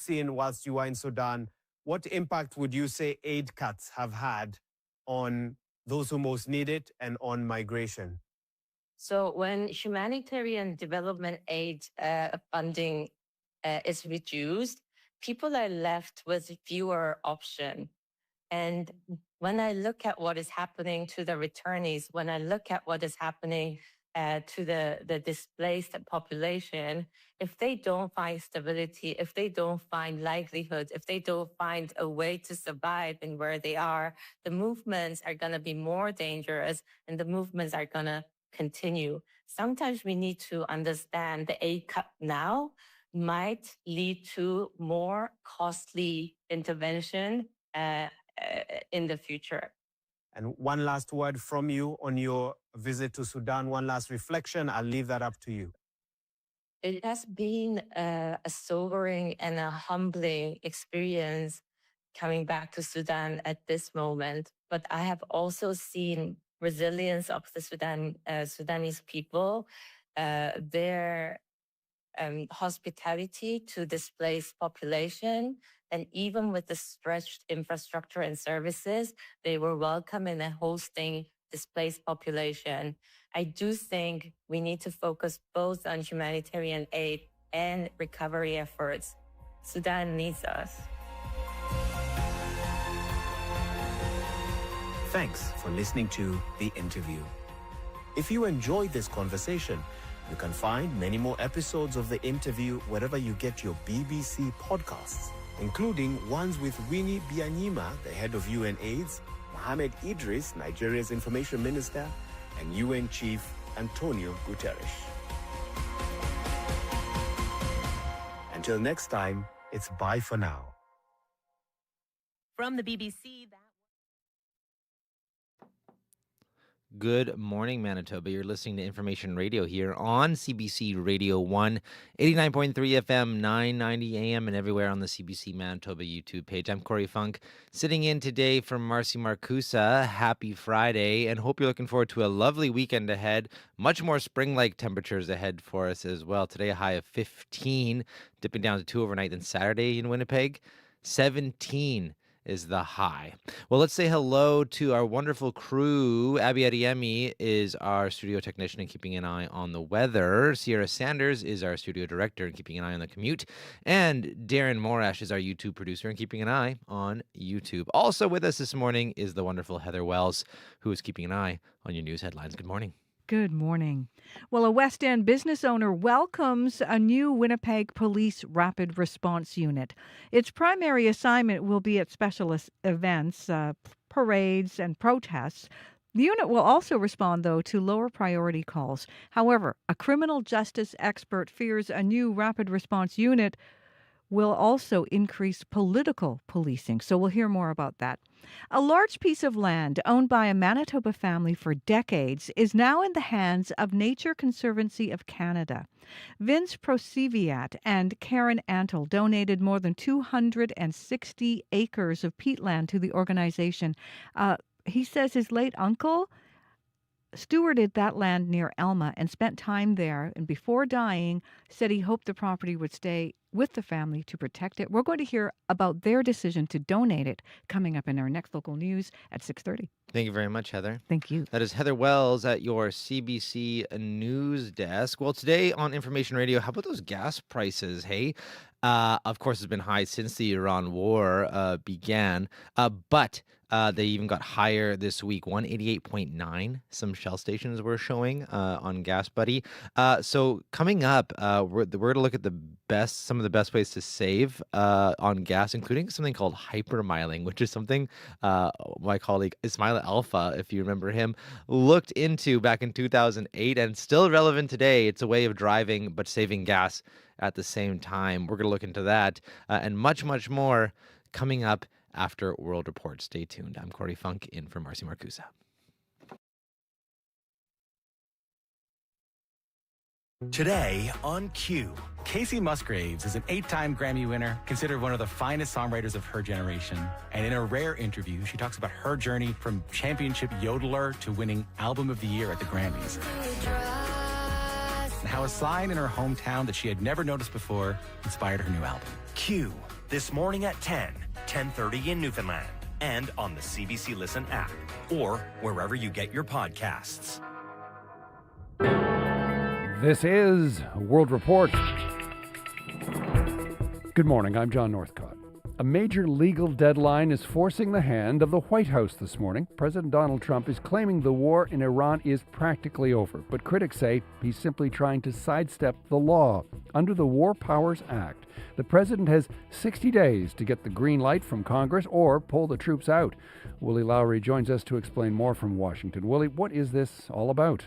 seen whilst you were in Sudan, what impact would you say aid cuts have had on those who most need it and on migration? So when humanitarian development aid funding is reduced, people are left with fewer options. And when I look at what is happening to the returnees, when I look at what is happening to the displaced population, if they don't find stability, if they don't find livelihood, if they don't find a way to survive in where they are, the movements are going to be more dangerous and the movements are going to continue. Sometimes we need to understand the aid cut now might lead to more costly intervention in the future. And one last word from you on your visit to Sudan, one last reflection. I'll leave that up to you. It has been a sobering and a humbling experience coming back to Sudan at this moment. But I have also seen resilience of the Sudanese people, their hospitality to displaced population. And even with the stretched infrastructure and services, they were welcome in hosting displaced population. I do think we need to focus both on humanitarian aid and recovery efforts. Sudan needs us. Thanks for listening to The Interview. If you enjoyed this conversation, you can find many more episodes of The Interview wherever you get your BBC podcasts, including ones with Winnie Byanyima, the head of UNAIDS, Mohamed Idris, Nigeria's information minister, and UN Chief Antonio Guterres. Until next time, it's bye for now. From the BBC, Good morning, Manitoba. You're listening to Information Radio here on CBC Radio 1, 89.3 FM, 990 AM, and everywhere on the CBC Manitoba YouTube page. I'm Corey Funk, sitting in today from Marcy Marcusa. Happy Friday, and hope you're looking forward to a lovely weekend ahead. Much more spring-like temperatures ahead for us as well. Today, a high of 15, dipping down to 2 overnight. Then Saturday in Winnipeg, 17 is the high. Well, let's say hello to our wonderful crew. Abby Adeyemi is our studio technician and keeping an eye on the weather. Sierra Sanders is our studio director and keeping an eye on the commute. And Darren Morash is our YouTube producer and keeping an eye on YouTube. Also with us this morning is the wonderful Heather Wells, who is keeping an eye on your news headlines. Good morning. Good morning. Well, a West End business owner welcomes a new Winnipeg Police Rapid Response Unit. Its primary assignment will be at specialist events, parades, and protests. The unit will also respond, though, to lower priority calls. However, a criminal justice expert fears a new rapid response unit will also increase political policing. So we'll hear more about that. A large piece of land owned by a Manitoba family for decades is now in the hands of Nature Conservancy of Canada. Vince Proseviat and Karen Antle donated more than 260 acres of peatland to the organization. He says his late uncle stewarded that land near Elma and spent time there, and before dying said he hoped the property would stay with the family to protect it. We're going to hear about their decision to donate it coming up in our next local news at 6:30. Thank you very much, Heather. Thank you. That is Heather Wells at your CBC News Desk. Well, today on Information Radio, how about those gas prices, hey? Of course, it's been high since the Iran war began, but they even got higher this week, 188.9. Some Shell stations were showing on Gas Buddy. So coming up, we're going to look at some of the best ways to save on gas, including something called hypermiling, which is something my colleague Ismail Alpha, if you remember him, looked into back in 2008 and still relevant today. It's a way of driving but saving gas at the same time. We're going to look into that and much, much more coming up after World Report. Stay tuned. I'm Corey Funk in for Marcy Marcusa. Today on Q, Casey Musgraves is an 8-time Grammy winner, considered one of the finest songwriters of her generation. And in a rare interview, she talks about her journey from championship yodeler to winning Album of the Year at the Grammys. and how a sign in her hometown that she had never noticed before inspired her new album. Q, this morning at 10:30 in Newfoundland, and on the CBC Listen app, or wherever you get your podcasts. This is World Report. Good morning, I'm John Northcott. A major legal deadline is forcing the hand of the White House this morning. President Donald Trump is claiming the war in Iran is practically over, but critics say he's simply trying to sidestep the law. Under the War Powers Act, the president has 60 days to get the green light from Congress or pull the troops out. Willie Lowry joins us to explain more from Washington. Willie, what is this all about?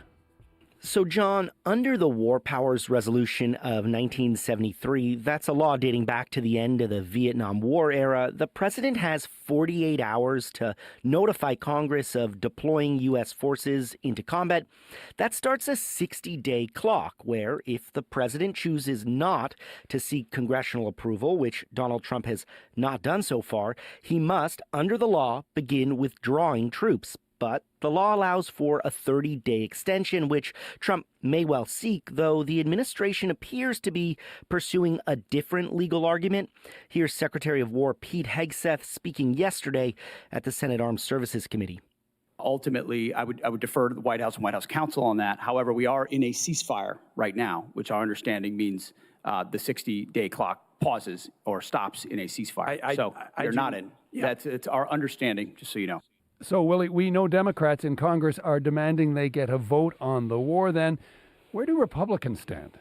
So, John, under the War Powers Resolution of 1973, that's a law dating back to the end of the Vietnam War era, the president has 48 hours to notify Congress of deploying U.S. forces into combat. That starts a 60-day clock where, if the president chooses not to seek congressional approval, which Donald Trump has not done so far, he must, under the law, begin withdrawing troops. But the law allows for a 30-day extension, which Trump may well seek, though the administration appears to be pursuing a different legal argument. Here's Secretary of War Pete Hegseth speaking yesterday at the Senate Armed Services Committee. Ultimately, I would defer to the White House and White House counsel on that. However, we are in a ceasefire right now, which our understanding means the 60-day clock pauses or stops in a ceasefire. They're not in. Yeah. It's our understanding, just so you know. So, Willie, we know Democrats in Congress are demanding they get a vote on the war. Then, where do Republicans stand?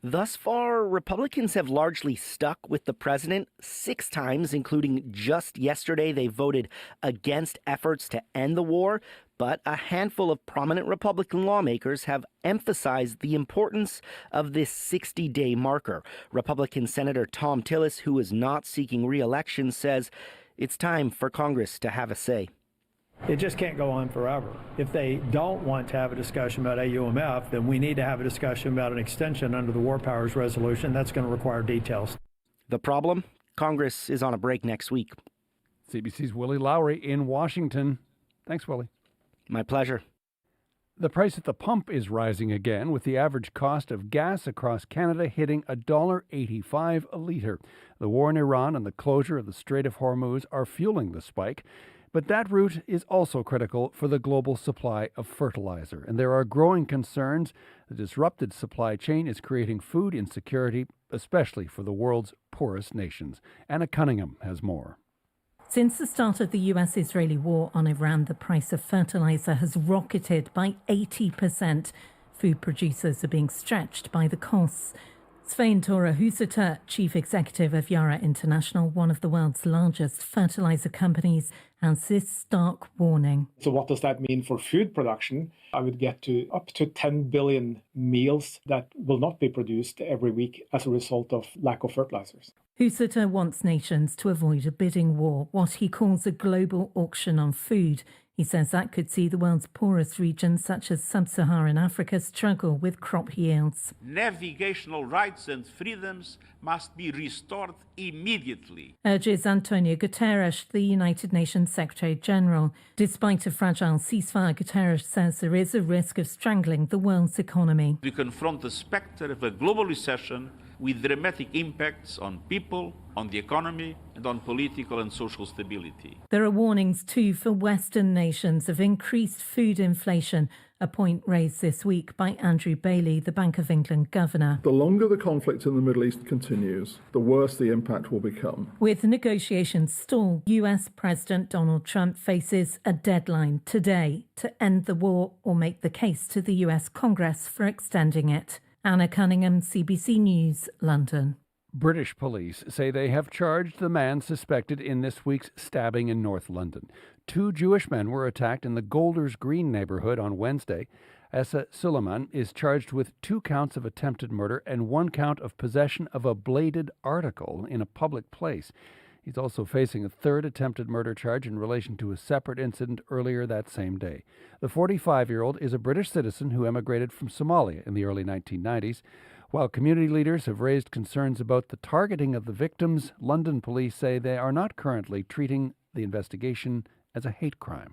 Thus far, Republicans have largely stuck with the president 6 times, including just yesterday. They voted against efforts to end the war. But a handful of prominent Republican lawmakers have emphasized the importance of this 60-day marker. Republican Senator Tom Tillis, who is not seeking re-election, says it's time for Congress to have a say. It just can't go on forever. If they don't want to have a discussion about AUMF, then we need to have a discussion about an extension under the War Powers Resolution. That's going to require details. The problem? Congress is on a break next week. CBC's Willie Lowry in Washington. Thanks, Willie. My pleasure. The price at the pump is rising again, with the average cost of gas across Canada hitting $1.85 a litre. The war in Iran and the closure of the Strait of Hormuz are fueling the spike. But that route is also critical for the global supply of fertilizer. And there are growing concerns the disrupted supply chain is creating food insecurity, especially for the world's poorest nations. Anna Cunningham has more. Since the start of the US-Israeli war on Iran, the price of fertilizer has rocketed by 80%. Food producers are being stretched by the costs. Svein Tore Husseter, chief executive of Yara International, one of the world's largest fertilizer companies, has this stark warning. So what does that mean for food production? I would get to up to 10 billion meals that will not be produced every week as a result of lack of fertilizers. Husseter wants nations to avoid a bidding war, what he calls a global auction on food. He says that could see the world's poorest regions, such as sub-Saharan Africa, struggle with crop yields. Navigational rights and freedoms must be restored immediately, urges Antonio Guterres, the United Nations Secretary General. Despite a fragile ceasefire, Guterres says there is a risk of strangling the world's economy. We confront the spectre of a global recession with dramatic impacts on people, on the economy, and on political and social stability. There are warnings, too, for Western nations of increased food inflation, a point raised this week by Andrew Bailey, the Bank of England governor. The longer the conflict in the Middle East continues, the worse the impact will become. With negotiations stalled, US President Donald Trump faces a deadline today to end the war or make the case to the US Congress for extending it. Anna Cunningham, CBC News, London. British police say they have charged the man suspected in this week's stabbing in North London. 2 Jewish men were attacked in the Golders Green neighborhood on Wednesday. Essa Suleiman is charged with 2 counts of attempted murder and 1 count of possession of a bladed article in a public place. He's also facing a 3rd attempted murder charge in relation to a separate incident earlier that same day. The 45-year-old is a British citizen who emigrated from Somalia in the early 1990s. While community leaders have raised concerns about the targeting of the victims, London police say they are not currently treating the investigation as a hate crime.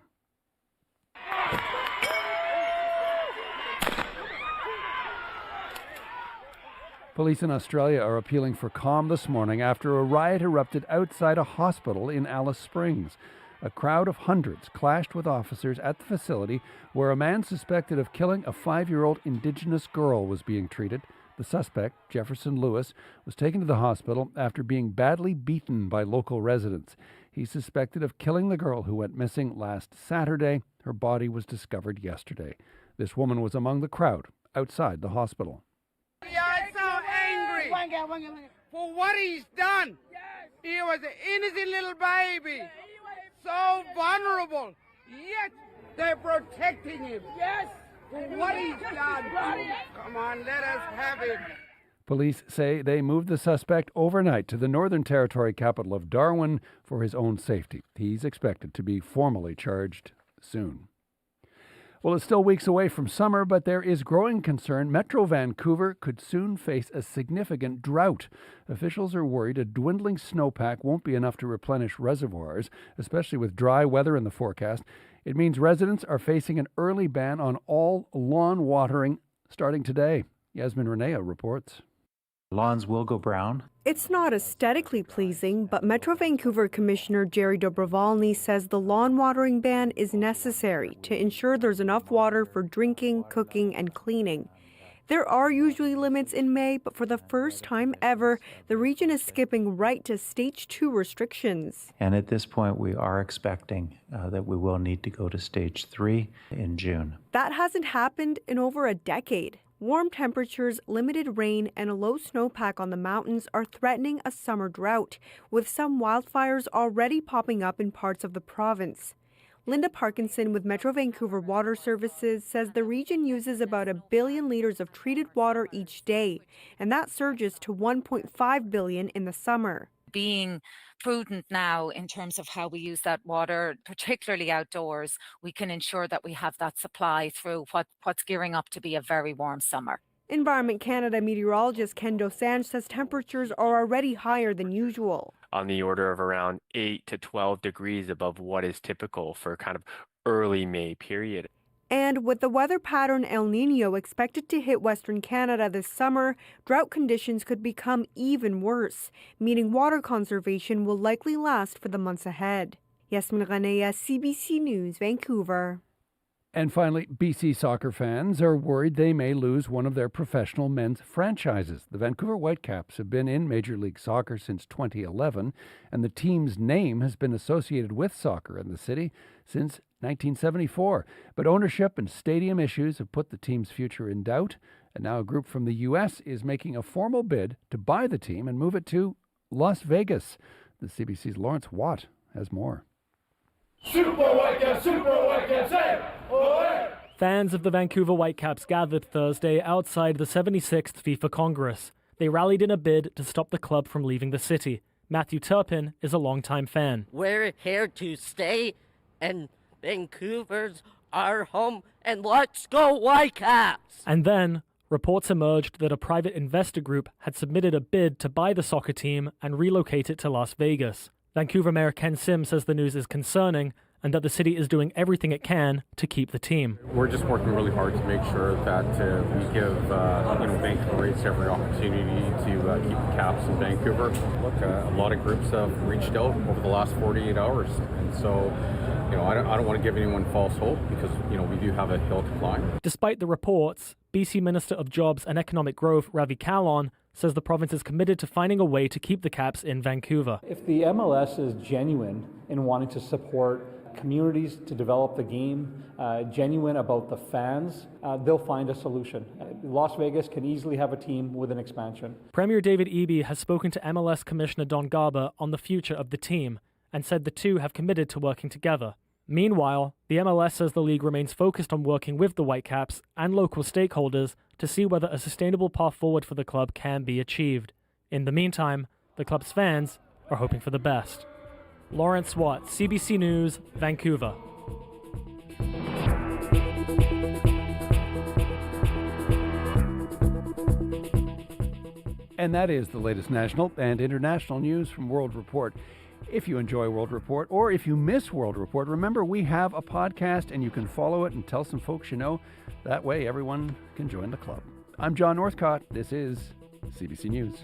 Police in Australia are appealing for calm this morning after a riot erupted outside a hospital in Alice Springs. A crowd of hundreds clashed with officers at the facility where a man suspected of killing a 5-year-old Indigenous girl was being treated. The suspect, Jefferson Lewis, was taken to the hospital after being badly beaten by local residents. He's suspected of killing the girl who went missing last Saturday. Her body was discovered yesterday. This woman was among the crowd outside the hospital. We are so angry for what he's done. He was an innocent little baby, so vulnerable, yet they're protecting him. Yes, for what he's done. Come on, let us have him. Police say they moved the suspect overnight to the Northern Territory capital of Darwin for his own safety. He's expected to be formally charged soon. Well, it's still weeks away from summer, but there is growing concern Metro Vancouver could soon face a significant drought. Officials are worried a dwindling snowpack won't be enough to replenish reservoirs, especially with dry weather in the forecast. It means residents are facing an early ban on all lawn watering starting today. Yasmin Renea reports. Lawns will go brown. It's not aesthetically pleasing, but Metro Vancouver Commissioner Jerry Dobrovolny says the lawn watering ban is necessary to ensure there's enough water for drinking, cooking, and cleaning. There are usually limits in May, but for the first time ever, the region is skipping right to Stage 2 restrictions. And at this point, we are expecting that we will need to go to Stage 3 in June. That hasn't happened in over a decade. Warm temperatures, limited rain, and a low snowpack on the mountains are threatening a summer drought, with some wildfires already popping up in parts of the province. Linda Parkinson with Metro Vancouver Water Services says the region uses about 1 billion liters of treated water each day, and that surges to 1.5 billion in the summer. Being prudent now in terms of how we use that water, particularly outdoors, we can ensure that we have that supply through what's gearing up to be a very warm summer. Environment Canada meteorologist Ken Dosanjh says temperatures are already higher than usual. On the order of around 8 to 12 degrees above what is typical for kind of early May period. And with the weather pattern El Niño expected to hit Western Canada this summer, drought conditions could become even worse, meaning water conservation will likely last for the months ahead. Yasmin Renea, CBC News, Vancouver. And finally, BC soccer fans are worried they may lose one of their professional men's franchises. The Vancouver Whitecaps have been in Major League Soccer since 2011, and the team's name has been associated with soccer in the city since 1974. But ownership and stadium issues have put the team's future in doubt, and now a group from the U.S. is making a formal bid to buy the team and move it to Las Vegas. The CBC's Lawrence Watt has more. Super Whitecaps, hey! Fans of the Vancouver Whitecaps gathered Thursday outside the 76th FIFA Congress. They rallied in a bid to stop the club from leaving the city. Matthew Turpin is a longtime fan. We're here to stay, and Vancouver's our home, and let's go Whitecaps! And then, reports emerged that a private investor group had submitted a bid to buy the soccer team and relocate it to Las Vegas. Vancouver Mayor Ken Sim says the news is concerning and that the city is doing everything it can to keep the team. We're just working really hard to make sure that we give Vancouverites every opportunity to keep the Caps in Vancouver. Look, a lot of groups have reached out over the last 48 hours, and so I don't want to give anyone false hope because we do have a hill to climb. Despite the reports, BC Minister of Jobs and Economic Growth Ravi Kahlon says the province is committed to finding a way to keep the Caps in Vancouver. If the MLS is genuine in wanting to support communities to develop the game, genuine about the fans, they'll find a solution. Las Vegas can easily have a team with an expansion. Premier David Eby has spoken to MLS Commissioner Don Garber on the future of the team and said the two have committed to working together. Meanwhile, the MLS says the league remains focused on working with the Whitecaps and local stakeholders to see whether a sustainable path forward for the club can be achieved. In the meantime, the club's fans are hoping for the best. Lawrence Watt, CBC News, Vancouver. And that is the latest national and international news from World Report. If you enjoy World Report or if you miss World Report, remember we have a podcast and you can follow it and tell some folks you know. That way everyone can join the club. I'm John Northcott. This is CBC News.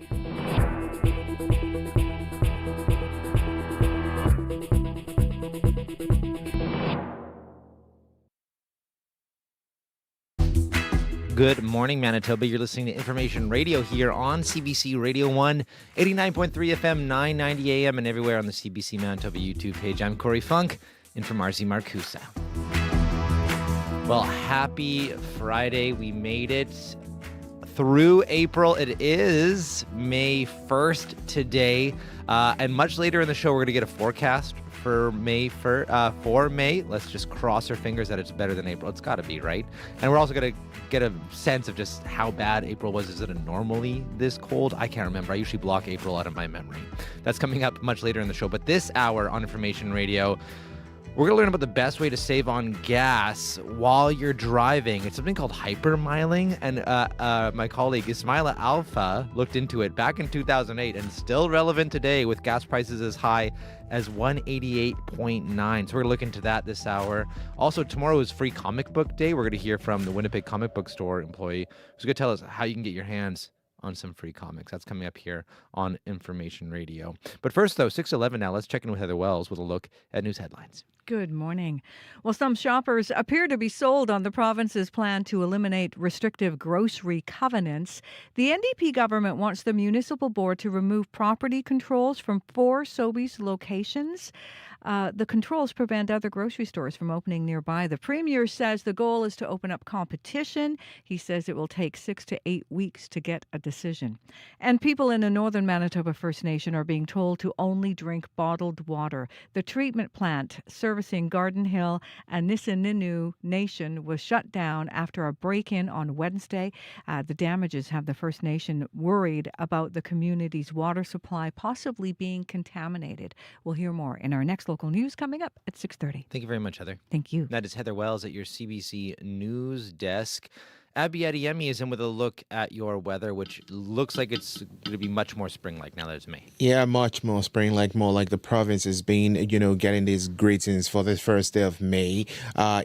Good morning, Manitoba. You're listening to Information Radio here on CBC Radio 1, 89.3 FM, 990 AM, and everywhere on the CBC Manitoba YouTube page. I'm Corey Funk, in for Marzi Marcusa. Well, happy Friday. We made it through April. It is May 1st today. And much later in the show, we're going to get a forecast for May. Let's just cross our fingers that it's better than April. It's got to be, right? And we're also going to get a sense of just how bad April was. Is it normally this cold? I can't remember. I usually block April out of my memory. That's coming up much later in the show. But this hour on Information Radio, we're going to learn about the best way to save on gas while you're driving. It's something called hypermiling, and my colleague Ismaila Alpha looked into it back in 2008 and still relevant today with gas prices as high as 188.9. So we're going to look into that this hour. Also, tomorrow is Free Comic Book Day. We're going to hear from the Winnipeg comic book store employee who's going to tell us how you can get your hands on some free comics. That's coming up here on Information Radio. But first, though, 6:11 now. Let's check in with Heather Wells with a look at news headlines. Good morning. Well, some shoppers appear to be sold on the province's plan to eliminate restrictive grocery covenants. The NDP government wants the municipal board to remove property controls from 4 Sobeys locations. The controls prevent other grocery stores from opening nearby. The Premier says the goal is to open up competition. He says it will take 6 to 8 weeks to get a decision. And people in the Northern Manitoba First Nation are being told to only drink bottled water. The treatment plant servicing Garden Hill and Nisininu Nation was shut down after a break-in on Wednesday. The damages have the First Nation worried about the community's water supply possibly being contaminated. We'll hear more in our next local news coming up at 6:30. Thank you very much, Heather. Thank you. That is Heather Wells at your CBC News Desk. Abby Adeyemi is in with a look at your weather, which looks like it's going to be much more spring-like now that it's May. Yeah, much more spring-like, more like the province has been, getting these greetings for the first day of May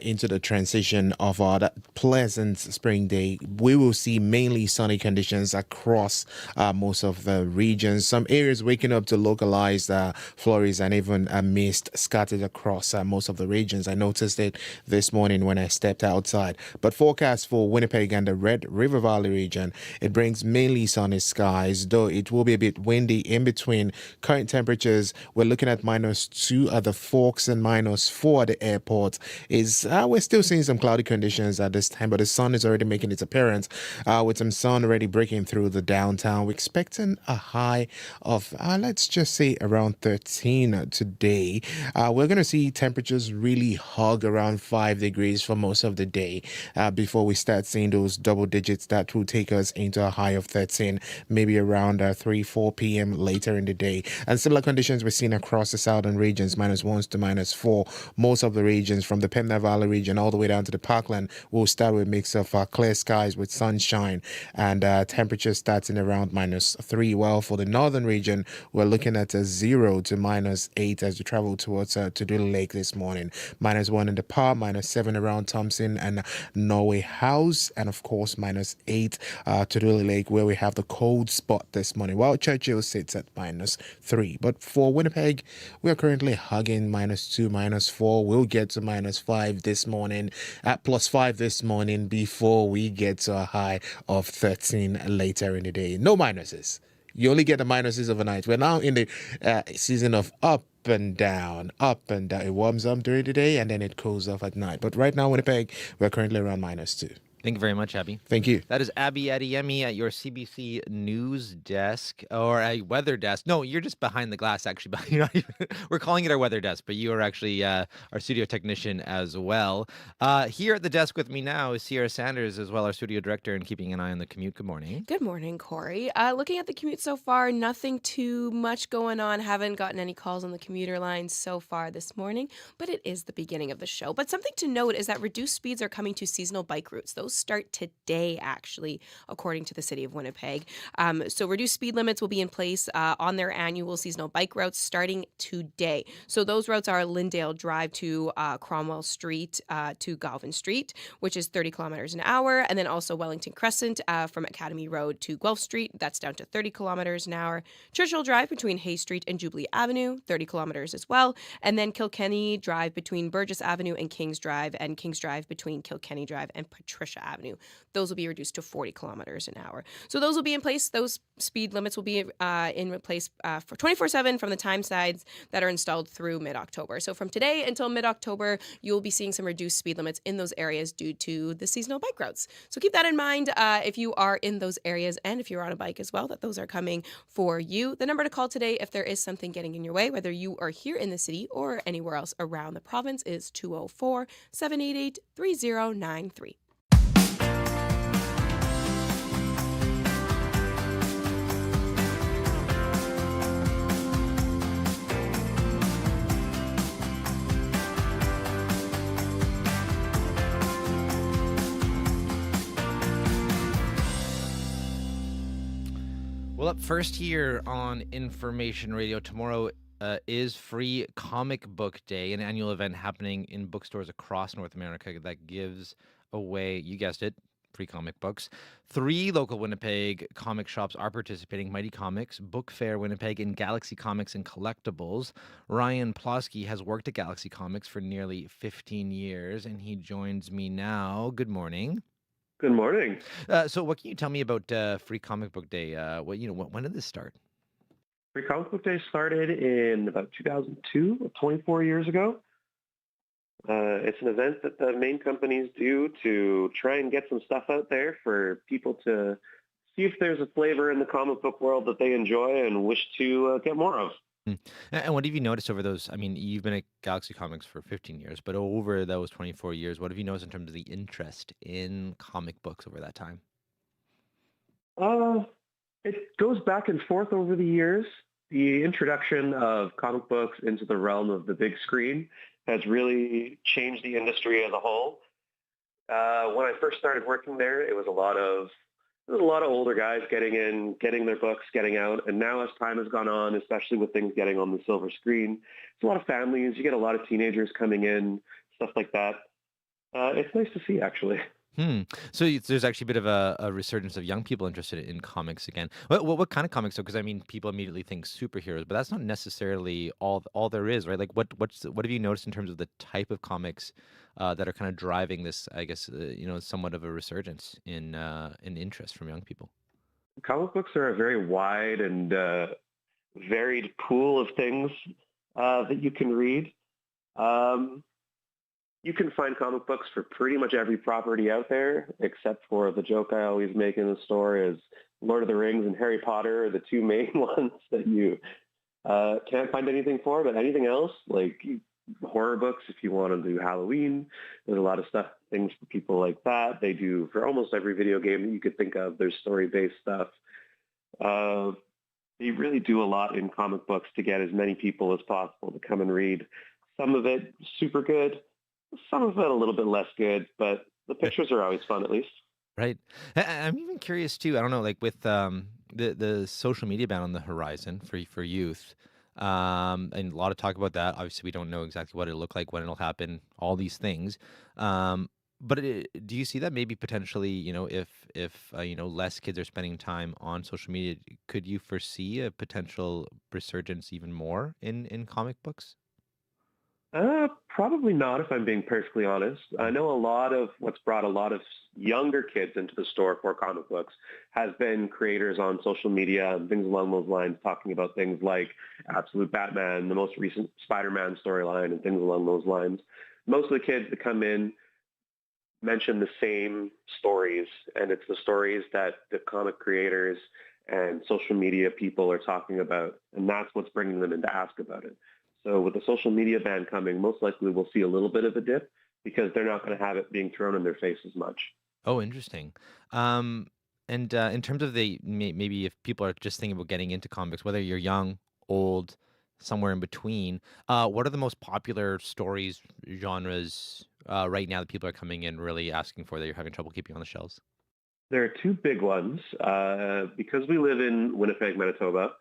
into the transition of that pleasant spring day. We will see mainly sunny conditions across most of the regions. Some areas waking up to localized flurries and even a mist scattered across most of the regions. I noticed it this morning when I stepped outside. But forecast for Winnipeg and the Red River Valley region, it brings mainly sunny skies, though it will be a bit windy in between. Current temperatures, we're looking at -2 at the Forks and -4 at the airport. We're still seeing some cloudy conditions at this time, but the sun is already making its appearance with some sun already breaking through the downtown. We're expecting a high of, let's just say, around 13 today. We're going to see temperatures really hug around 5 degrees for most of the day before we start seeing those double digits that will take us into a high of 13, maybe around 3-4 p.m. later in the day. And similar conditions we're seeing across the southern regions, -1 to -4. Most of the regions from the Pembina Valley region all the way down to the Parkland will start with a mix of clear skies with sunshine and temperatures starting around -3. Well, for the northern region, we're looking at a 0 to -8 as we travel towards Tudula Lake this morning. -1 in the Par, -7 around Thompson and Norway House, and of course -8 to Tudula Lake, where we have the cold spot this morning, while Churchill sits at -3. But for Winnipeg, we are currently hugging -2, -4. We'll get to -5 this morning, at +5 this morning before we get to a high of 13 later in the day. No minuses. You only get the minuses overnight. We're now in the season of up and down. It warms up during the day and then it cools off at night. But right now, Winnipeg, we're currently around -2. Thank you very much, Abby. Thank you. That is Abby Adeyemi at your CBC News Desk, or a weather desk. No, you're just behind the glass, actually. We're calling it our weather desk, but you are actually our studio technician as well. Here at the desk with me now is Sierra Sanders, as well, our studio director, and keeping an eye on the commute. Good morning. Good morning, Corey. Looking at the commute so far, nothing too much going on. Haven't gotten any calls on the commuter lines so far this morning, but it is the beginning of the show. But something to note is that reduced speeds are coming to seasonal bike routes. Those Those start today, actually, according to the City of Winnipeg. So reduced speed limits will be in place on their annual seasonal bike routes starting today. So those routes are Lyndale Drive to Cromwell Street to Galvin Street, which is 30 kilometers an hour, and then also Wellington Crescent from Academy Road to Guelph Street, that's down to 30 kilometers an hour. Churchill Drive between Hay Street and Jubilee Avenue, 30 kilometers as well, and then Kilkenny Drive between Burgess Avenue and Kings Drive between Kilkenny Drive and Patricia Avenue. Those will be reduced to 40 kilometers an hour. So those will be in place. Those speed limits will be in place for 24/7 from the time sides that are installed through mid-October. So from today until mid-October, you'll be seeing some reduced speed limits in those areas due to the seasonal bike routes. So keep that in mind if you are in those areas and if you're on a bike as well, that those are coming for you. The number to call today if there is something getting in your way, whether you are here in the city or anywhere else around the province, is 204-788-3093. Well, up first here on Information Radio, tomorrow is Free Comic Book Day, an annual event happening in bookstores across North America that gives away, you guessed it, free comic books. 3 local Winnipeg comic shops are participating: Mighty Comics, Book Fair Winnipeg, and Galaxy Comics and Collectibles. Ryan Plosky has worked at Galaxy Comics for nearly 15 years, and he joins me now. Good morning. Good morning. So what can you tell me about Free Comic Book Day? When did this start? Free Comic Book Day started in about 2002, 24 years ago. It's an event that the main companies do to try and get some stuff out there for people to see if there's a flavor in the comic book world that they enjoy and wish to get more of. And what have you noticed over those? I mean, you've been at Galaxy Comics for 15 years, but over those 24 years, what have you noticed in terms of the interest in comic books over that time? It goes back and forth over the years. The introduction of comic books into the realm of the big screen has really changed the industry as a whole. When I first started working there, it was a lot of older guys getting in, getting their books, getting out. And now as time has gone on, especially with things getting on the silver screen, it's a lot of families. You get a lot of teenagers coming in, stuff like that. It's nice to see, actually. So there's actually a bit of a resurgence of young people interested in comics again. What kind of comics, though? Because I mean, people immediately think superheroes, but that's not necessarily all there is, right? Like, what have you noticed in terms of the type of comics that are kind of driving this? I guess somewhat of a resurgence in interest from young people. Comic books are a very wide and varied pool of things that you can read. You can find comic books for pretty much every property out there, except for the joke I always make in the store is Lord of the Rings and Harry Potter are the 2 main ones that you can't find anything for. But anything else, like horror books, if you want to do Halloween, there's a lot of things for people like that. They do for almost every video game that you could think of. There's story-based stuff. They really do a lot in comic books to get as many people as possible to come and read. Some of it super good. Some of it a little bit less good, but the pictures are always fun, at least. Right. I'm even curious too. I don't know, like with the social media ban on the horizon for youth, and a lot of talk about that. Obviously, we don't know exactly what it'll look like, when it'll happen, all these things. But do you see that maybe potentially, if less kids are spending time on social media, could you foresee a potential resurgence even more in comic books? Probably not, if I'm being perfectly honest. I know a lot of what's brought a lot of younger kids into the store for comic books has been creators on social media and things along those lines, talking about things like Absolute Batman, the most recent Spider-Man storyline, and things along those lines. Most of the kids that come in mention the same stories, and it's the stories that the comic creators and social media people are talking about, and that's what's bringing them in to ask about it. So with the social media ban coming, most likely we'll see a little bit of a dip because they're not going to have it being thrown in their face as much. Oh, interesting. And in terms of maybe if people are just thinking about getting into comics, whether you're young, old, somewhere in between. What are the most popular stories, genres right now that people are coming in really asking for that you're having trouble keeping on the shelves? There are two big ones. Because we live in Winnipeg, Manitoba,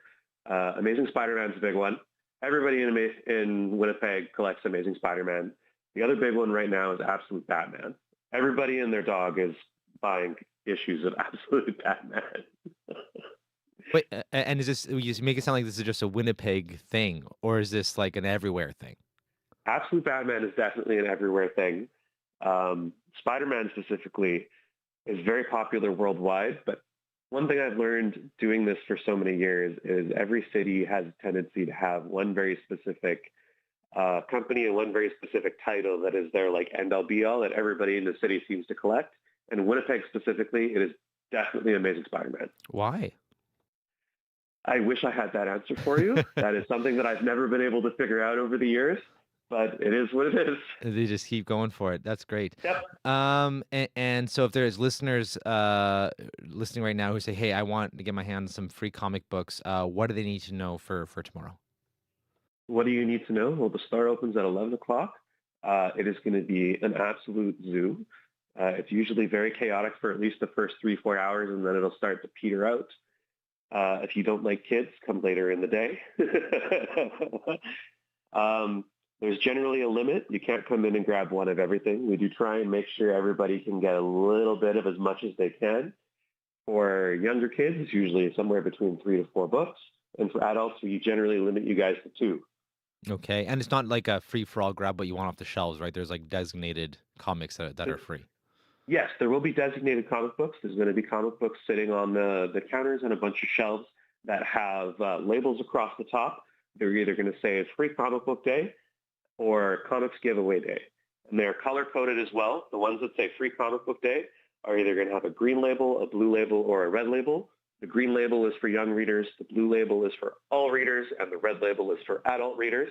Amazing Spider-Man's a big one. Everybody in Winnipeg collects Amazing Spider-Man. The other big one right now is Absolute Batman. Everybody and their dog is buying issues of Absolute Batman. Wait, and is this, you make it sound like this is just a Winnipeg thing, or is this like an everywhere thing? Absolute Batman is definitely an everywhere thing. Spider-Man specifically is very popular worldwide, but one thing I've learned doing this for so many years is every city has a tendency to have one very specific company and one very specific title that is their like end-all be-all that everybody in the city seems to collect. And Winnipeg specifically, it is definitely Amazing Spider-Man. Why? I wish I had that answer for you. That is something that I've never been able to figure out over the years, but it is what it is. They just keep going for it. That's great. Yep. And so if there's listeners listening right now who say, hey, I want to get my hands on some free comic books, what do they need to know for tomorrow? What do you need to know? Well, the store opens at 11 o'clock. It is going to be an absolute zoo. It's usually very chaotic for at least the first 3-4 hours, and then it'll start to peter out. If you don't like kids, come later in the day. There's generally a limit. You can't come in and grab one of everything. We do try and make sure everybody can get a little bit of as much as they can. For younger kids, it's usually somewhere between 3 to 4 books. And for adults, we generally limit you guys to 2. Okay. And it's not like a free-for-all grab what you want off the shelves, right? There's like designated comics that are free. Yes, there will be designated comic books. There's going to be comic books sitting on the counters and a bunch of shelves that have labels across the top. They're either going to say it's free comic book day or comics giveaway day. And they're color-coded as well. The ones that say free comic book day are either going to have a green label, a blue label, or a red label. The green label is for young readers, the blue label is for all readers, and the red label is for adult readers.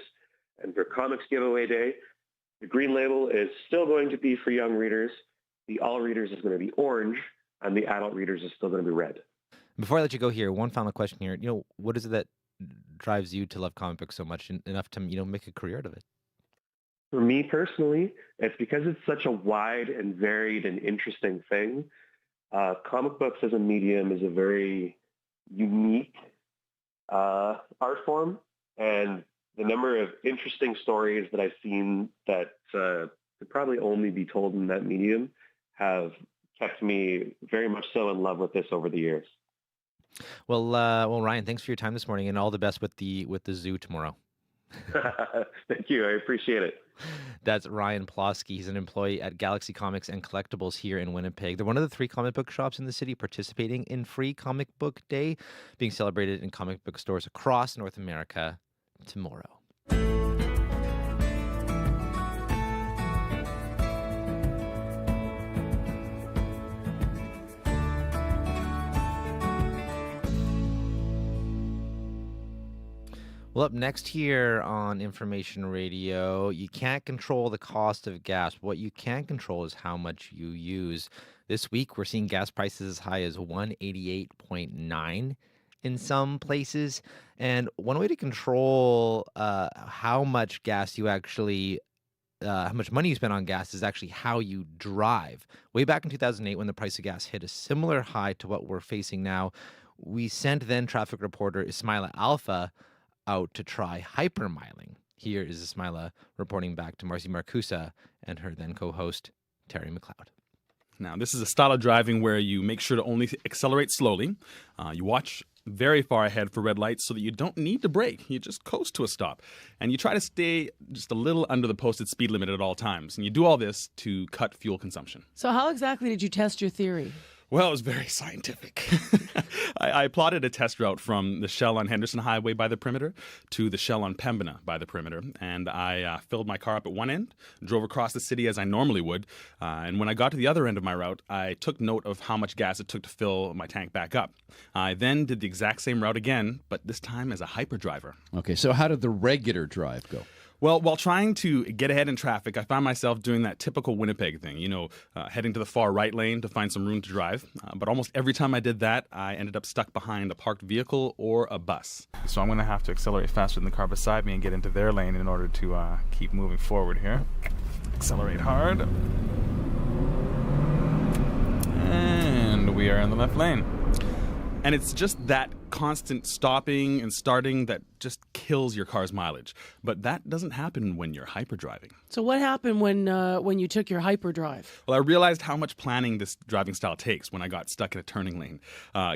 And for comics giveaway day, the green label is still going to be for young readers. The all readers is going to be orange, and the adult readers is still going to be red. Before I let you go here, one final question here. What is it that drives you to love comic books so much enough to, make a career out of it? For me personally, it's because it's such a wide and varied and interesting thing. Comic books as a medium is a very unique art form, and the number of interesting stories that I've seen that could probably only be told in that medium have kept me very much so in love with this over the years. Well, Ryan, thanks for your time this morning, and all the best with the zoo tomorrow. Thank you. I appreciate it. That's Ryan Plosky. He's an employee at Galaxy Comics and Collectibles here in Winnipeg. They're one of the 3 comic book shops in the city participating in Free Comic Book Day, being celebrated in comic book stores across North America tomorrow. Well, up next here on Information Radio, you can't control the cost of gas. What you can control is how much you use. This week, we're seeing gas prices as high as $188.9 in some places. And one way to control how much gas you actually how much money you spend on gas is actually how you drive. Way back in 2008, when the price of gas hit a similar high to what we're facing now, we sent then traffic reporter Ismaila Alpha out to try hypermiling. Here is Ismaila reporting back to Marcy Marcusa and her then co-host Terry McLeod. Now, this is a style of driving where you make sure to only accelerate slowly. You watch very far ahead for red lights so that you don't need to brake. You just coast to a stop. And you try to stay just a little under the posted speed limit at all times. And you do all this to cut fuel consumption. So how exactly did you test your theory? Well, it was very scientific. I plotted a test route from the Shell on Henderson Highway by the perimeter to the Shell on Pembina by the perimeter. And I filled my car up at one end, drove across the city as I normally would. And when I got to the other end of my route, I took note of how much gas it took to fill my tank back up. I then did the exact same route again, but this time as a hyperdriver. Okay, so how did the regular drive go? Well, while trying to get ahead in traffic, I found myself doing that typical Winnipeg thing, heading to the far right lane to find some room to drive. But almost every time I did that, I ended up stuck behind a parked vehicle or a bus. So I'm going to have to accelerate faster than the car beside me and get into their lane in order to keep moving forward here. Accelerate hard. And we are in the left lane. And it's just that constant stopping and starting that just kills your car's mileage. But that doesn't happen when you're hyperdriving. So what happened when you took your hyperdrive? Well, I realized how much planning this driving style takes when I got stuck in a turning lane.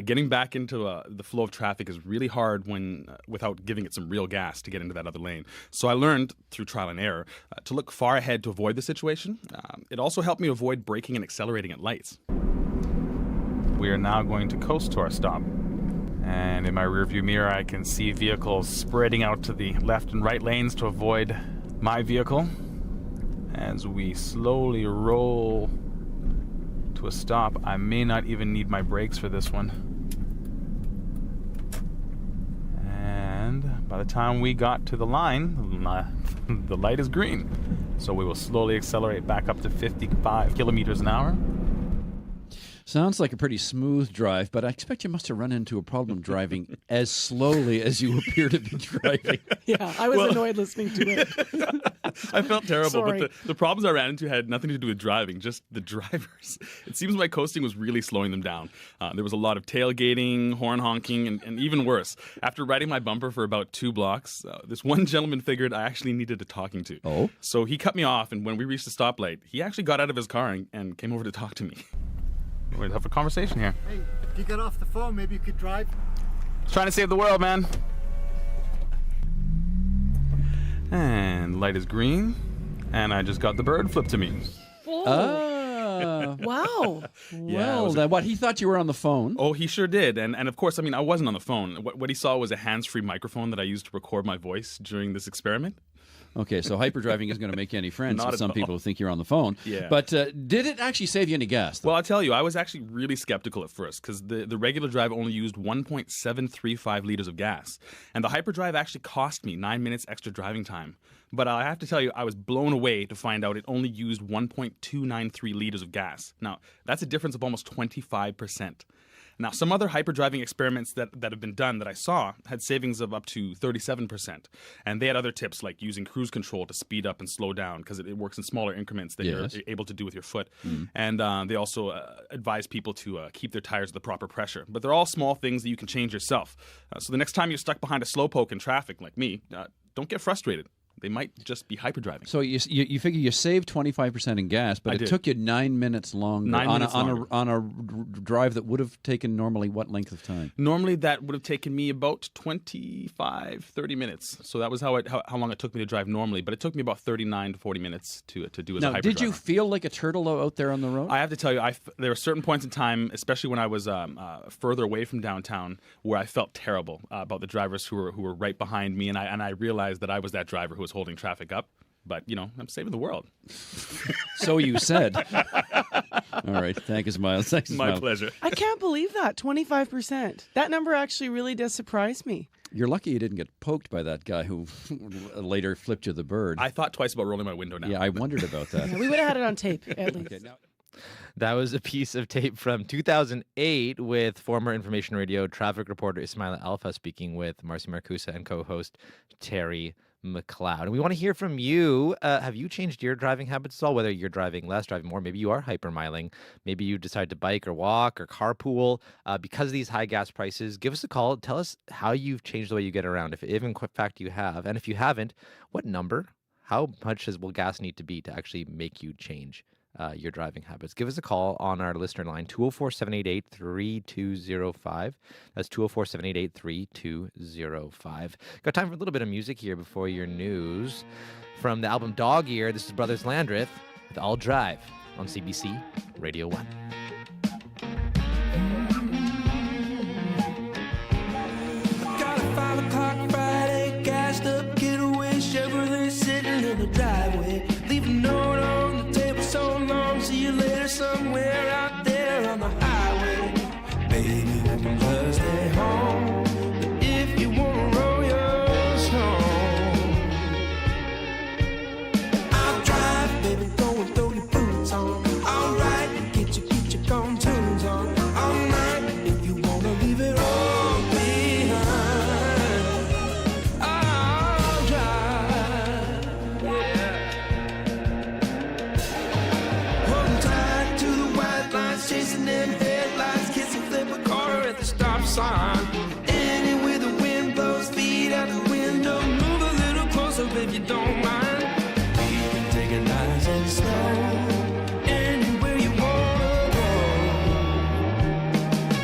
Getting back into the flow of traffic is really hard without giving it some real gas to get into that other lane. So I learned, through trial and error, to look far ahead to avoid the situation. It also helped me avoid braking and accelerating at lights. We are now going to coast to our stop. And in my rearview mirror, I can see vehicles spreading out to the left and right lanes to avoid my vehicle. As we slowly roll to a stop, I may not even need my brakes for this one. And by the time we got to the line, the light is green. So we will slowly accelerate back up to 55 kilometers an hour. Sounds like a pretty smooth drive, but I expect you must have run into a problem driving as slowly as you appear to be driving. Yeah, I was annoyed listening to it. I felt terrible, Sorry. but the problems I ran into had nothing to do with driving, just the drivers. It seems my coasting was really slowing them down. There was a lot of tailgating, horn honking, and even worse. After riding my bumper for about 2 blocks, this one gentleman figured I actually needed a talking to. Oh? So he cut me off, and when we reached the stoplight, he actually got out of his car and came over to talk to me. We're going to have a conversation here. Hey, if you got off the phone, maybe you could drive. Trying to save the world, man. And light is green, and I just got the bird flipped to me. Wow. Well, what, he thought you were on the phone? Oh, he sure did. And of course, I wasn't on the phone. What he saw was a hands-free microphone that I used to record my voice during this experiment. Okay, so hyperdriving isn't going to make you any friends Not with at some all. people who think you're on the phone. Yeah. But did it actually save you any gas, though? Well, I'll tell you, I was actually really skeptical at first because the regular drive only used 1.735 liters of gas. And the hyperdrive actually cost me 9 minutes extra driving time. But I have to tell you, I was blown away to find out it only used 1.293 liters of gas. Now, that's a difference of almost 25%. Now, some other hyperdriving experiments that have been done that I saw had savings of up to 37%. And they had other tips like using cruise control to speed up and slow down because it works in smaller increments that Yes. you're able to do with your foot. Mm. And they also advise people to keep their tires at the proper pressure. But they're all small things that you can change yourself. So the next time you're stuck behind a slowpoke in traffic like me, don't get frustrated. They might just be hyperdriving. So you figure you saved 25% in gas, but I it did. took you 9 minutes longer 9 minutes on a drive that would have taken normally what length of time? Normally, that would have taken me about 25, 30 minutes. So that was how long it took me to drive normally. But it took me about 39 to 40 minutes to do as a Now, hyperdriver. did you feel like a turtle out there on the road? I have to tell you, there were certain points in time, especially when I was further away from downtown, where I felt terrible about the drivers who were right behind me, and I realized that I was that driver who was holding traffic up. But, I'm saving the world. So you said. All right. Thank you, Miles. Thanks, My Miles. pleasure. I can't believe that, 25%. That number actually really does surprise me. You're lucky you didn't get poked by that guy who later flipped you the bird. I thought twice about rolling my window now. Yeah, I wondered about that. Yeah, we would have had it on tape, at least. Okay, now, That was a piece of tape from 2008 with former Information Radio traffic reporter Ismaila Alfa speaking with Marcy Marcusa and co-host Terry McLeod. And we want to hear from you. Have you changed your driving habits at all? Whether you're driving less, driving more, maybe you are hypermiling. Maybe you decide to bike or walk or carpool because of these high gas prices. Give us a call. Tell us how you've changed the way you get around, if in fact you have. And if you haven't, what number? How much will gas need to be to actually make you change your driving habits? Give us a call on our listener line, 204-788-3205. That's 204-788-3205. Got time for a little bit of music here before your news. From the album Dog Ear, this is Brothers Landreth with I'll Drive on CBC Radio 1. Got a 5 o'clock Friday, gassed up getaway, Chevrolet sitting in the driveway. Leave a note on the table so long, see you later somewhere out there on the highway. Baby, we can just stay home, but if you wanna roll your song, if you don't mind. You can take it nice and slow, anywhere you wanna go.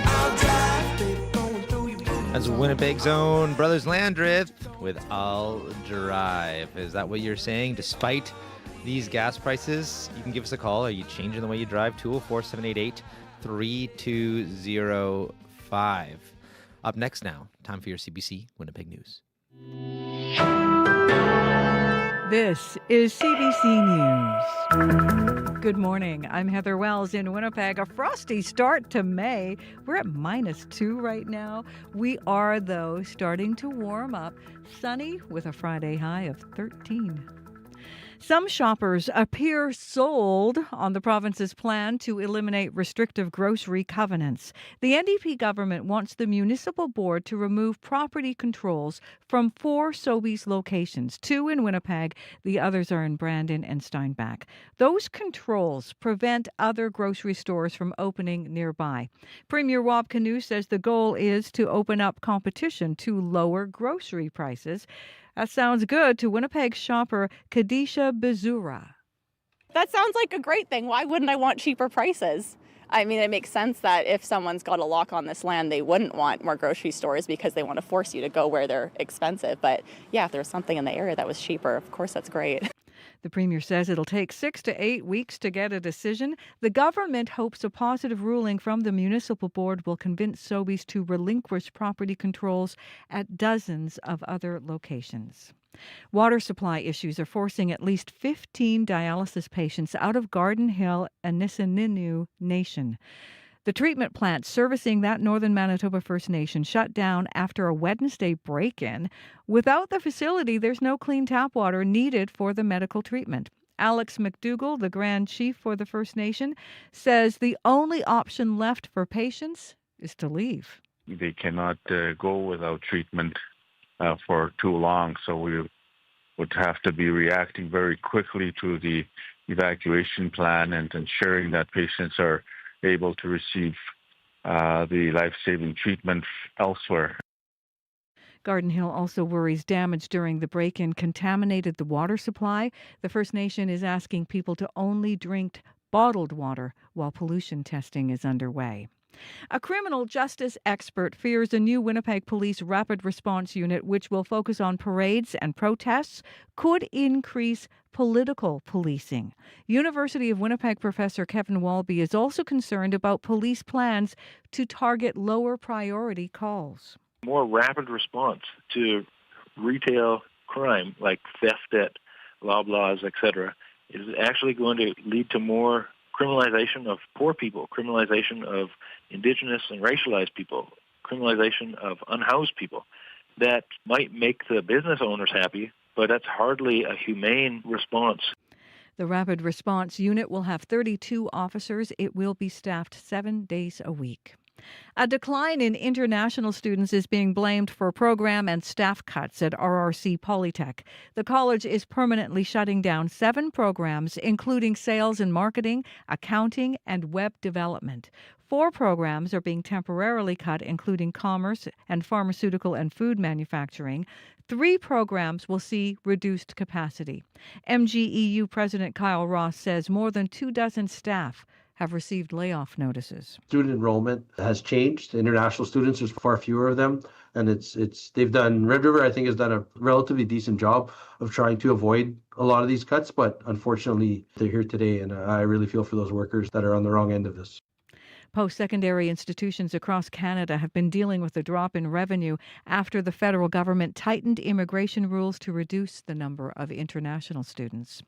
I'll drive, baby, going through your boots. That's Winnipeg's own Brothers Landreth with I'll Drive. Is that what you're saying? Despite these gas prices, you can give us a call. Are you changing the way you drive? 204-788-3205. Up next now, time for your CBC Winnipeg News. This is CBC News. Good morning. I'm Heather Wells in Winnipeg. A frosty start to May. We're at -2 right now. We are, though, starting to warm up. Sunny with a Friday high of 13. Some shoppers appear sold on the province's plan to eliminate restrictive grocery covenants. The NDP government wants the municipal board to remove property controls from 4 Sobeys locations, 2 in Winnipeg, the others are in Brandon and Steinbach. Those controls prevent other grocery stores from opening nearby. Premier Rob Canoe says the goal is to open up competition to lower grocery prices. That sounds good to Winnipeg shopper Kadisha Bezura. That sounds like a great thing. Why wouldn't I want cheaper prices? I mean, it makes sense that if someone's got a lock on this land, they wouldn't want more grocery stores because they want to force you to go where they're expensive. But yeah, if there was something in the area that was cheaper, of course, that's great. The Premier says it'll take 6 to 8 weeks to get a decision. The government hopes a positive ruling from the municipal board will convince Sobeys to relinquish property controls at dozens of other locations. Water supply issues are forcing at least 15 dialysis patients out of Garden Hill and Nisininu Nation. The treatment plant servicing that northern Manitoba First Nation shut down after a Wednesday break-in. Without the facility, there's no clean tap water needed for the medical treatment. Alex McDougall, the Grand Chief for the First Nation, says the only option left for patients is to leave. They cannot go without treatment for too long, so we would have to be reacting very quickly to the evacuation plan and ensuring that patients are able to receive the life-saving treatment elsewhere. Garden Hill also worries damage during the break-in contaminated the water supply. The First Nation is asking people to only drink bottled water while pollution testing is underway. A criminal justice expert fears a new Winnipeg Police Rapid Response Unit, which will focus on parades and protests, could increase political policing. University of Winnipeg professor Kevin Walby is also concerned about police plans to target lower priority calls. More rapid response to retail crime like theft at Loblaws, etc., is actually going to lead to more criminalization of poor people, criminalization of Indigenous and racialized people, criminalization of unhoused people. That might make the business owners happy, but that's hardly a humane response. The Rapid Response Unit will have 32 officers. It will be staffed 7 days a week. A decline in international students is being blamed for program and staff cuts at RRC Polytech. The college is permanently shutting down 7 programs, including sales and marketing, accounting, and web development. 4 programs are being temporarily cut, including commerce and pharmaceutical and food manufacturing. 3 programs will see reduced capacity. MGEU President Kyle Ross says more than 24 staff have received layoff notices. Student enrollment has changed. International students, there's far fewer of them. And they've done, Red River, I think, has done a relatively decent job of trying to avoid a lot of these cuts. But unfortunately, they're here today. And I really feel for those workers that are on the wrong end of this. Post-secondary institutions across Canada have been dealing with a drop in revenue after the federal government tightened immigration rules to reduce the number of international students.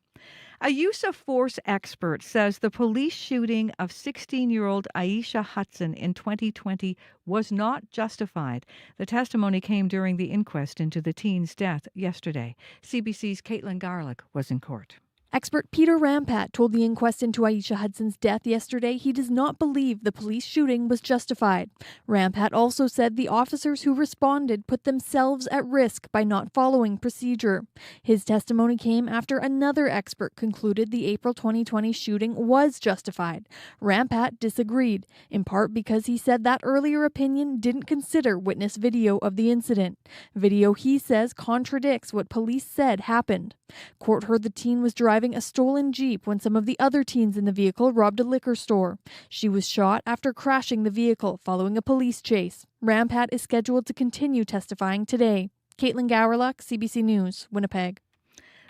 A use of force expert says the police shooting of 16-year-old Aisha Hudson in 2020 was not justified. The testimony came during the inquest into the teen's death yesterday. CBC's Caitlin Garlick was in court. Expert Peter Rampat told the inquest into Aisha Hudson's death yesterday he does not believe the police shooting was justified. Rampat also said the officers who responded put themselves at risk by not following procedure. His testimony came after another expert concluded the April 2020 shooting was justified. Rampat disagreed, in part because he said that earlier opinion didn't consider witness video of the incident. Video, he says, contradicts what police said happened. Court heard the teen was driving a stolen Jeep when some of the other teens in the vehicle robbed a liquor store. She was shot after crashing the vehicle following a police chase. Rampat is scheduled to continue testifying today. Caitlin Gowerluck, CBC News, Winnipeg.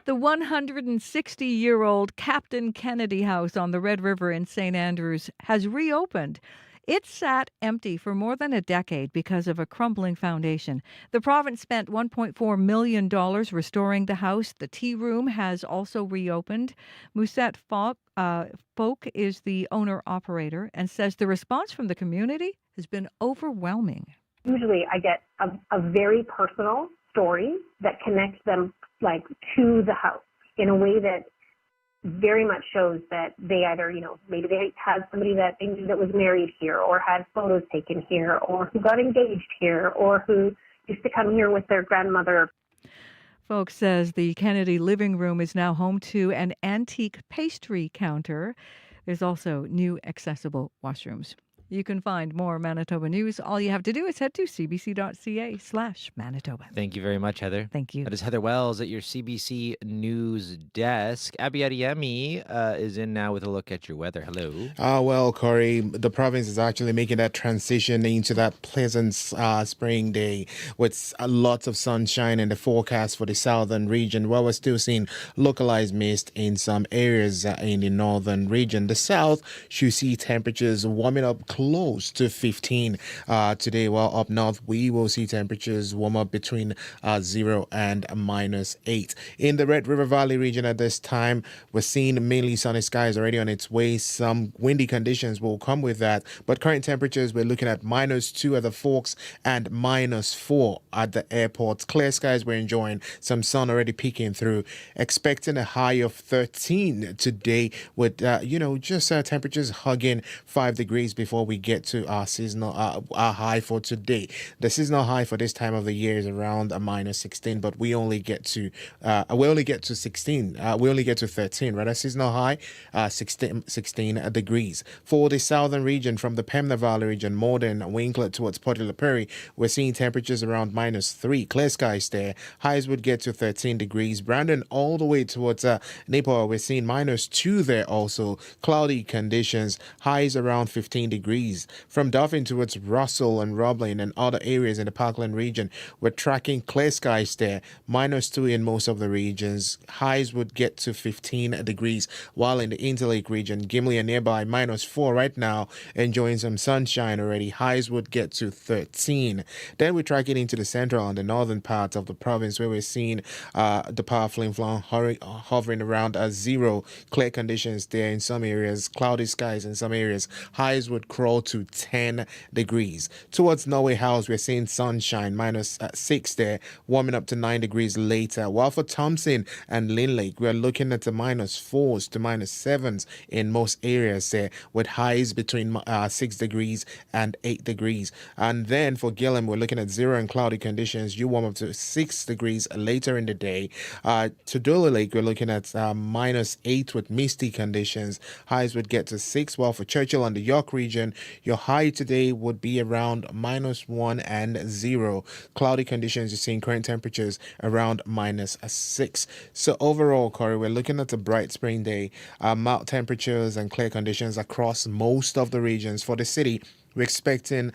The 160-year-old Captain Kennedy House on the Red River in St. Andrews has reopened. It sat empty for more than a decade because of a crumbling foundation. The province spent $1.4 million restoring the house. The tea room has also reopened. Musette Folk is the owner-operator and says the response from the community has been overwhelming. Usually I get a very personal story that connects them to the house in a way that very much shows that they either, maybe they had somebody that they knew that was married here or had photos taken here or who got engaged here or who used to come here with their grandmother. Folks says the Kennedy living room is now home to an antique pastry counter. There's also new accessible washrooms. You can find more Manitoba news. All you have to do is head to cbc.ca/Manitoba. Thank you very much, Heather. Thank you. That is Heather Wells at your CBC News desk. Abby Adeyemi is in now with a look at your weather. Hello. Well, Corey, the province is actually making that transition into that pleasant spring day with lots of sunshine in the forecast for the southern region, while we're still seeing localized mist in some areas in the northern region. The south should see temperatures warming up close to 15 today, while up north we will see temperatures warm up between 0 and -8. In the Red River Valley region at this time, we're seeing mainly sunny skies already on its way. Some windy conditions will come with that, but current temperatures we're looking at -2 at the Forks and -4 at the airports. Clear skies we're enjoying, some sun already peeking through. Expecting a high of 13 today with just temperatures hugging 5 degrees before we get to our seasonal our high for today. The seasonal high for this time of the year is around -16, but we only get to 16. We only get to 13. Rather, seasonal high 16 degrees. For the southern region, from the Pembina Valley region, Morden, Winkler towards Port La Prairie, we're seeing temperatures around -3. Clear skies there. Highs would get to 13 degrees. Brandon all the way towards Nipawin, we're seeing -2 there also. Cloudy conditions. Highs around 15 degrees. From Dauphin towards Russell and Roblin and other areas in the Parkland region, we're tracking clear skies there. -2 in most of the regions. Highs would get to 15 degrees, while in the Interlake region, Gimli and nearby, -4 right now, enjoying some sunshine already. Highs would get to 13. Then we're tracking into the central and the northern parts of the province, where we're seeing the power flim flon hovering around 0. Clear conditions there in some areas, cloudy skies in some areas. Highs would crawl to 10 degrees. Towards Norway House, we're seeing sunshine, -6 there, warming up to 9 degrees later. While for Thompson and Lynn Lake, we're looking at the -4s to -7s in most areas there, with highs between 6 degrees and 8 degrees. And then for Gillam, we're looking at 0 and cloudy conditions. You warm up to 6 degrees later in the day. To Dula Lake, we're looking at -8 with misty conditions. Highs would get to 6, while for Churchill and the York region, your high today would be around -1 and 0. Cloudy conditions, you're seeing current temperatures around -6. So overall, Corey, we're looking at a bright spring day. Mild temperatures and clear conditions across most of the regions. For the city, we're expecting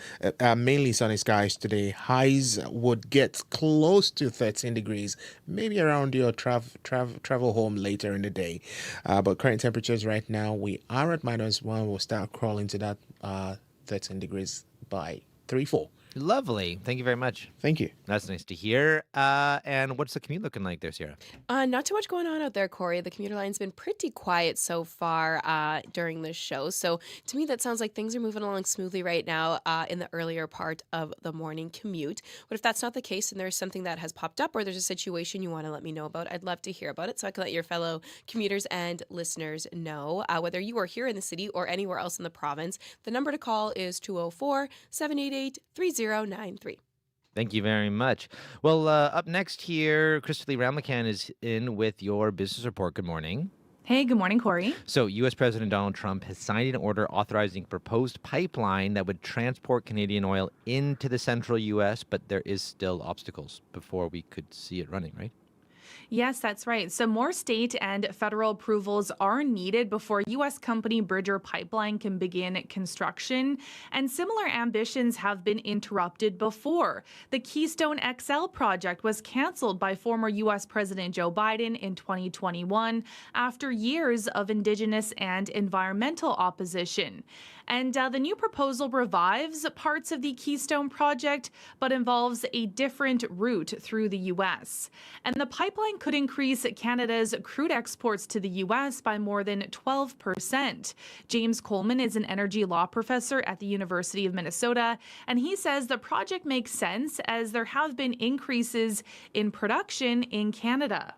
mainly sunny skies today. Highs would get close to 13 degrees, maybe around your travel home later in the day. But current temperatures right now, we are at -1. We'll start crawling to that 13 degrees by 3-4. Lovely. Thank you very much. Thank you. That's nice to hear. And what's the commute looking like there, Sierra? Not too much going on out there, Corey. The commuter line's been pretty quiet so far during this show. So to me, that sounds like things are moving along smoothly right now in the earlier part of the morning commute. But if that's not the case and there's something that has popped up or there's a situation you want to let me know about, I'd love to hear about it so I can let your fellow commuters and listeners know. Whether you are here in the city or anywhere else in the province, the number to call is 204-788-3093. Thank you very much. Well, up next here, Christopher Lee Ramlakan is in with your business report. Good morning. Hey, good morning, Corey. So, U.S. President Donald Trump has signed an order authorizing a proposed pipeline that would transport Canadian oil into the central U.S., but there is still obstacles before we could see it running, right? Yes, that's right. So more state and federal approvals are needed before U.S. company Bridger Pipeline can begin construction. And similar ambitions have been interrupted before. The Keystone XL project was canceled by former U.S. President Joe Biden in 2021 after years of Indigenous and environmental opposition. And the new proposal revives parts of the Keystone project, but involves a different route through the U.S. And the pipeline could increase Canada's crude exports to the U.S. by more than 12%. James Coleman is an energy law professor at the University of Minnesota, and he says the project makes sense as there have been increases in production in Canada.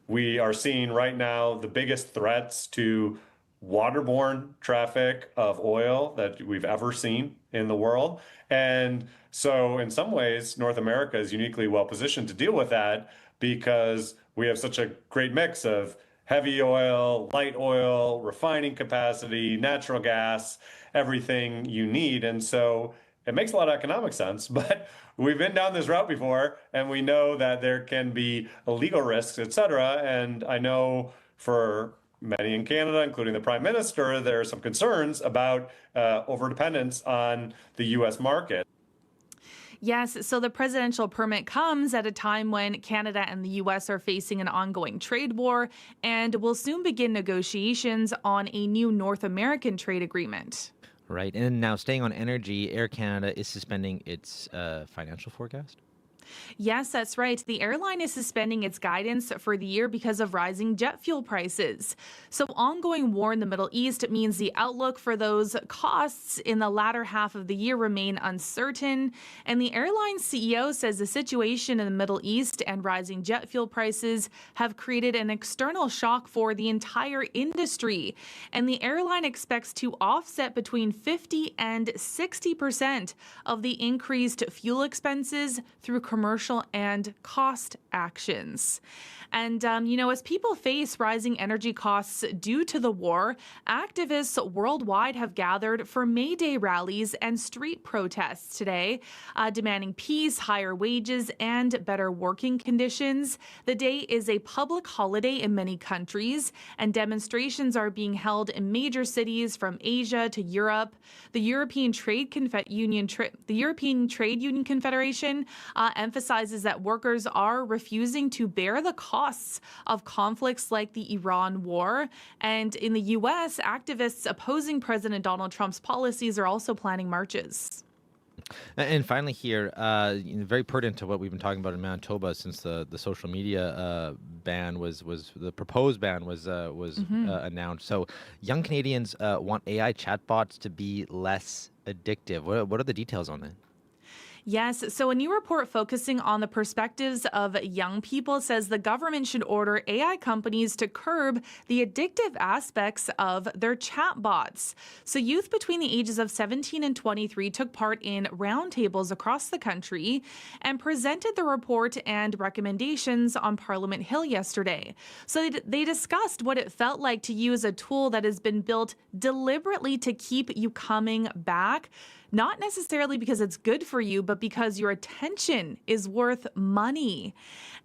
We are seeing right now the biggest threats to waterborne traffic of oil that we've ever seen in the world. And so in some ways, North America is uniquely well positioned to deal with that because we have such a great mix of heavy oil, light oil, refining capacity, natural gas, everything you need. And so it makes a lot of economic sense, but we've been down this route before and we know that there can be legal risks, et cetera. And I know for many in Canada, including the Prime Minister, there are some concerns about overdependence on the U.S. market. Yes, so the presidential permit comes at a time when Canada and the U.S. are facing an ongoing trade war and will soon begin negotiations on a new North American trade agreement. Right. And now staying on energy, Air Canada is suspending its financial forecast. Yes, that's right. The airline is suspending its guidance for the year because of rising jet fuel prices. So ongoing war in the Middle East means the outlook for those costs in the latter half of the year remain uncertain. And the airline CEO says the situation in the Middle East and rising jet fuel prices have created an external shock for the entire industry. And the airline expects to offset between 50 and 60% of the increased fuel expenses through commercial and cost actions. And, as people face rising energy costs due to the war, activists worldwide have gathered for May Day rallies and street protests today, demanding peace, higher wages, and better working conditions. The day is a public holiday in many countries, and demonstrations are being held in major cities from Asia to Europe. The European Trade Union Confederation emphasizes that workers are refusing to bear the costs of conflicts like the Iran war. And in the U.S., activists opposing President Donald Trump's policies are also planning marches. And finally here, very pertinent to what we've been talking about in Manitoba since the social media ban was the proposed ban was announced. So young Canadians want AI chatbots to be less addictive. What are the details on that? Yes, so a new report focusing on the perspectives of young people says the government should order AI companies to curb the addictive aspects of their chatbots. So youth between the ages of 17 and 23 took part in roundtables across the country and presented the report and recommendations on Parliament Hill yesterday. So they discussed what it felt like to use a tool that has been built deliberately to keep you coming back. Not necessarily because it's good for you, but because your attention is worth money.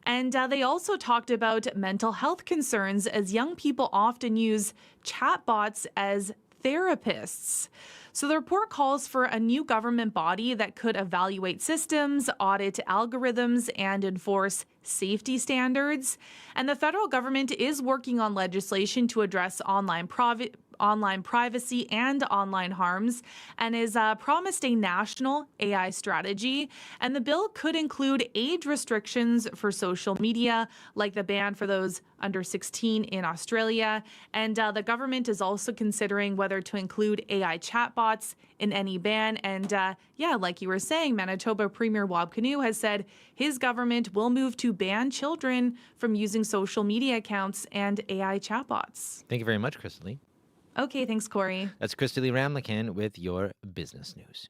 And they also talked about mental health concerns as young people often use chatbots as therapists. So the report calls for a new government body that could evaluate systems, audit algorithms, and enforce safety standards. And the federal government is working on legislation to address online online privacy and online harms and is promised a national AI strategy. And the bill could include age restrictions for social media, like the ban for those under 16 in Australia. And the government is also considering whether to include AI chatbots in any ban. And like you were saying, Manitoba Premier Wab Kinew has said his government will move to ban children from using social media accounts and AI chatbots. Thank you very much, Crystal Lee. Okay, thanks, Corey. That's Crystal Lee Ramlakan with your business news.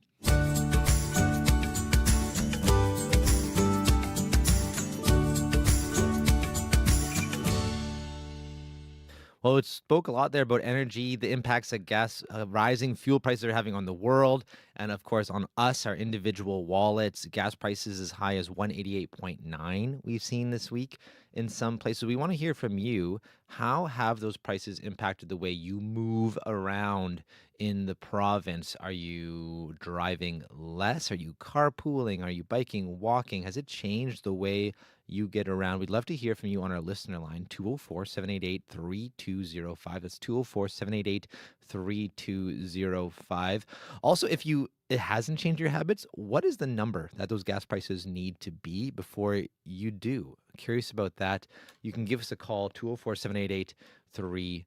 Well, it spoke a lot there about energy, the impacts that rising fuel prices are having on the world, and of course on us, our individual wallets. Gas prices as high as $188.9 we've seen this week in some places. We want to hear from you. How have those prices impacted the way you move around in the province? Are you driving less? Are you carpooling? Are you biking, walking? Has it changed the way you get around? We'd love to hear from you on our listener line, 204-788-3205. That's 204-788-3205. Also, if it hasn't changed your habits, what is the number that those gas prices need to be before you do? Curious about that. You can give us a call, 204-788-3205.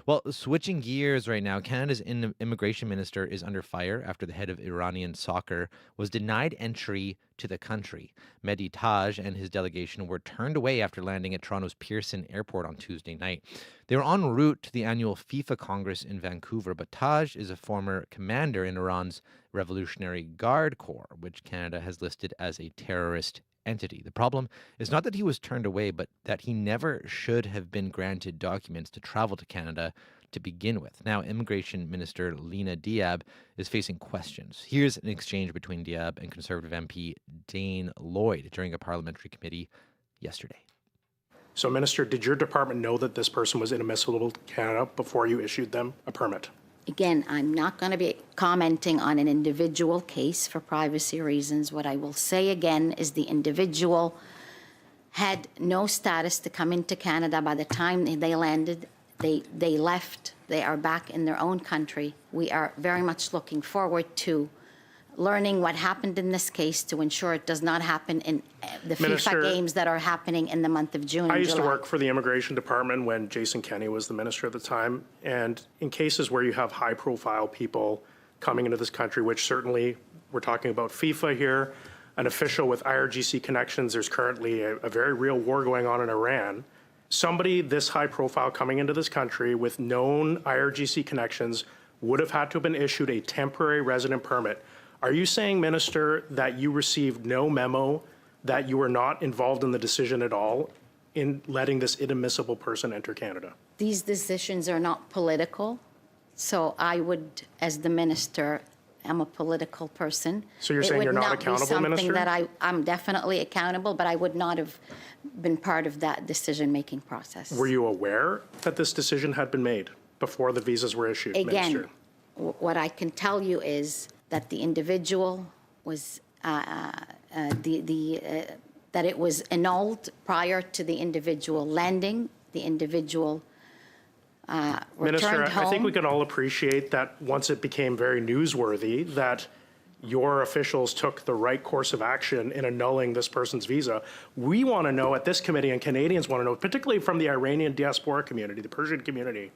Well, switching gears right now, Canada's immigration minister is under fire after the head of Iranian soccer was denied entry to the country. Mehdi Taj and his delegation were turned away after landing at Toronto's Pearson Airport on Tuesday night. They were en route to the annual FIFA Congress in Vancouver, but Taj is a former commander in Iran's Revolutionary Guard Corps, which Canada has listed as a terrorist entity. The problem is not that he was turned away, but that he never should have been granted documents to travel to Canada to begin with. Now, Immigration Minister Lena Diab is facing questions. Here's an exchange between Diab and Conservative MP Dane Lloyd during a parliamentary committee yesterday. So, Minister, did your department know that this person was inadmissible to Canada before you issued them a permit? Again, I'm not going to be commenting on an individual case for privacy reasons. What I will say again is the individual had no status to come into Canada by the time they landed. They left. They are back in their own country. We are very much looking forward to learning what happened in this case to ensure it does not happen in the Minister, FIFA games that are happening in the month of June and I used July. to work for the Immigration Department when Jason Kenney was the minister at the time. And in cases where you have high-profile people coming into this country, which certainly we're talking about FIFA here, an official with IRGC connections, there's currently a very real war going on in Iran. Somebody this high-profile coming into this country with known IRGC connections would have had to have been issued a temporary resident permit. Are you saying, Minister, that you received no memo, that you were not involved in the decision at all in letting this inadmissible person enter Canada? These decisions are not political, so I would, as the minister, I'm a political person. So you're saying you're not accountable, Minister? That I'm definitely accountable, but I would not have been part of that decision-making process. Were you aware that this decision had been made before the visas were issued, Again, Minister? What I can tell you is that the individual was that it was annulled prior to the individual landing. The individual Minister, returned home. I think we can all appreciate that once it became very newsworthy that your officials took the right course of action in annulling this person's visa. We want to know at this committee, and Canadians want to know, particularly from the Iranian diaspora community, the Persian community,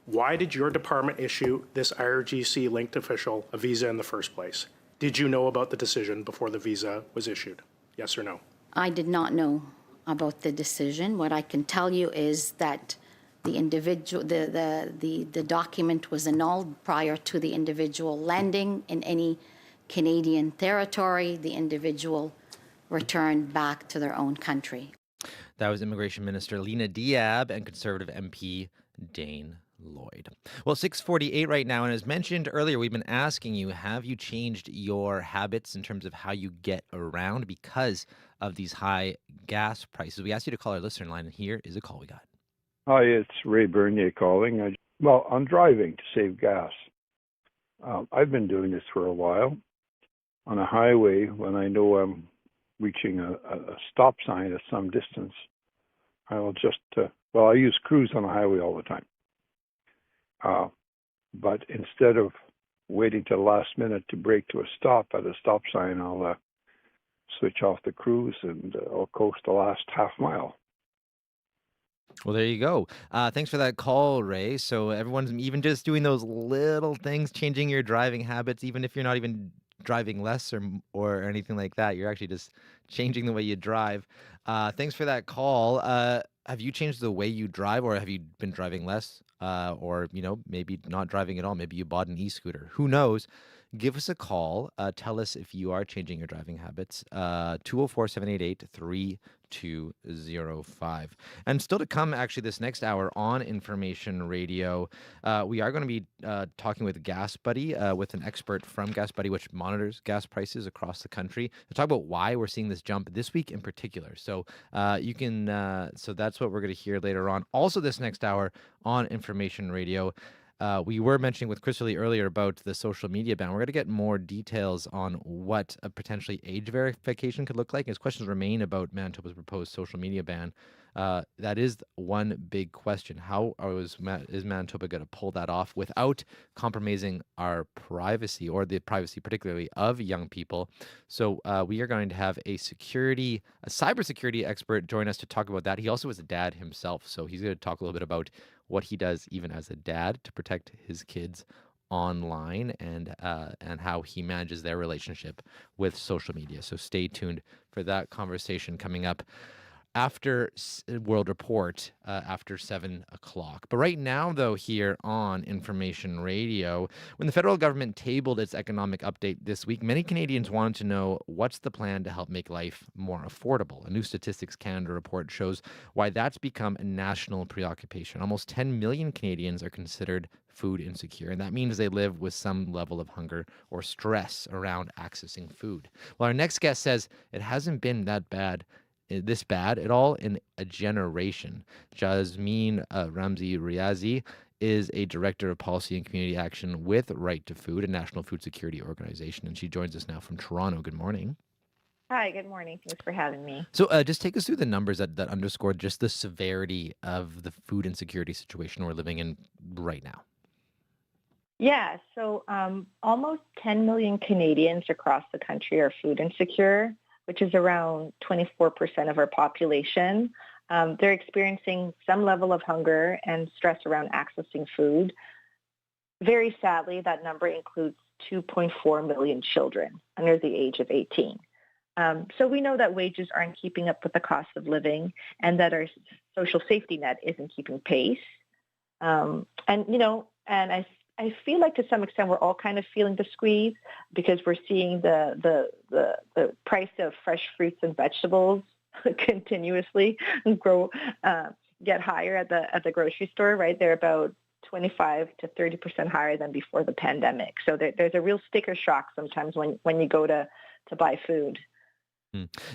why did your department issue this IRGC-linked official a visa in the first place? Did you know about the decision before the visa was issued? Yes or no? I did not know about the decision. What I can tell you is that the individual, the document was annulled prior to the individual landing in any Canadian territory. The individual returned back to their own country. That was Immigration Minister Lena Diab and Conservative MP Dane Lloyd. Well, 6:48 right now, and as mentioned earlier, we've been asking you, have you changed your habits in terms of how you get around because of these high gas prices? We asked you to call our listener line, and here is a call we got. Hi, it's Ray Bernier calling. I'm driving to save gas. I've been doing this for a while. On a highway, when I know I'm reaching a stop sign at some distance, I will just, I use cruise on the highway all the time. But instead of waiting till the last minute to brake to a stop at a stop sign, I'll switch off the cruise and I'll coast the last half mile. Well, there you go. Thanks for that call, Ray. So everyone's even just doing those little things, changing your driving habits, even if you're not even driving less or anything like that. You're actually just changing the way you drive. Thanks for that call. Have you changed the way you drive, or have you been driving less, or maybe not driving at all? Maybe you bought an e-scooter. Who knows? Give us a call. Tell us if you are changing your driving habits. 204-788-3205. And still to come, actually, this next hour on Information Radio, we are going to be talking with Gas Buddy, with an expert from Gas Buddy, which monitors gas prices across the country, to talk about why we're seeing this jump this week in particular. So so that's what we're going to hear later on. Also, this next hour on Information Radio, we were mentioning with Chris Lee earlier about the social media ban. We're going to get more details on what a potentially age verification could look like. As questions remain about Manitoba's proposed social media ban, that is one big question. How is Manitoba going to pull that off without compromising our privacy, or the privacy particularly of young people? So we are going to have a cybersecurity expert join us to talk about that. He also is a dad himself, so he's going to talk a little bit about what he does even as a dad to protect his kids online, and how he manages their relationship with social media. So stay tuned for that conversation coming up after World Report, after 7 o'clock. But right now, though, here on Information Radio, when the federal government tabled its economic update this week, many Canadians wanted to know what's the plan to help make life more affordable. A new Statistics Canada report shows why that's become a national preoccupation. Almost 10 million Canadians are considered food insecure, and that means they live with some level of hunger or stress around accessing food. Well, our next guest says it hasn't been this bad at all in a generation. Jasmine Ramzi Riazi is a director of policy and community action with Right to Food, a national food security organization, and she joins us now from Toronto. Good morning. Hi, good morning. Thanks for having me. So just take us through the numbers that underscore just the severity of the food insecurity situation we're living in right now. Yeah, so almost 10 million Canadians across the country are food insecure, which is around 24% of our population. They're experiencing some level of hunger and stress around accessing food. Very sadly, that number includes 2.4 million children under the age of 18. So we know that wages aren't keeping up with the cost of living, and that our social safety net isn't keeping pace. I feel like to some extent we're all kind of feeling the squeeze, because we're seeing the price of fresh fruits and vegetables continuously get higher at the grocery store. Right, they're about 25 to 30% higher than before the pandemic. So there's a real sticker shock sometimes when you go to buy food.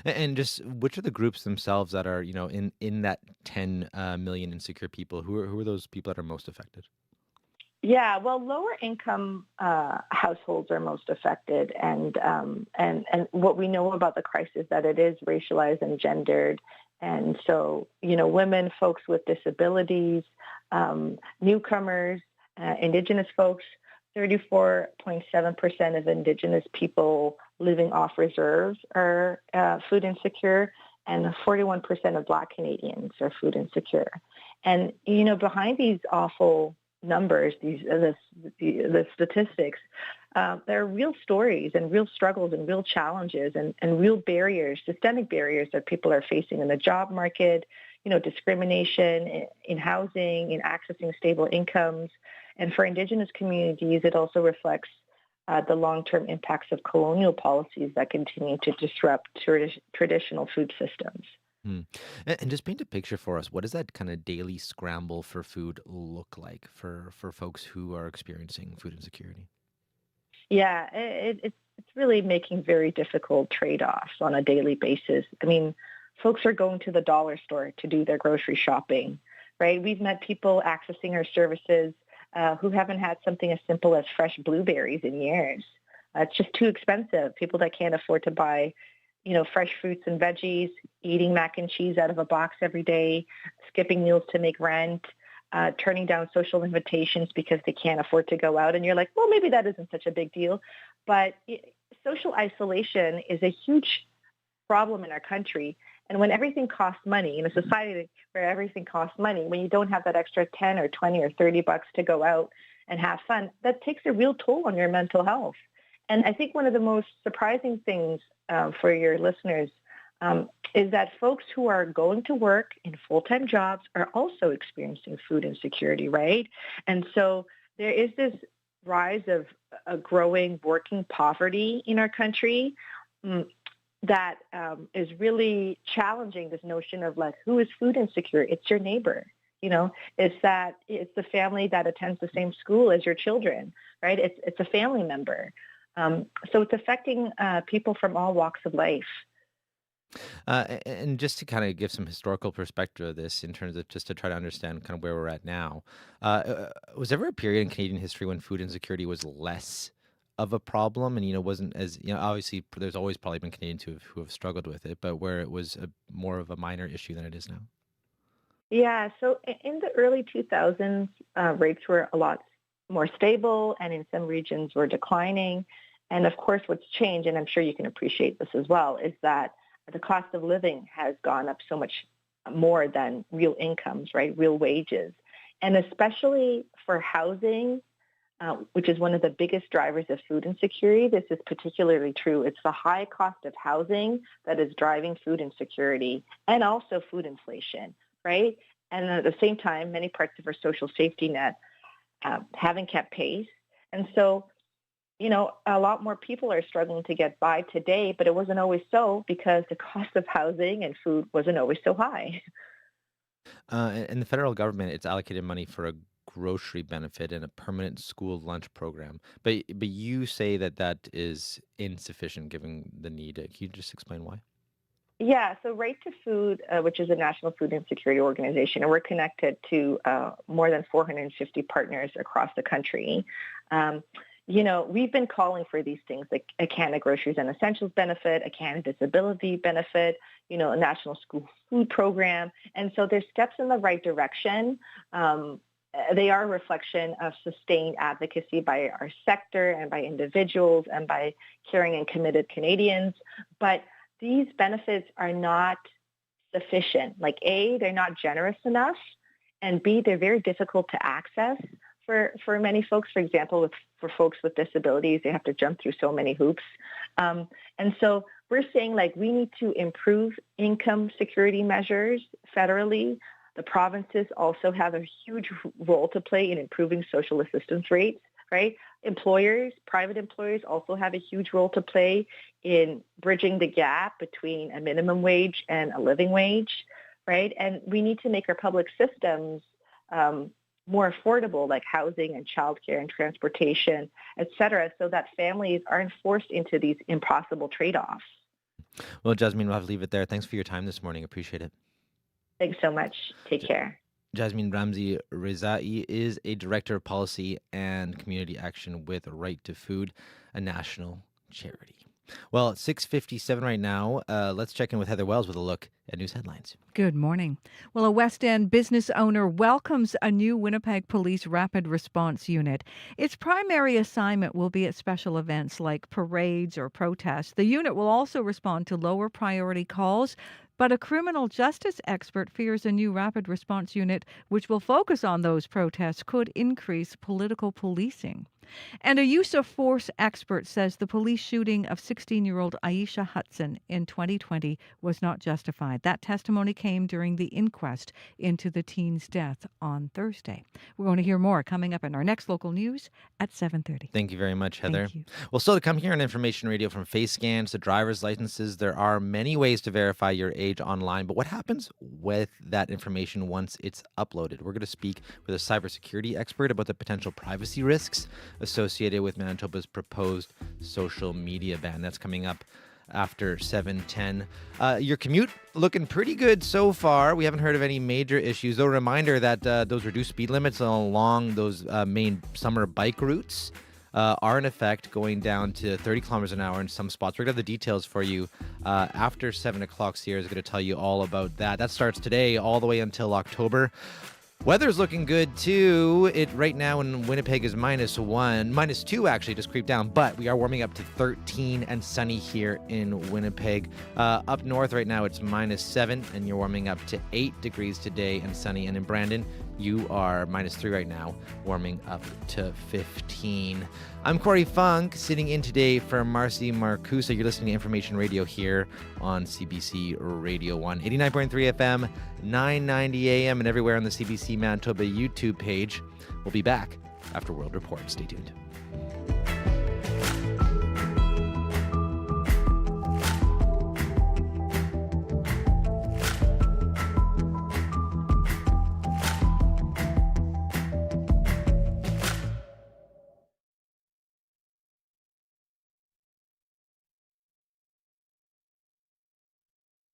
And just which are the groups themselves that are in that 10 million insecure people? Who are those people that are most affected? Yeah, well, lower income households are most affected, and what we know about the crisis that it is racialized and gendered, and so women, folks with disabilities, newcomers, Indigenous folks. 34.7% of Indigenous people living off reserves are food insecure, and 41% of Black Canadians are food insecure. And behind these awful numbers, the statistics, there are real stories and real struggles and real challenges and real barriers, systemic barriers that people are facing in the job market, discrimination in housing, in accessing stable incomes. And for Indigenous communities, it also reflects the long-term impacts of colonial policies that continue to disrupt traditional food systems. And just paint a picture for us. What does that kind of daily scramble for food look like for folks who are experiencing food insecurity? Yeah, it's really making very difficult trade-offs on a daily basis. I mean, folks are going to the dollar store to do their grocery shopping, right? We've met people accessing our services who haven't had something as simple as fresh blueberries in years. It's just too expensive. People that can't afford to buy fresh fruits and veggies, eating mac and cheese out of a box every day, skipping meals to make rent, turning down social invitations because they can't afford to go out. And you're like, well, maybe that isn't such a big deal. But social isolation is a huge problem in our country. And when everything costs money, in a society where everything costs money, when you don't have that extra 10 or 20 or 30 bucks to go out and have fun, that takes a real toll on your mental health. And I think one of the most surprising things for your listeners is that folks who are going to work in full-time jobs are also experiencing food insecurity, right? And so there is this rise of a growing working poverty in our country that is really challenging this notion of like, who is food insecure? It's your neighbor. It's the family that attends the same school as your children, right? It's a family member. So it's affecting people from all walks of life. And just to kind of give some historical perspective of this in terms of just to try to understand kind of where we're at now, was there ever a period in Canadian history when food insecurity was less of a problem and, wasn't as, obviously there's always probably been Canadians who have struggled with it, but where it was more of a minor issue than it is now? Yeah, so in the early 2000s, rates were a lot more stable and in some regions were declining. And of course, what's changed, and I'm sure you can appreciate this as well, is that the cost of living has gone up so much more than real incomes, right? Real wages. And especially for housing, which is one of the biggest drivers of food insecurity, this is particularly true. It's the high cost of housing that is driving food insecurity and also food inflation, right? And at the same time, many parts of our social safety net haven't kept pace. And so, a lot more people are struggling to get by today, but it wasn't always so because the cost of housing and food wasn't always so high. And the federal government, it's allocated money for a grocery benefit and a permanent school lunch program. But you say that is insufficient given the need. Can you just explain why? Yeah, so Right to Food, which is a national food insecurity organization, and we're connected to more than 450 partners across the country. We've been calling for these things like a Canada Groceries and Essentials benefit, a Canada Disability benefit, a national school food program. And so there's steps in the right direction. They are a reflection of sustained advocacy by our sector and by individuals and by caring and committed Canadians. But these benefits are not sufficient. Like A, they're not generous enough, and B, they're very difficult to access for many folks. For example, for folks with disabilities, they have to jump through so many hoops. And so we're saying we need to improve income security measures federally. The provinces also have a huge role to play in improving social assistance rates, right? Employers, private employers also have a huge role to play in bridging the gap between a minimum wage and a living wage, right? And we need to make our public systems more affordable, like housing and childcare and transportation, et cetera, so that families aren't forced into these impossible trade-offs. Well, Jasmine, we'll have to leave it there. Thanks for your time this morning. Appreciate it. Thanks so much. Take care. Jasmine Ramzi Rezai is a Director of Policy and Community Action with Right to Food, a national charity. Well, it's 6:57 right now. Let's check in with Heather Wells with a look at news headlines. Good morning. Well, a West End business owner welcomes a new Winnipeg Police Rapid Response Unit. Its primary assignment will be at special events like parades or protests. The unit will also respond to lower priority calls, but a criminal justice expert fears a new rapid response unit, which will focus on those protests, could increase political policing. And a use of force expert says the police shooting of 16-year-old Aisha Hudson in 2020 was not justified. That testimony came during the inquest into the teen's death on Thursday. We're going to hear more coming up in our next local news at 7:30. Thank you very much, Heather. Thank you. Well, still to come here on Information Radio, from face scans to driver's licenses, there are many ways to verify your age online. But what happens with that information once it's uploaded? We're going to speak with a cybersecurity expert about the potential privacy risks associated with Manitoba's proposed social media ban. That's coming up after 7:10. Your commute looking pretty good so far. We haven't heard of any major issues. Though, a reminder that those reduced speed limits along those main summer bike routes are in effect, going down to 30 kilometers an hour in some spots. We're going to have the details for you after 7 o'clock. Sierra is going to tell you all about that. That starts today all the way until October. Weather's looking good too. It right now in Winnipeg is -1, -2 actually, just creep down. But we are warming up to 13 and sunny here in Winnipeg. Up north right now it's -7 and you're warming up to 8 degrees today and sunny. And in Brandon, you are -3 right now, warming up to 15. I'm Corey Funk, sitting in today for Marcy Marcusa. You're listening to Information Radio here on CBC Radio 1, 89.3 FM, 990 AM, and everywhere on the CBC Manitoba YouTube page. We'll be back after World Report. Stay tuned.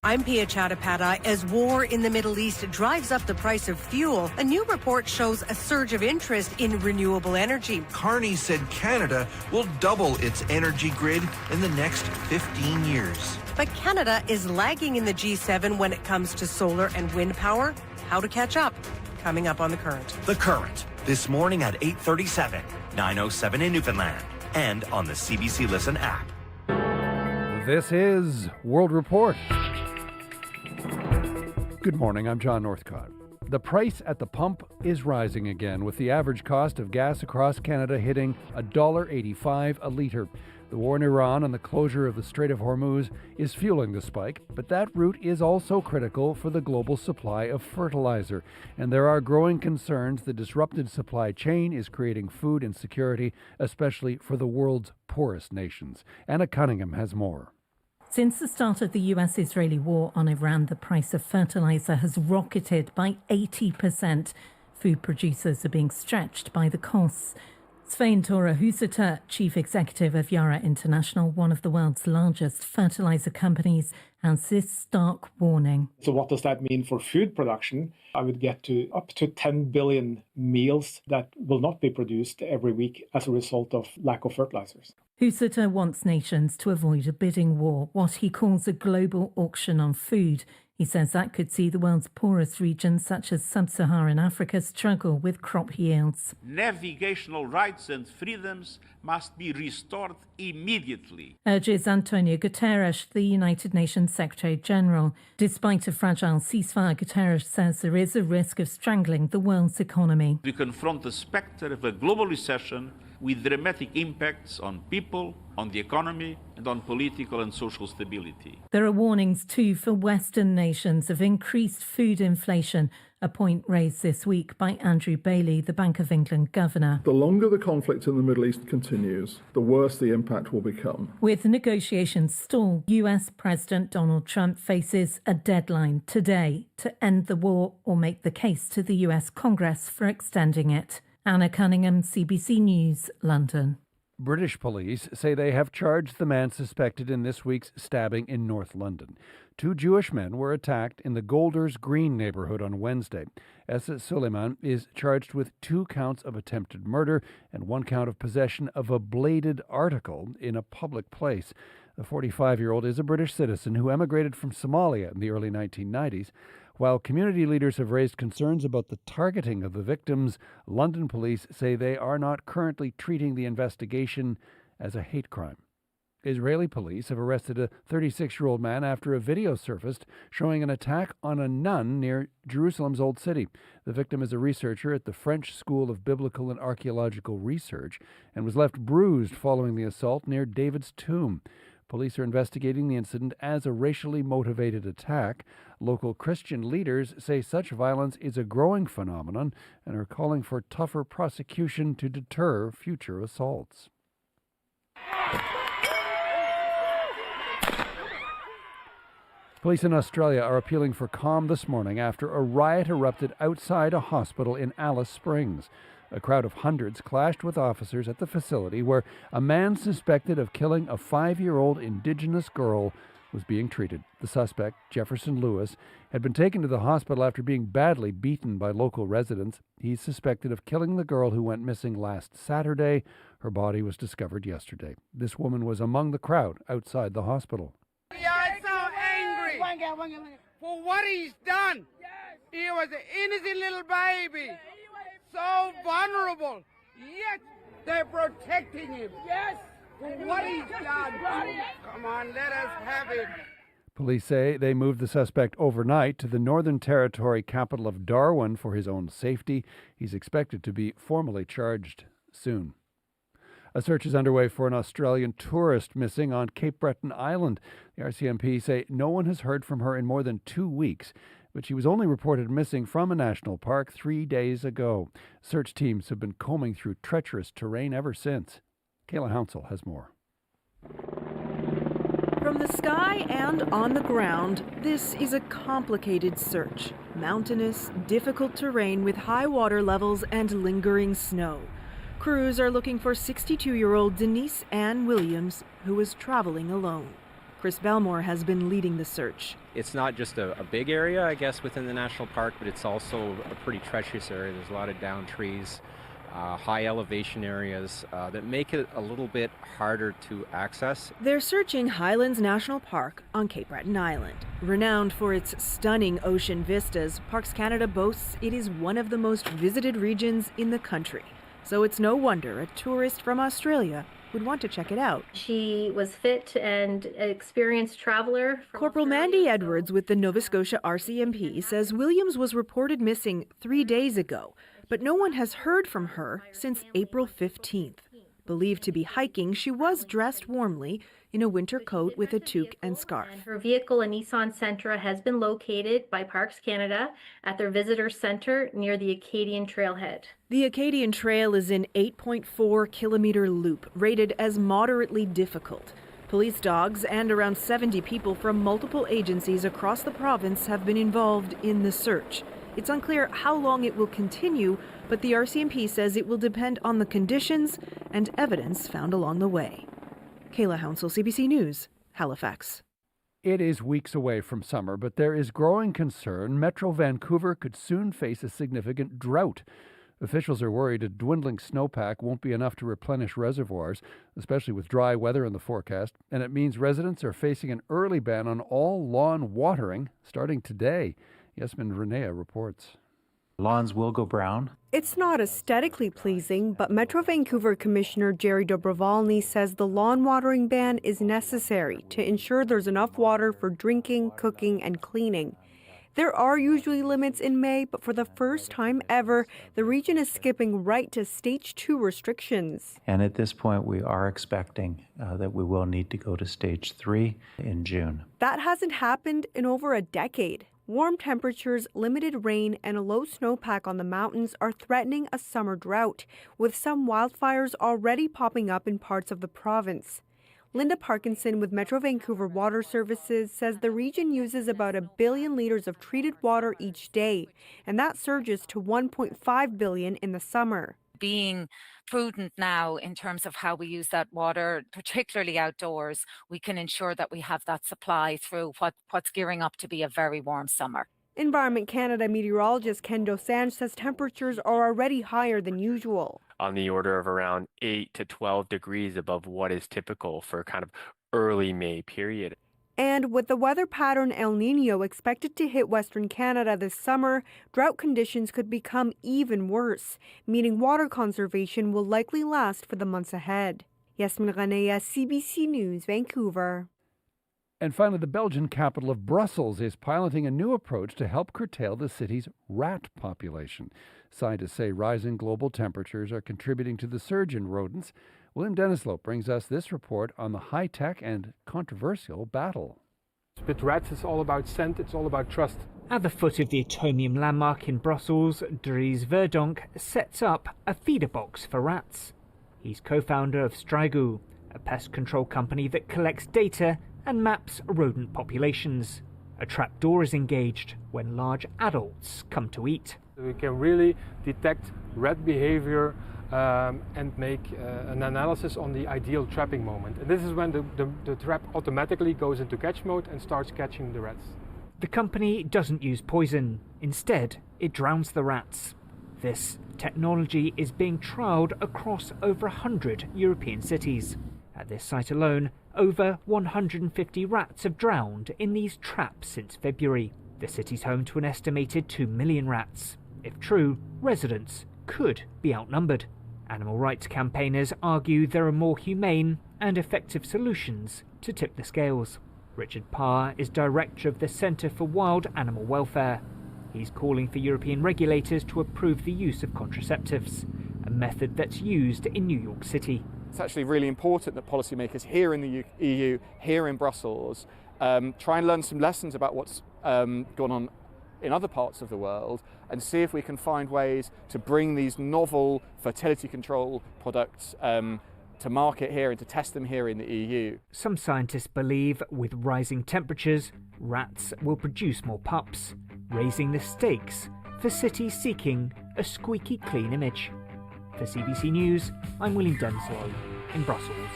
I'm Pia Chattopadhyay. As war in the Middle East drives up the price of fuel, a new report shows a surge of interest in renewable energy. Carney said Canada will double its energy grid in the next 15 years. But Canada is lagging in the G7 when it comes to solar and wind power. How to catch up? Coming up on The Current. The Current, this morning at 8:37, 9:07 in Newfoundland, and on the CBC Listen app. This is World Report. Good morning, I'm John Northcott. The price at the pump is rising again, with the average cost of gas across Canada hitting $1.85 a litre. The war in Iran and the closure of the Strait of Hormuz is fueling the spike, but that route is also critical for the global supply of fertilizer. And there are growing concerns the disrupted supply chain is creating food insecurity, especially for the world's poorest nations. Anna Cunningham has more. Since the start of the US-Israeli war on Iran, the price of fertilizer has rocketed by 80%. Food producers are being stretched by the costs. Svein Tore Husseter, chief executive of Yara International, one of the world's largest fertilizer companies, has this stark warning. So what does that mean for food production? I would get to up to 10 billion meals that will not be produced every week as a result of lack of fertilizers. Husseter wants nations to avoid a bidding war, what he calls a global auction on food. He says that could see the world's poorest regions, such as sub-Saharan Africa, struggle with crop yields. Navigational rights and freedoms must be restored immediately, urges Antonio Guterres, the United Nations Secretary General. Despite a fragile ceasefire, Guterres says there is a risk of strangling the world's economy. we confront the specter of a global recession with dramatic impacts on people, on the economy, and on political and social stability. There are warnings too for Western nations of increased food inflation, a point raised this week by Andrew Bailey, the Bank of England governor. The longer the conflict in the Middle East continues, the worse the impact will become. With negotiations stalled, US President Donald Trump faces a deadline today to end the war or make the case to the US Congress for extending it. Anna Cunningham, CBC News, London. British police say they have charged the man suspected in this week's stabbing in North London. 2 Jewish men were attacked in the Golders Green neighborhood on Wednesday. Essa Suleiman is charged with 2 counts of attempted murder and 1 count of possession of a bladed article in a public place. The 45-year-old is a British citizen who emigrated from Somalia in the early 1990s. While community leaders have raised concerns about the targeting of the victims, London police say they are not currently treating the investigation as a hate crime. Israeli police have arrested a 36-year-old man after a video surfaced showing an attack on a nun near Jerusalem's Old City. The victim is a researcher at the French School of Biblical and Archaeological Research and was left bruised following the assault near David's tomb. Police are investigating the incident as a racially motivated attack. Local Christian leaders say such violence is a growing phenomenon and are calling for tougher prosecution to deter future assaults. Police in Australia are appealing for calm this morning after a riot erupted outside a hospital in Alice Springs. A crowd of hundreds clashed with officers at the facility where a man suspected of killing a 5-year-old Indigenous girl was being treated. The suspect, Jefferson Lewis, had been taken to the hospital after being badly beaten by local residents. He's suspected of killing the girl who went missing last Saturday. Her body was discovered yesterday. This woman was among the crowd outside the hospital. We are so angry for what he's done. He was an innocent little baby, so vulnerable, yet they're protecting him. Yes, for what he's done. Come on, let us have him. Police say they moved the suspect overnight to the Northern Territory capital of Darwin for his own safety. He's expected to be formally charged soon. A search is underway for an Australian tourist missing on Cape Breton Island. The RCMP say no one has heard from her in more than 2 weeks, but she was only reported missing from a national park 3 days ago. Search teams have been combing through treacherous terrain ever since. Kayla Hounsell has more. From the sky and on the ground, this is a complicated search. Mountainous, difficult terrain with high water levels and lingering snow. Crews are looking for 62-year-old Denise Ann Williams, who was traveling alone. Chris Belmore has been leading the search. It's not just a big area, I guess, within the national park, but it's also a pretty treacherous area. There's a lot of down trees, high elevation areas that make it a little bit harder to access. They're searching Highlands National Park on Cape Breton Island. Renowned for its stunning ocean vistas, Parks Canada boasts it is one of the most visited regions in the country. So it's no wonder a tourist from Australia would want to check it out. She was fit and experienced traveler. Corporal Mandy Edwards with the Nova Scotia RCMP says Williams was reported missing 3 days ago, but no one has heard from her since April 15th. Believed to be hiking, she was dressed warmly in a winter coat with a toque and scarf. Her vehicle, a Nissan Sentra, has been located by Parks Canada at their visitor center near the Acadian Trailhead. The Acadian Trail is an 8.4-kilometer loop rated as moderately difficult. Police dogs and around 70 people from multiple agencies across the province have been involved in the search. It's unclear how long it will continue, but the RCMP says it will depend on the conditions and evidence found along the way. Kayla Hounsell, CBC News, Halifax. It is weeks away from summer, but there is growing concern Metro Vancouver could soon face a significant drought. Officials are worried a dwindling snowpack won't be enough to replenish reservoirs, especially with dry weather in the forecast, and it means residents are facing an early ban on all lawn watering starting today. Yasmin Renea reports. Lawns will go brown. It's not aesthetically pleasing, but Metro Vancouver Commissioner Jerry Dobrovolny says the lawn watering ban is necessary to ensure there's enough water for drinking, cooking, and cleaning. There are usually limits in May, but for the first time ever, the region is skipping right to Stage 2 restrictions. And at this point, we are expecting that we will need to go to Stage 3 in June. That hasn't happened in over a decade. Warm temperatures, limited rain, and a low snowpack on the mountains are threatening a summer drought, with some wildfires already popping up in parts of the province. Linda Parkinson with Metro Vancouver Water Services says the region uses about 1 billion liters of treated water each day, and that surges to 1.5 billion in the summer. Being prudent now in terms of how we use that water, particularly outdoors, we can ensure that we have that supply through what's gearing up to be a very warm summer. Environment Canada meteorologist Ken Dosanjh says temperatures are already higher than usual. On the order of around 8 to 12 degrees above what is typical for kind of early May period. And with the weather pattern El Niño expected to hit Western Canada this summer, drought conditions could become even worse, meaning water conservation will likely last for the months ahead. Yasmin Renea, CBC News, Vancouver. And finally, the Belgian capital of Brussels is piloting a new approach to help curtail the city's rat population. Scientists say rising global temperatures are contributing to the surge in rodents. William Denislow brings us this report on the high-tech and controversial battle. With rats, it's all about scent, it's all about trust. At the foot of the Atomium landmark in Brussels, Dries Verdonk sets up a feeder box for rats. He's co-founder of Strigo, a pest control company that collects data and maps rodent populations. A trapdoor is engaged when large adults come to eat. We can really detect rat behavior and make an analysis on the ideal trapping moment. And this is when the trap automatically goes into catch mode and starts catching the rats. The company doesn't use poison. Instead, it drowns the rats. This technology is being trialled across over 100 European cities. At this site alone, over 150 rats have drowned in these traps since February. The city's home to an estimated 2 million rats. If true, residents could be outnumbered. Animal rights campaigners argue there are more humane and effective solutions to tip the scales. Richard Parr is director of the Centre for Wild Animal Welfare. He's calling for European regulators to approve the use of contraceptives, a method that's used in New York City. It's actually really important that policymakers here in the EU, here in Brussels, try and learn some lessons about what's gone on in other parts of the world and see if we can find ways to bring these novel fertility control products to market here and to test them here in the EU. Some scientists believe with rising temperatures, rats will produce more pups, raising the stakes for cities seeking a squeaky clean image. For CBC News, I'm William Denslow in Brussels.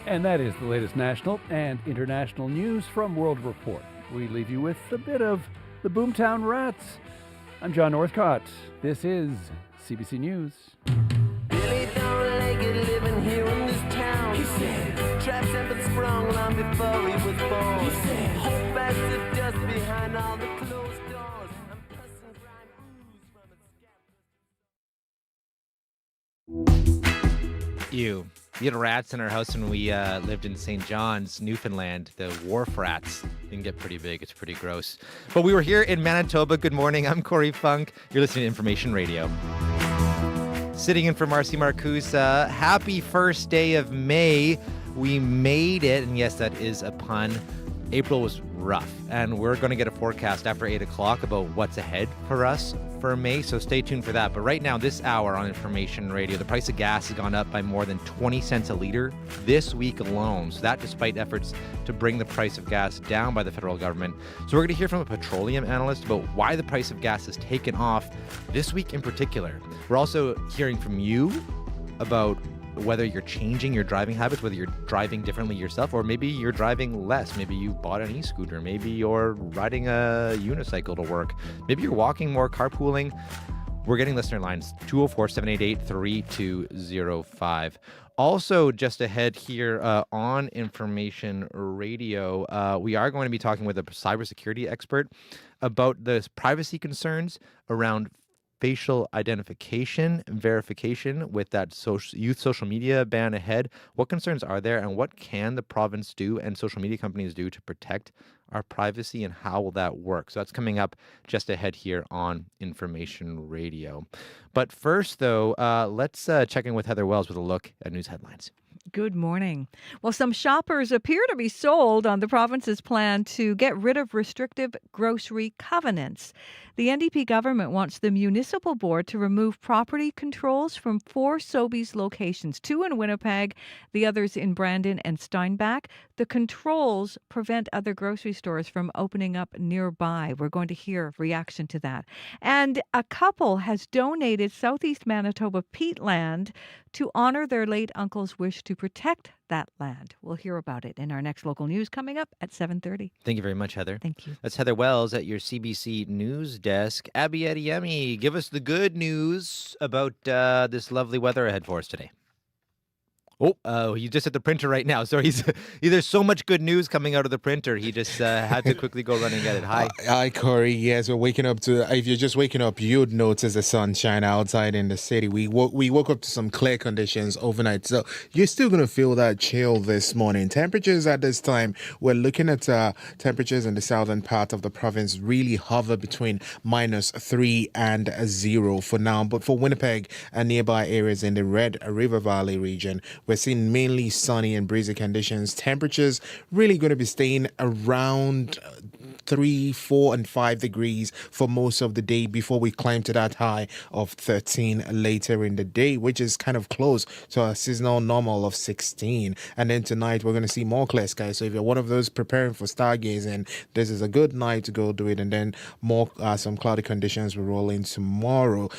And that is the latest national and international news from World Report. We leave you with a bit of the Boomtown Rats. I'm John Northcott. This is CBC News. Billy don't like it living here in this town. He said, traps have been sprung long before he was born. He said, hope as the dust behind all the closed doors. And pus and grime ooze from its scabbards. You had rats in our house when we lived in St. John's, Newfoundland. The wharf rats can get pretty big. It's pretty gross. But we were here in Manitoba. Good morning. I'm Corey Funk. You're listening to Information Radio. Sitting in for Marcy Marcusa. Happy first day of May. We made it. And yes, that is a pun. April was rough. And we're going to get a forecast after 8 o'clock about what's ahead for us for May. So stay tuned for that. But right now, this hour on Information Radio, the price of gas has gone up by more than 20 cents a liter this week alone. So that despite efforts to bring the price of gas down by the federal government. So we're going to hear from a petroleum analyst about why the price of gas has taken off this week in particular. We're also hearing from you about whether you're changing your driving habits, whether you're driving differently yourself, or maybe you're driving less. Maybe you bought an e-scooter. Maybe you're riding a unicycle to work. Maybe you're walking more, carpooling. We're getting listener lines, 204-788-3205. Also, just ahead here on Information Radio, we are going to be talking with a cybersecurity expert about the privacy concerns around facial identification verification with that youth social media ban ahead. What concerns are there, and what can the province do and social media companies do to protect our privacy, and how will that work? So that's coming up just ahead here on Information Radio. But first, though, let's check in with Heather Wells with a look at news headlines. Good morning. Well, some shoppers appear to be sold on the province's plan to get rid of restrictive grocery covenants. The NDP government wants the municipal board to remove property controls from 4 Sobeys locations, 2 in Winnipeg, the others in Brandon and Steinbach. The controls prevent other grocery stores from opening up nearby. We're going to hear reaction to that. And a couple has donated Southeast Manitoba peatland to honor their late uncle's wish to protect that land. We'll hear about it in our next local news coming up at 7:30. Thank you very much, Heather. Thank you. That's Heather Wells at your CBC News desk. Abby Adiyemi, give us the good news about this lovely weather ahead for us today. Oh, he's just at the printer right now. So there's so much good news coming out of the printer. He just had to quickly go run and get it. Hi. Hi, Corey. Yes, we're waking up to, if you're just waking up, you'd notice the sunshine outside in the city. We woke up to some clear conditions overnight. So you're still going to feel that chill this morning. Temperatures at this time, we're looking at temperatures in the southern part of the province really hover between -3 and 0 for now. But for Winnipeg and nearby areas in the Red River Valley region, we're seeing mainly sunny and breezy conditions. Temperatures really going to be staying around 3, 4, and 5 degrees for most of the day before we climb to that high of 13 later in the day, which is kind of close to our seasonal normal of 16. And then tonight, we're going to see more clear skies. So if you're one of those preparing for stargazing, this is a good night to go do it. And then more some cloudy conditions will roll in tomorrow.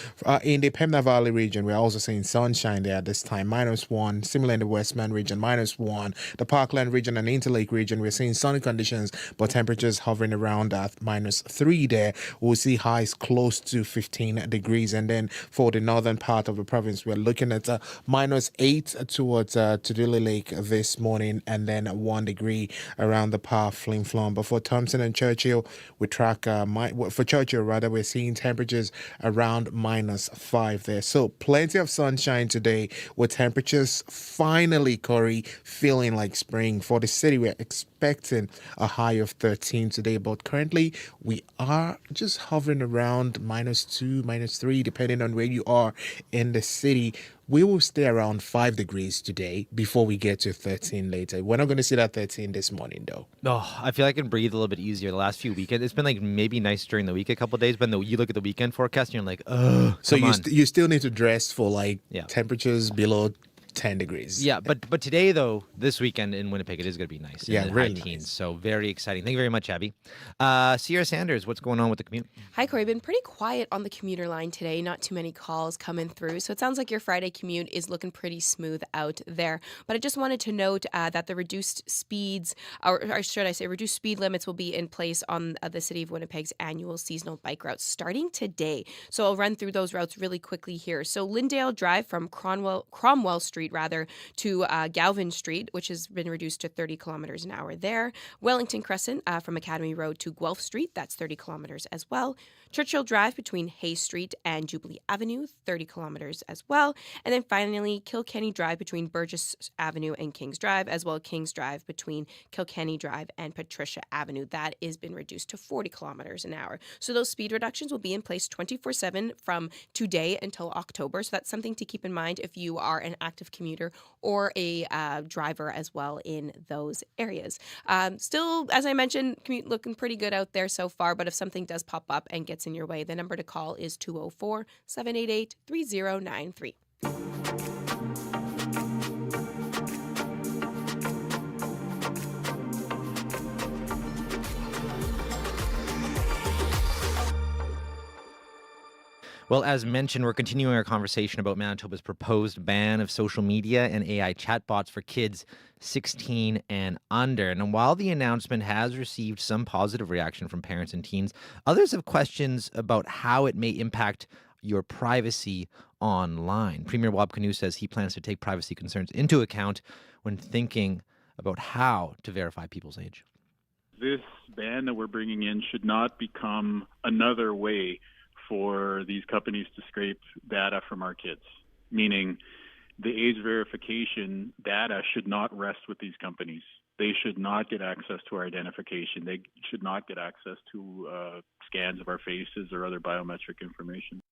In the Pembina Valley region, we're also seeing sunshine there at this time, -1. Similar in the Westman region, -1. The Parkland region and Interlake region, we're seeing sunny conditions, but temperatures hovering around -3 there. We'll see highs close to 15 degrees. And then for the northern part of the province, we're looking at -8 towards Tuduli Lake this morning, and then 1 degree around the Par Flim Flom. But for Thompson and Churchill, we track, for Churchill rather, we're seeing temperatures around -5 there. So plenty of sunshine today with temperatures finally, Corey, feeling like spring. For the city, we're expecting a high of 13 today, but currently we are just hovering around -2, -3, depending on where you are in the city. We will stay around 5 degrees today before we get to 13 later. We're not going to see that 13 this morning, though. Oh, I feel like I can breathe a little bit easier the last few weekends. It's been like maybe nice during the week a couple of days, but you look at the weekend forecast and you're like, oh, so you still need to dress for temperatures below 10 degrees. Yeah, but today, though, this weekend in Winnipeg, it is going to be nice. Yeah, in the really high teens, nice. so very exciting. Thank you very much, Abby. Sierra Sanders, what's going on with the commute? Hi, Corey. Been pretty quiet on the commuter line today. Not too many calls coming through. So it sounds like your Friday commute is looking pretty smooth out there. But I just wanted to note that the reduced speeds, or should I say reduced speed limits, will be in place on the City of Winnipeg's annual seasonal bike routes starting today. So I'll run through those routes really quickly here. So Lyndale Drive from Cromwell Street, to Galvin Street, which has been reduced to 30 kilometers an hour there. Wellington Crescent from Academy Road to Guelph Street, that's 30 kilometers as well. Churchill Drive between Hay Street and Jubilee Avenue, 30 kilometers as well. And then finally, Kilkenny Drive between Burgess Avenue and Kings Drive, as well as Kings Drive between Kilkenny Drive and Patricia Avenue. That has been reduced to 40 kilometers an hour. So those speed reductions will be in place 24/7 from today until October. So that's something to keep in mind if you are an active commuter or a driver as well in those areas. Still, as I mentioned, commute looking pretty good out there so far, but if something does pop up and gets in your way, the number to call is 204-788-3093. Well, as mentioned, we're continuing our conversation about Manitoba's proposed ban of social media and AI chatbots for kids 16 and under. And while the announcement has received some positive reaction from parents and teens, others have questions about how it may impact your privacy online. Premier Wab Kinew says he plans to take privacy concerns into account when thinking about how to verify people's age. This ban that we're bringing in should not become another way for these companies to scrape data from our kids, meaning the age verification data should not rest with these companies. They should not get access to our identification. They should not get access to scans of our faces or other biometric information.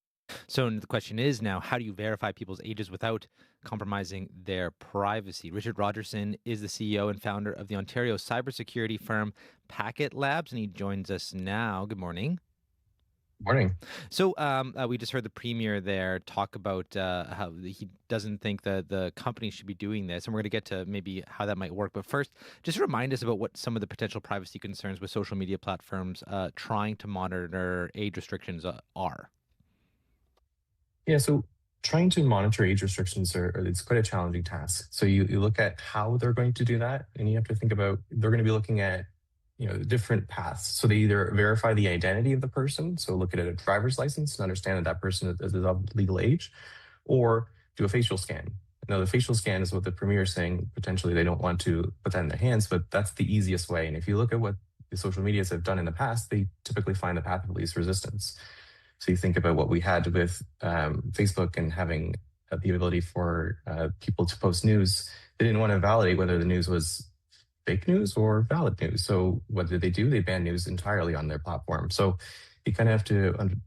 So the question is now, how do you verify people's ages without compromising their privacy? Richard Rogerson is the CEO and founder of the Ontario cybersecurity firm Packet Labs, and he joins us now. Good morning. Morning. So we just heard the premier there talk about how he doesn't think that the company should be doing this, and we're going to get to maybe how that might work. But first, just remind us about what some of the potential privacy concerns with social media platforms trying to monitor age restrictions are. Yeah, so trying to monitor age restrictions it's quite a challenging task. So you look at how they're going to do that, and you have to think about they're going to be looking at different paths. So they either verify the identity of the person, so look at a driver's license and understand that that person is of legal age, or do a facial scan. Now, the facial scan is what the premier is saying potentially they don't want to put that in their hands, but that's the easiest way. And if you look at what the social medias have done in the past, they typically find the path of least resistance. So you think about what we had with Facebook and having the ability for people to post news. They didn't want to validate whether the news was fake news or valid news. So what did they do? They banned news entirely on their platform. So you kind of have to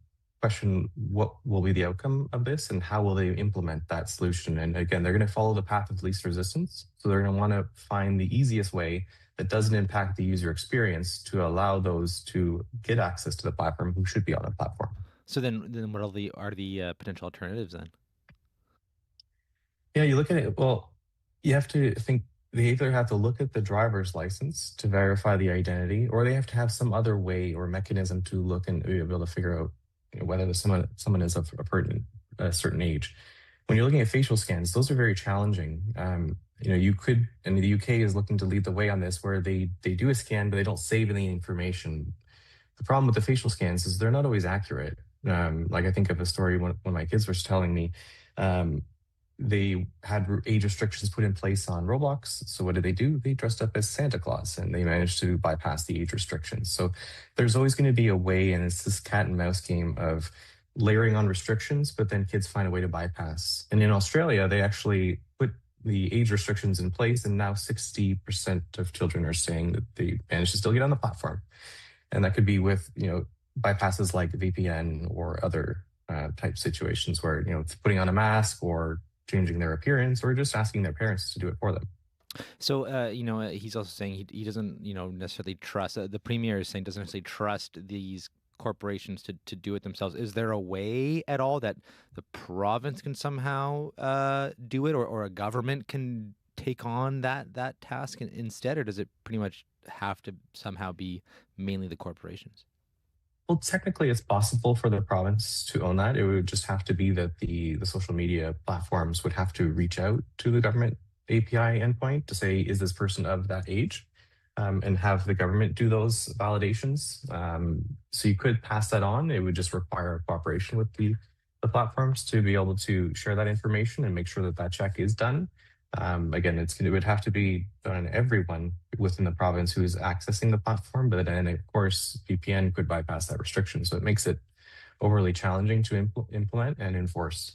question what will be the outcome of this and how will they implement that solution. And again, they're going to follow the path of least resistance. So they're going to want to find the easiest way that doesn't impact the user experience to allow those to get access to the platform who should be on the platform. So then what are the potential alternatives then? Yeah, you look at it. Well, you have to think they either have to look at the driver's license to verify the identity, or they have to have some other way or mechanism to look and be able to figure out whether someone is of a certain age. When you're looking at facial scans, those are very challenging. You could, and the UK is looking to lead the way on this, where they do a scan, but they don't save any information. The problem with the facial scans is they're not always accurate. Like I think of a story one of my kids was telling me. They had age restrictions put in place on Roblox. So what did they do? They dressed up as Santa Claus and they managed to bypass the age restrictions. So there's always going to be a way, and it's this cat and mouse game of layering on restrictions, but then kids find a way to bypass. And in Australia, they actually put the age restrictions in place, and now 60% of children are saying that they manage to still get on the platform. And that could be with, bypasses like VPN or other type situations where, it's putting on a mask or changing their appearance or just asking their parents to do it for them. So, he's also saying he doesn't, necessarily trust, the premier is saying doesn't necessarily trust these corporations to do it themselves. Is there a way at all that the province can somehow do it, or a government can take on that task instead, or does it pretty much have to somehow be mainly the corporations? Well, technically, it's possible for the province to own that. It would just have to be that the social media platforms would have to reach out to the government API endpoint to say, is this person of that age? And have the government do those validations. So you could pass that on. It would just require cooperation with the platforms to be able to share that information and make sure that that check is done. Again, it would have to be done on everyone within the province who is accessing the platform, but then of course VPN could bypass that restriction. So it makes it overly challenging to implement and enforce.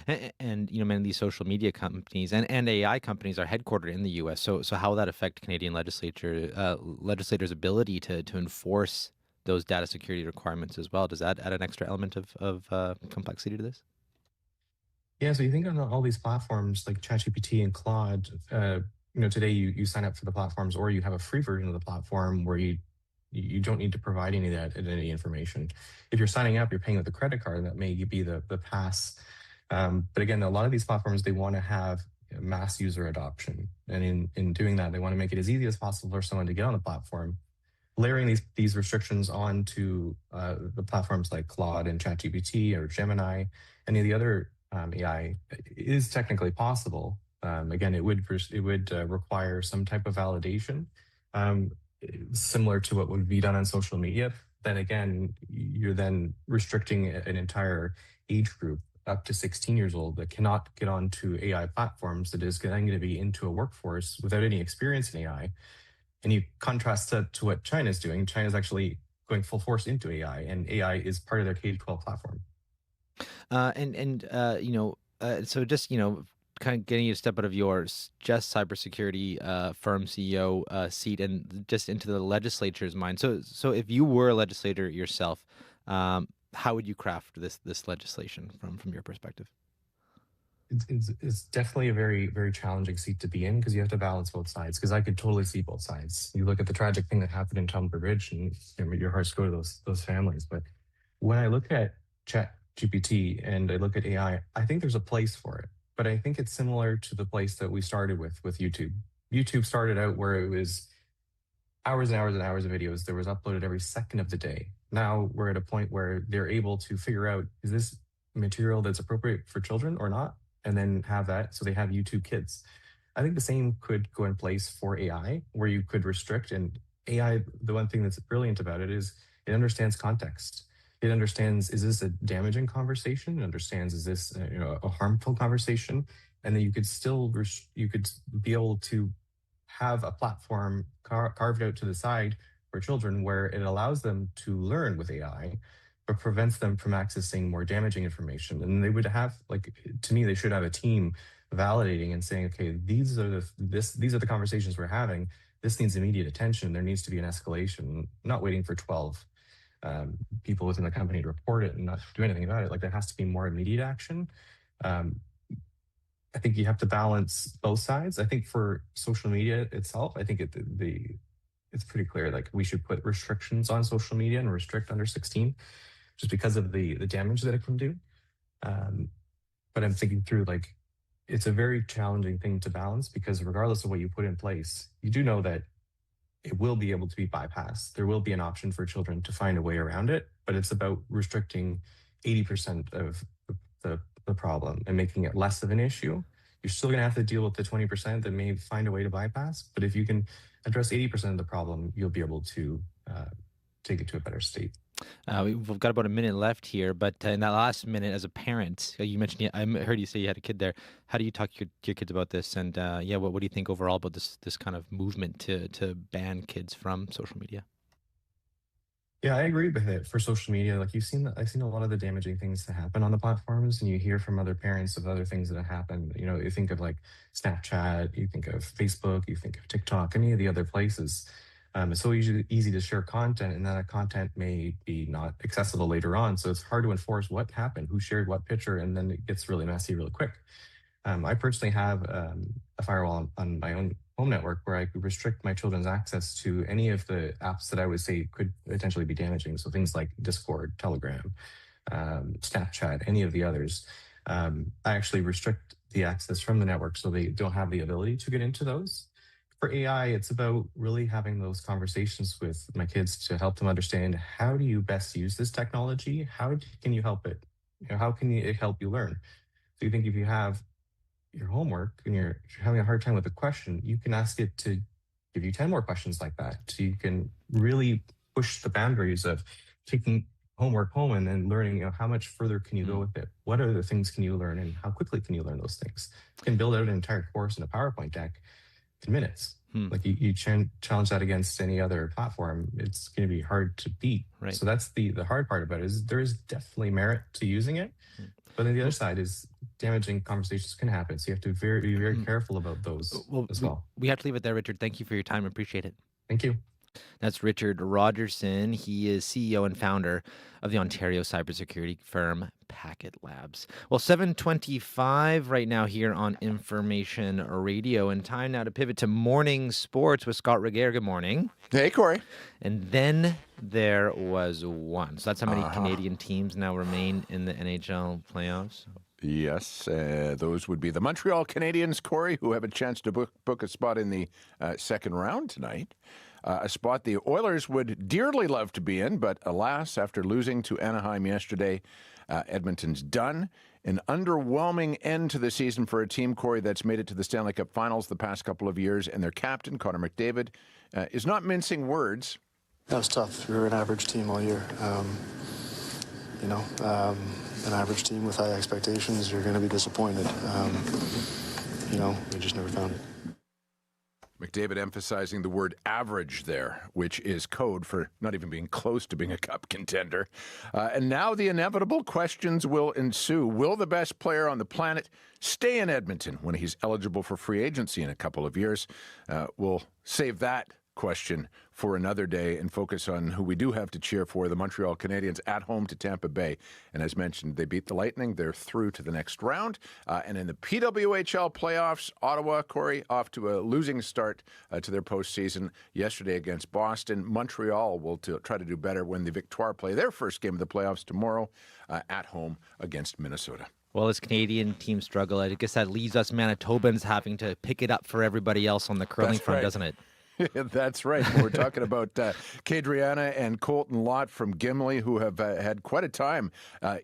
And many of these social media companies and AI companies are headquartered in the U.S. So how will that affect Canadian legislators' ability to enforce those data security requirements as well? Does that add an extra element of complexity to this? Yeah, so you think on all these platforms like ChatGPT and Claude, today you sign up for the platforms, or you have a free version of the platform where you don't need to provide any of that identity information. If you're signing up, you're paying with a credit card, that may be the pass. But again, a lot of these platforms, they want to have mass user adoption. And in doing that, they want to make it as easy as possible for someone to get on the platform. Layering these restrictions onto the platforms like Claude and ChatGPT or Gemini, any of the other AI is technically possible. Again, it would require some type of validation, similar to what would be done on social media. Then again, you're then restricting an entire age group up to 16 years old that cannot get onto AI platforms, that is going to be into a workforce without any experience in AI. And you contrast that to what China's doing. China's actually going full force into AI, and AI is part of their K-12 platform. So just, kind of getting you to step out of your just cybersecurity firm CEO seat and just into the legislature's mind. So if you were a legislator yourself, how would you craft this legislation from your perspective? It's definitely a very, very challenging seat to be in, because you have to balance both sides, because I could totally see both sides. You look at the tragic thing that happened in Tumbler Ridge and your hearts go to those families. But when I look at ChatGPT and I look at AI, I think there's a place for it. But I think it's similar to the place that we started with YouTube. YouTube started out where it was hours and hours and hours of videos that was uploaded every second of the day. Now we're at a point where they're able to figure out, is this material that's appropriate for children or not? And then have that, so they have YouTube Kids. I think the same could go in place for AI, where you could restrict. And AI, the one thing that's brilliant about it is it understands context. It understands, is this a damaging conversation? It understands, is this a harmful conversation? And then you could be able to have a platform carved out to the side for children where it allows them to learn with AI, but prevents them from accessing more damaging information. And they would have, to me, they should have a team validating and saying, okay, these are the conversations we're having. This needs immediate attention. There needs to be an escalation, not waiting for 12 people within the company to report it and not do anything about it. There has to be more immediate action. I think you have to balance both sides. I think for social media itself, I think it's pretty clear, we should put restrictions on social media and restrict under 16, just because of the damage that it can do. But I'm thinking through, it's a very challenging thing to balance, because regardless of what you put in place, you do know that it will be able to be bypassed. There will be an option for children to find a way around it, but it's about restricting 80% of the problem and making it less of an issue. You're still going to have to deal with the 20% that may find a way to bypass, but if you can address 80% of the problem, you'll be able to take it to a better state. We've got about a minute left here, but in that last minute, as a parent, you mentioned, I heard you say you had a kid there. How do you talk to your kids about this? And what do you think overall about this kind of movement to ban kids from social media? Yeah, I agree with it for social media. Like I've seen a lot of the damaging things that happen on the platforms, and you hear from other parents of other things that have happened. You know, you think of like Snapchat, you think of Facebook, you think of TikTok, any of the other places. It's so easy to share content, and that content may be not accessible later on. So it's hard to enforce what happened, who shared what picture, and then it gets really messy really quick. I personally have a firewall on my own home network where I could restrict my children's access to any of the apps that I would say could potentially be damaging. So things like Discord, Telegram, Snapchat, any of the others. I actually restrict the access from the network so they don't have the ability to get into those. For AI, it's about really having those conversations with my kids to help them understand, how do you best use this technology? How can you help it? How can it help you learn? So you think if you have your homework and you're having a hard time with a question, you can ask it to give you 10 more questions like that. So you can really push the boundaries of taking homework home and then learning, how much further can you go with it? What other things can you learn, and how quickly can you learn those things? You can build out an entire course in a PowerPoint deck in minutes. Like you challenge that against any other platform, it's going to be hard to beat. Right. So that's the hard part about it, is there is definitely merit to using it. But then the other side is damaging conversations can happen. So you have to be very careful about those as well. We have to leave it there, Richard. Thank you for your time. Appreciate it. Thank you. That's Richard Rogerson. He is CEO and founder of the Ontario cybersecurity firm Packet Labs. Well, 7:25 right now here on Information Radio, and time now to pivot to morning sports with Scott Regehr. Good morning. Hey, Corey. And then there was one. So that's how many Canadian teams now remain in the NHL playoffs. Yes, those would be the Montreal Canadiens, Corey, who have a chance to book a spot in the second round tonight. A spot the Oilers would dearly love to be in, but alas, after losing to Anaheim yesterday, Edmonton's done. An underwhelming end to the season for a team, Corey, that's made it to the Stanley Cup Finals the past couple of years, and their captain, Connor McDavid, is not mincing words. That was tough. We were an average team all year. An average team with high expectations, you're going to be disappointed. We just never found it. McDavid emphasizing the word average there, which is code for not even being close to being a cup contender. And now the inevitable questions will ensue. Will the best player on the planet stay in Edmonton when he's eligible for free agency in a couple of years? We'll save that question for another day and focus on who we do have to cheer for, the Montreal Canadiens at home to Tampa Bay. And as mentioned, they beat the Lightning. They're through to the next round. And in the PWHL playoffs, Ottawa, Corey, off to a losing start to their postseason yesterday against Boston. Montreal will try to do better when the Victoire play their first game of the playoffs tomorrow at home against Minnesota. Well, as Canadian teams struggle, I guess that leaves us Manitobans having to pick it up for everybody else on the curling front, doesn't it? That's right. We're talking about Kadriana and Colton Lott from Gimli, who have had quite a time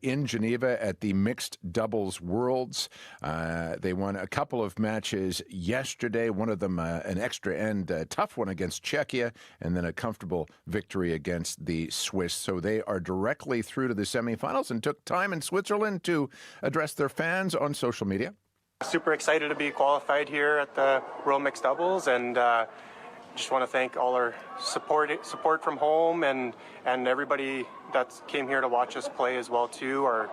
in Geneva at the Mixed Doubles Worlds. They won a couple of matches yesterday, one of them an extra end, tough one against Czechia, and then a comfortable victory against the Swiss. So they are directly through to the semifinals and took time in Switzerland to address their fans on social media. Super excited to be qualified here at the World Mixed Doubles, and just want to thank all our support from home and everybody that came here to watch us play as well too, our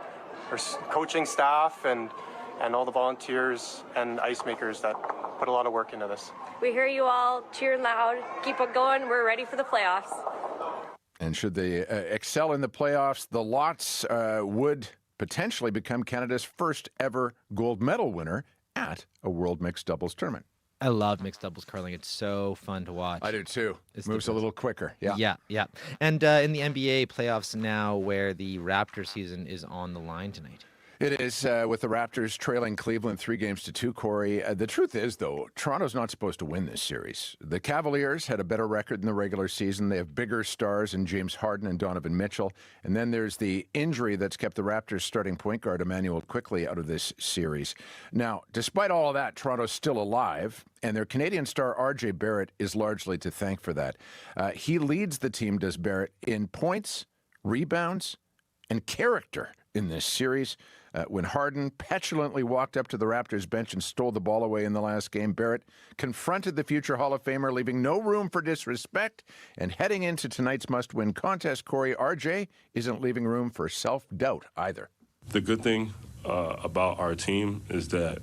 coaching staff and all the volunteers and ice makers that put a lot of work into this. We hear you all cheering loud. Keep it going. We're ready for the playoffs. And should they excel in the playoffs, the Lotts would potentially become Canada's first ever gold medal winner at a World Mixed Doubles tournament. I love mixed doubles curling. It's so fun to watch. I do too. It moves a little quicker. Yeah. And in the NBA playoffs now, where the Raptor season is on the line tonight. It is, with the Raptors trailing Cleveland 3-2, Corey. The truth is, though, Toronto's not supposed to win this series. The Cavaliers had a better record in the regular season. They have bigger stars in James Harden and Donovan Mitchell. And then there's the injury that's kept the Raptors starting point guard Emmanuel Quickley out of this series. Now, despite all of that, Toronto's still alive, and their Canadian star R.J. Barrett is largely to thank for that. He leads the team, does Barrett, in points, rebounds, and character in this series. When Harden petulantly walked up to the Raptors bench and stole the ball away in the last game, Barrett confronted the future Hall of Famer, leaving no room for disrespect. And heading into tonight's must-win contest, Corey, RJ isn't leaving room for self-doubt either. The good thing about our team is that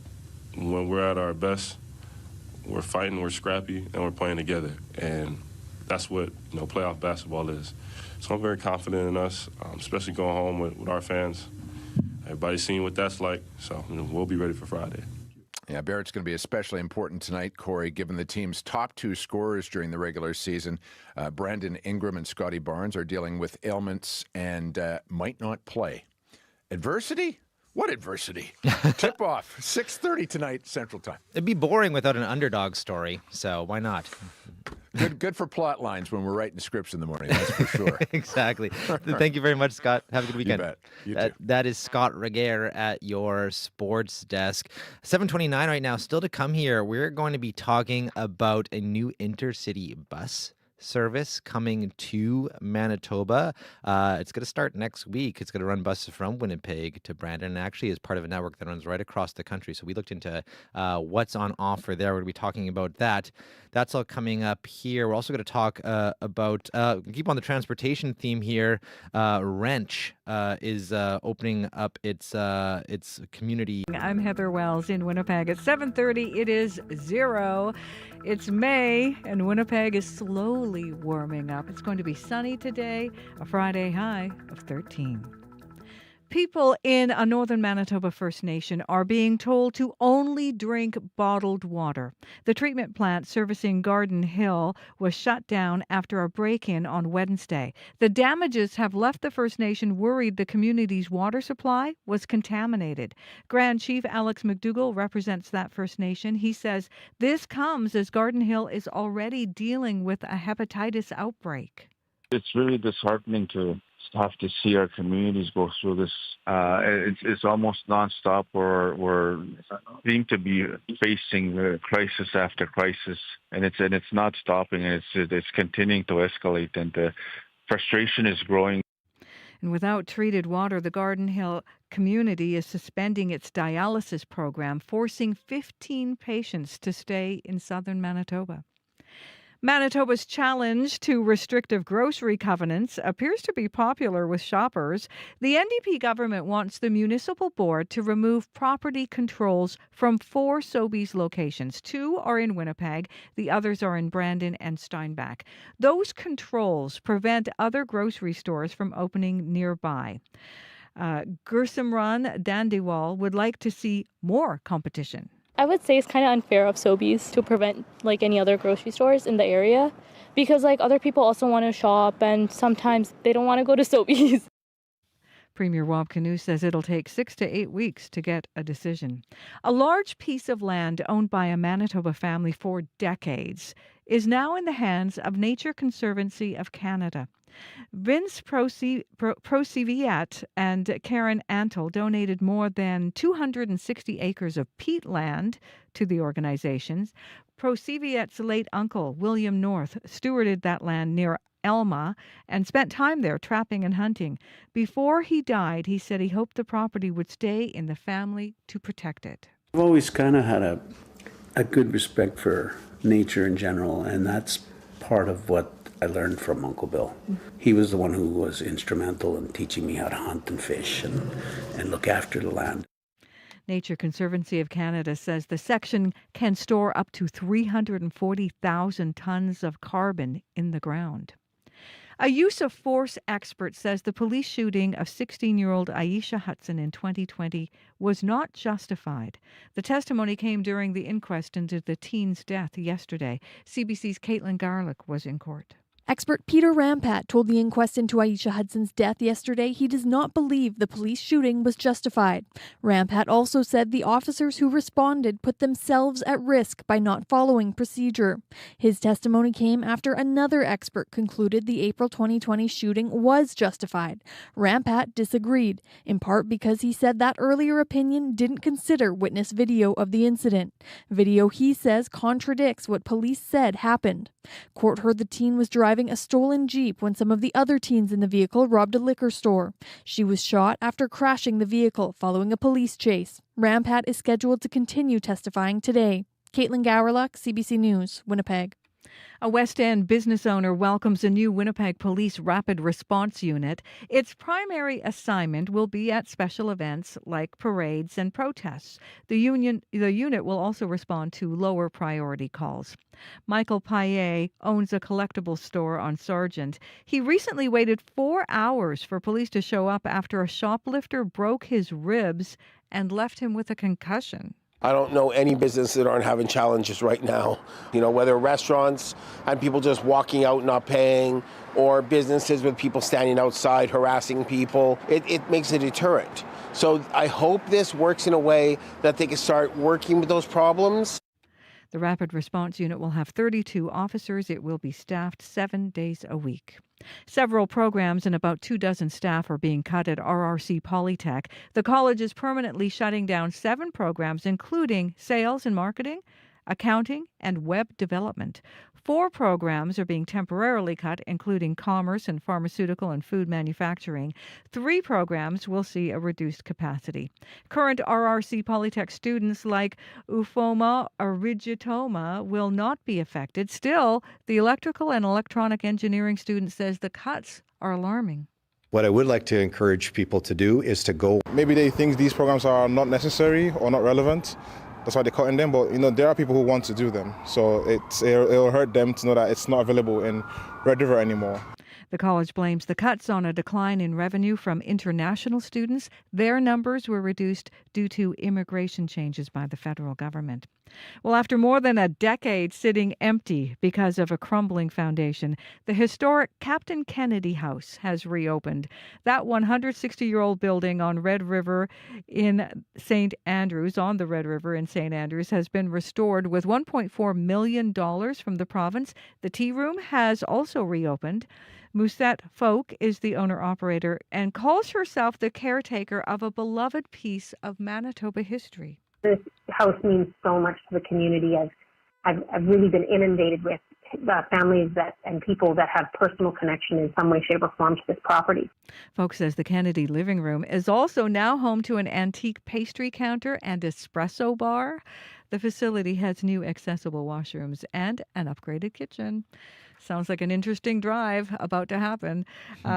when we're at our best, we're fighting, we're scrappy, and we're playing together. And that's what playoff basketball is. So I'm very confident in us, especially going home with our fans. Everybody's seen what that's like, so we'll be ready for Friday. Yeah, Barrett's going to be especially important tonight, Corey, given the team's top two scorers during the regular season. Brandon Ingram and Scotty Barnes are dealing with ailments and might not play. Adversity? What adversity? Tip-off, 6:30 tonight, Central Time. It'd be boring without an underdog story, so why not? Good for plot lines when we're writing scripts in the morning, that's for sure. Exactly. Thank you very much, Scott. Have a good weekend. You bet. You too. That is Scott Regehr at your sports desk. 7:29 right now. Still to come here, we're going to be talking about a new intercity bus service coming to Manitoba. It's going to start next week. It's going to run buses from Winnipeg to Brandon, and actually is part of a network that runs right across the country. So we looked into what's on offer there. We're going to be talking about that. That's all coming up here. We're also going to talk about, keep on the transportation theme here, Wrench is opening up its community. I'm Heather Wells in Winnipeg. At 7:30, it is 0. It's May, and Winnipeg is slowly warming up. It's going to be sunny today, a Friday high of 13. People in a northern Manitoba First Nation are being told to only drink bottled water. The treatment plant servicing Garden Hill was shut down after a break-in on Wednesday. The damages have left the First Nation worried the community's water supply was contaminated. Grand Chief Alex McDougall represents that First Nation. He says this comes as Garden Hill is already dealing with a hepatitis outbreak. It's really disheartening to have to see our communities go through this. It's almost nonstop. We're seem to be facing crisis after crisis, and it's not stopping. And it's continuing to escalate, and the frustration is growing. And without treated water, the Garden Hill community is suspending its dialysis program, forcing 15 patients to stay in southern Manitoba. Manitoba's challenge to restrictive grocery covenants appears to be popular with shoppers. The NDP government wants the municipal board to remove property controls from 4 Sobeys locations. 2 are in Winnipeg, the others are in Brandon and Steinbach. Those controls prevent other grocery stores from opening nearby. Gursimran Dandiwal would like to see more competition. I would say it's kind of unfair of Sobeys to prevent any other grocery stores in the area because other people also want to shop and sometimes they don't want to go to Sobeys. Premier Rob Canoe says it'll take 6 to 8 weeks to get a decision. A large piece of land owned by a Manitoba family for decades is now in the hands of Nature Conservancy of Canada. Vince Prosiviat and Karen Antle donated more than 260 acres of peatland to the organizations. Prosiviat's late uncle, William North, stewarded that land near Elma and spent time there trapping and hunting. Before he died, he said he hoped the property would stay in the family to protect it. I've always kind of had a good respect for nature in general, and that's part of what I learned from Uncle Bill. He was the one who was instrumental in teaching me how to hunt and fish and look after the land. Nature Conservancy of Canada says the section can store up to 340,000 tons of carbon in the ground. A use of force expert says the police shooting of 16-year-old Aisha Hudson in 2020 was not justified. The testimony came during the inquest into the teen's death yesterday. CBC's Caitlin Garlick was in court. Expert Peter Rampat told the inquest into Aisha Hudson's death yesterday he does not believe the police shooting was justified. Rampat also said the officers who responded put themselves at risk by not following procedure. His testimony came after another expert concluded the April 2020 shooting was justified. Rampat disagreed, in part because he said that earlier opinion didn't consider witness video of the incident. Video, he says, contradicts what police said happened. Court heard the teen was driving a stolen Jeep when some of the other teens in the vehicle robbed a liquor store. She was shot after crashing the vehicle following a police chase. Rampat is scheduled to continue testifying today. Caitlin Gowerluck, CBC News, Winnipeg. A West End business owner welcomes a new Winnipeg Police Rapid Response Unit. Its primary assignment will be at special events like parades and protests. The unit will also respond to lower priority calls. Michael Paillet owns a collectible store on Sargent. He recently waited 4 hours for police to show up after a shoplifter broke his ribs and left him with a concussion. I don't know any business that aren't having challenges right now. You know, whether restaurants and people just walking out not paying, or businesses with people standing outside harassing people, it makes a deterrent. So I hope this works in a way that they can start working with those problems. The Rapid Response Unit will have 32 officers. It will be staffed 7 days a week. Several programs and about 24 staff are being cut at RRC Polytech. The college is permanently shutting down 7 programs, including sales and marketing, accounting, and web development. 4 programs are being temporarily cut, including commerce and pharmaceutical and food manufacturing. 3 programs will see a reduced capacity. Current RRC Polytech students like Ufoma Origitoma will not be affected. Still, the electrical and electronic engineering student says the cuts are alarming. What I would like to encourage people to do is to go. Maybe they think these programs are not necessary or not relevant. That's why they're cutting them, but there are people who want to do them. So it'll hurt them to know that it's not available in Red River anymore. The college blames the cuts on a decline in revenue from international students. Their numbers were reduced due to immigration changes by the federal government. Well, after more than a decade sitting empty because of a crumbling foundation, the historic Captain Kennedy House has reopened. That 160-year-old building on Red River in St. Andrews, has been restored with $1.4 million from the province. The tea room has also reopened. Musette Folk is the owner-operator and calls herself the caretaker of a beloved piece of Manitoba history. This house means so much to the community. I've really been inundated with families and people that have personal connection in some way, shape, or form to this property. Folk says the Kennedy living room is also now home to an antique pastry counter and espresso bar. The facility has new accessible washrooms and an upgraded kitchen. Sounds like an interesting drive about to happen.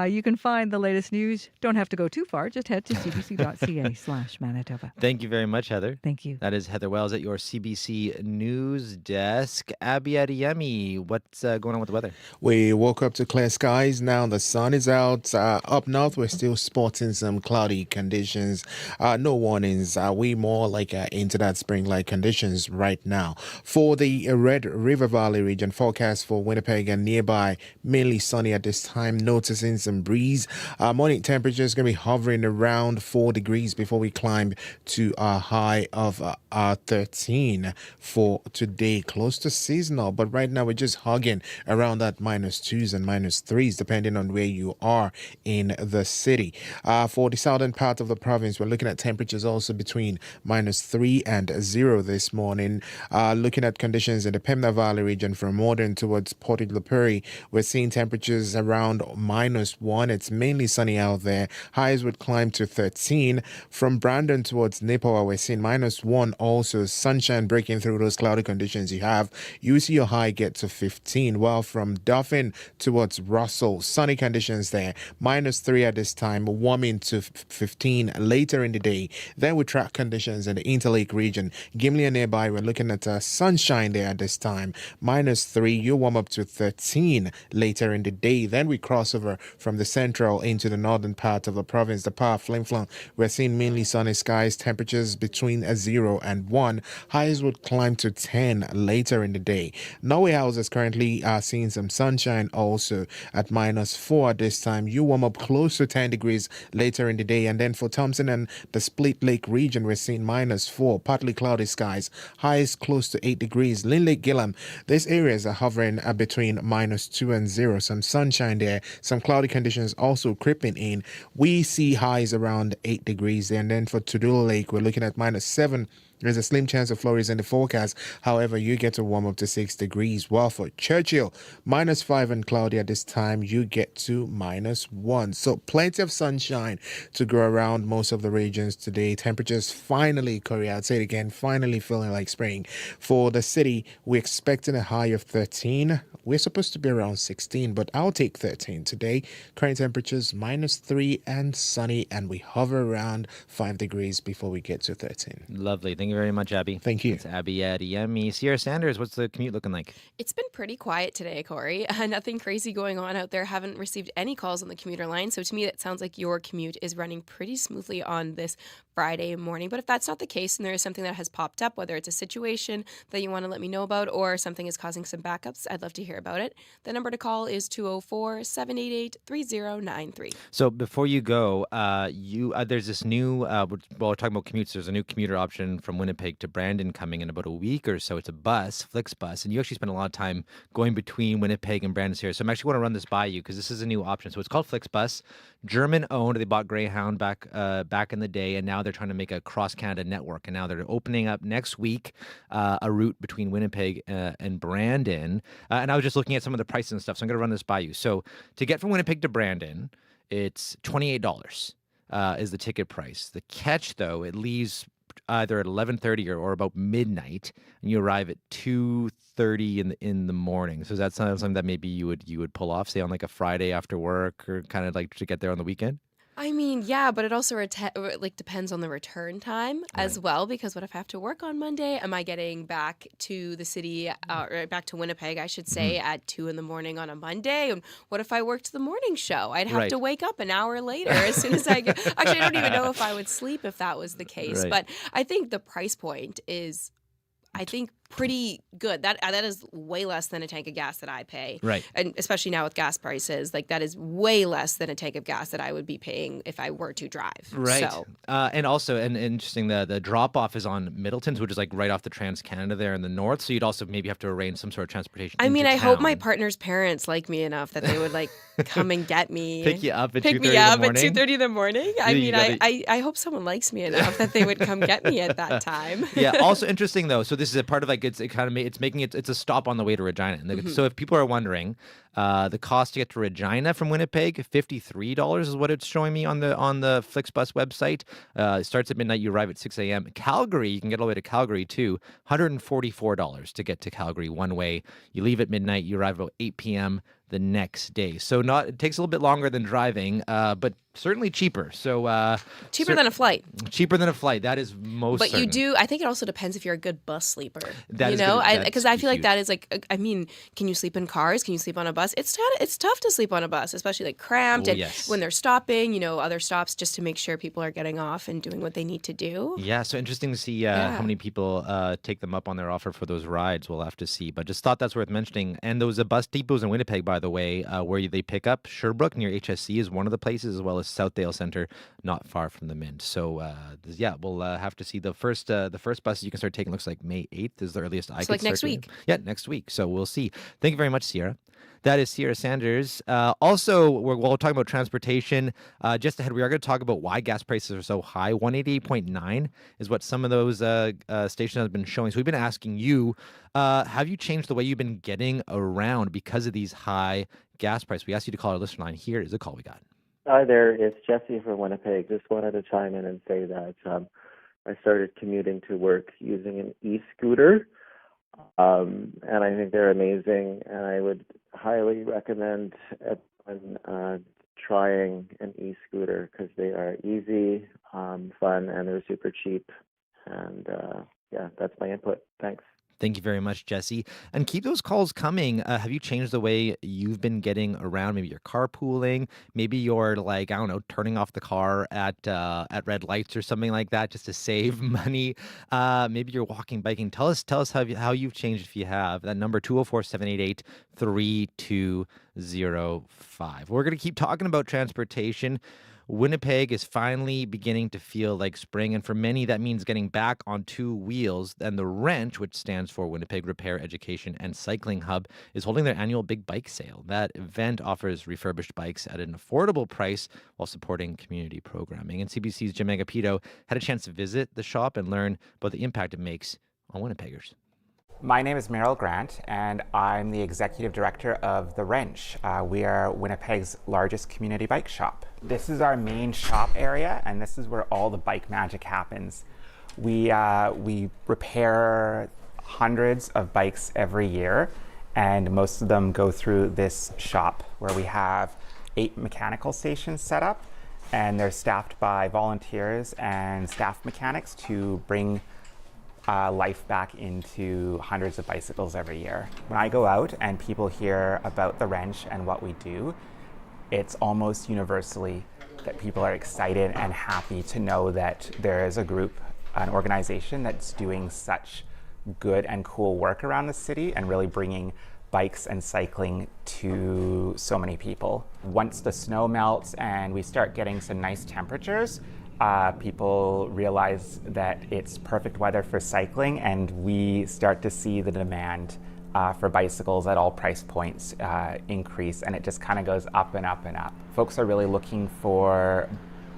You can find the latest news. Don't have to go too far. Just head to cbc.ca/Manitoba. Thank you very much, Heather. Thank you. That is Heather Wells at your CBC News Desk. Abby Adeyemi, what's going on with the weather? We woke up to clear skies. Now the sun is out. Up north, we're still spotting some cloudy conditions. No warnings. We more like into that spring-like conditions right now. For the Red River Valley region, forecast for Winnipeg and nearby, mainly sunny at this time, noticing some breeze. Morning temperature is going to be hovering around 4 degrees before we climb to a high of 13 for today, close to seasonal. But right now we're just hugging around that -2s and -3s, depending on where you are in the city. For the southern part of the province, we're looking at temperatures also between -3 and 0 this morning. Looking at conditions in the Pembina Valley region from Modern towards Portage La Prairie, we're seeing temperatures around -1. It's mainly sunny out there. Highs would climb to 13. From Brandon towards Nipawin, we're seeing -1. Also, sunshine breaking through those cloudy conditions you have. You see your high get to 15. While from Dauphin towards Russell, sunny conditions there. -3 at this time, warming to 15 later in the day. Then we track conditions in the Interlake region. Gimli and nearby, we're looking at sunshine there at this time. -3, you warm up to 13. 13 later in the day. Then we cross over from the central into the northern part of the province, the Par Flim-Flam. We're seeing mainly sunny skies, temperatures between 0 and 1. Highs would climb to 10 later in the day. Norway House is currently seeing some sunshine also at -4 at this time. You warm up close to 10 degrees later in the day. And then for Thompson and the Split Lake region, we're seeing -4, partly cloudy skies, highs close to 8 degrees. Lynn Lake Gillam, these areas are hovering between -2 and 0. Some sunshine there, some cloudy conditions also creeping in. We see highs around 8 degrees. And then for Tudula Lake, we're looking at -7. There's a slim chance of flurries in the forecast. However, you get to warm up to 6 degrees. While for Churchill, -5 and cloudy at this time, you get to -1. So plenty of sunshine to go around most of the regions today. Temperatures finally, Corey, I'd say it again, finally feeling like spring. For the city, we're expecting a high of 13. We're supposed to be around 16, but I'll take 13 today. Current temperatures -3 and sunny, and we hover around 5 degrees before we get to 13. Lovely. Thank you very much, Abby. Thank you. It's Abby at EME. Sierra Sanders, what's the commute looking like? It's been pretty quiet today, Corey. Nothing crazy going on out there. Haven't received any calls on the commuter line. So to me, it sounds like your commute is running pretty smoothly on this Friday morning. But if that's not the case and there is something that has popped up, whether it's a situation that you want to let me know about or something is causing some backups, I'd love to hear about it. The number to call is 204-788-3093. So before you go, there's this new, we're talking about commutes, there's a new commuter option from Winnipeg to Brandon coming in about a week or so. It's a bus, Flixbus, and you actually spend a lot of time going between Winnipeg and Brandon here. So I'm actually want to run this by you because this is a new option. So it's called Flixbus, German-owned. They bought Greyhound back in the day, and now they're trying to make a cross-Canada network. And now they're opening up next week a route between Winnipeg and Brandon. And I was just looking at some of the prices and stuff, so I'm going to run this by you. So to get from Winnipeg to Brandon, it's $28 is the ticket price. The catch, though, it leaves either at 11:30 or about midnight, and you arrive at 2:30 in the morning. So is that something that maybe you would pull off, say on like a Friday after work, or kind of like to get there on the weekend? I mean, yeah, but it also depends on the return time as well, because what if I have to work on Monday? Am I getting back to the city, or back to Winnipeg, I should say, at 2 in the morning on a Monday? And what if I worked the morning show? I'd have to wake up an hour later as soon as I get... Actually, I don't even know if I would sleep if that was the case. Right. But I think the price point is, I think, pretty good. That is way less than a tank of gas that I pay. Right. And especially now with gas prices, like that is way less than a tank of gas that I would be paying if I were to drive. Right. So. And also, and interesting, the drop-off is on Middleton's, which is like right off the Trans-Canada there in the north. So you'd also maybe have to arrange some sort of transportation I mean, I into hope my town. partner's parents like me enough that they would like come and get me. Pick you up at 2:30 Pick in the me up morning? at 2:30 in the morning. I You mean, gotta- I hope someone likes me enough that they would come get me at that time. Yeah. Also interesting though. So this is a part of like it's a stop on the way to Regina. And so if people are wondering, the cost to get to Regina from Winnipeg, $53 is what it's showing me on the Flixbus website. It starts at midnight. You arrive at 6 a.m. Calgary, you can get all the way to Calgary too. $144 to get to Calgary one way. You leave at midnight. You arrive about 8 p.m. the next day. So it takes a little bit longer than driving, but certainly cheaper. So Cheaper than a flight. Cheaper than a flight. That is most. But certain. I think it also depends if you're a good bus sleeper. That you is know, good. because I feel like that is like, I mean, can you sleep in cars? Can you sleep on a bus? It's tough to sleep on a bus, especially like cramped and when they're stopping, other stops just to make sure people are getting off and doing what they need to do. Yeah, so interesting to see how many people take them up on their offer for those rides. We'll have to see. But just thought that's worth mentioning. And those bus depots in Winnipeg, by the way, where they pick up, Sherbrooke near HSC is one of the places, as well as Southdale Centre, not far from the Mint. So we'll have to see the first buses you can start taking. Looks like May 8th is the earliest I could like start next doing. week. Yeah, next week. So we'll see. Thank you very much, Sierra. That is Sierra Sanders. Also, we're talking about transportation. Just ahead, we are going to talk about why gas prices are so high. 188.9 is what some of those stations have been showing. So we've been asking you, have you changed the way you've been getting around because of these high gas prices? We asked you to call our listener line. Here is the call we got. Hi there, it's Jesse from Winnipeg. Just wanted to chime in and say that I started commuting to work using an e-scooter, and I think they're amazing, and I would highly recommend everyone trying an e-scooter because they are easy, fun, and they're super cheap. And that's my input. Thanks. Thank you very much, Jesse. And keep those calls coming. Have you changed the way you've been getting around? Maybe you're carpooling. Maybe you're like, I don't know, turning off the car at red lights or something like that just to save money. Maybe you're walking, biking. Tell us how you've changed if you have. That number 204-788-3205. We're going to keep talking about transportation. Winnipeg is finally beginning to feel like spring, and for many, that means getting back on two wheels. And the Wrench, which stands for Winnipeg Repair, Education, and Cycling Hub, is holding their annual big bike sale. That event offers refurbished bikes at an affordable price while supporting community programming. And CBC's Jim Agapito had a chance to visit the shop and learn about the impact it makes on Winnipeggers. My name is Merrill Grant, and I'm the Executive Director of The Wrench. We are Winnipeg's largest community bike shop. This is our main shop area, and this is where all the bike magic happens. We repair hundreds of bikes every year, and most of them go through this shop where we have 8 mechanical stations set up, and they're staffed by volunteers and staff mechanics to bring life back into hundreds of bicycles every year. When I go out and people hear about the Wrench and what we do, it's almost universally that people are excited and happy to know that there is a group, an organization that's doing such good and cool work around the city and really bringing bikes and cycling to so many people. Once the snow melts and we start getting some nice temperatures, people realize that it's perfect weather for cycling, and we start to see the demand for bicycles at all price points increase, and it just kind of goes up and up and up. Folks are really looking for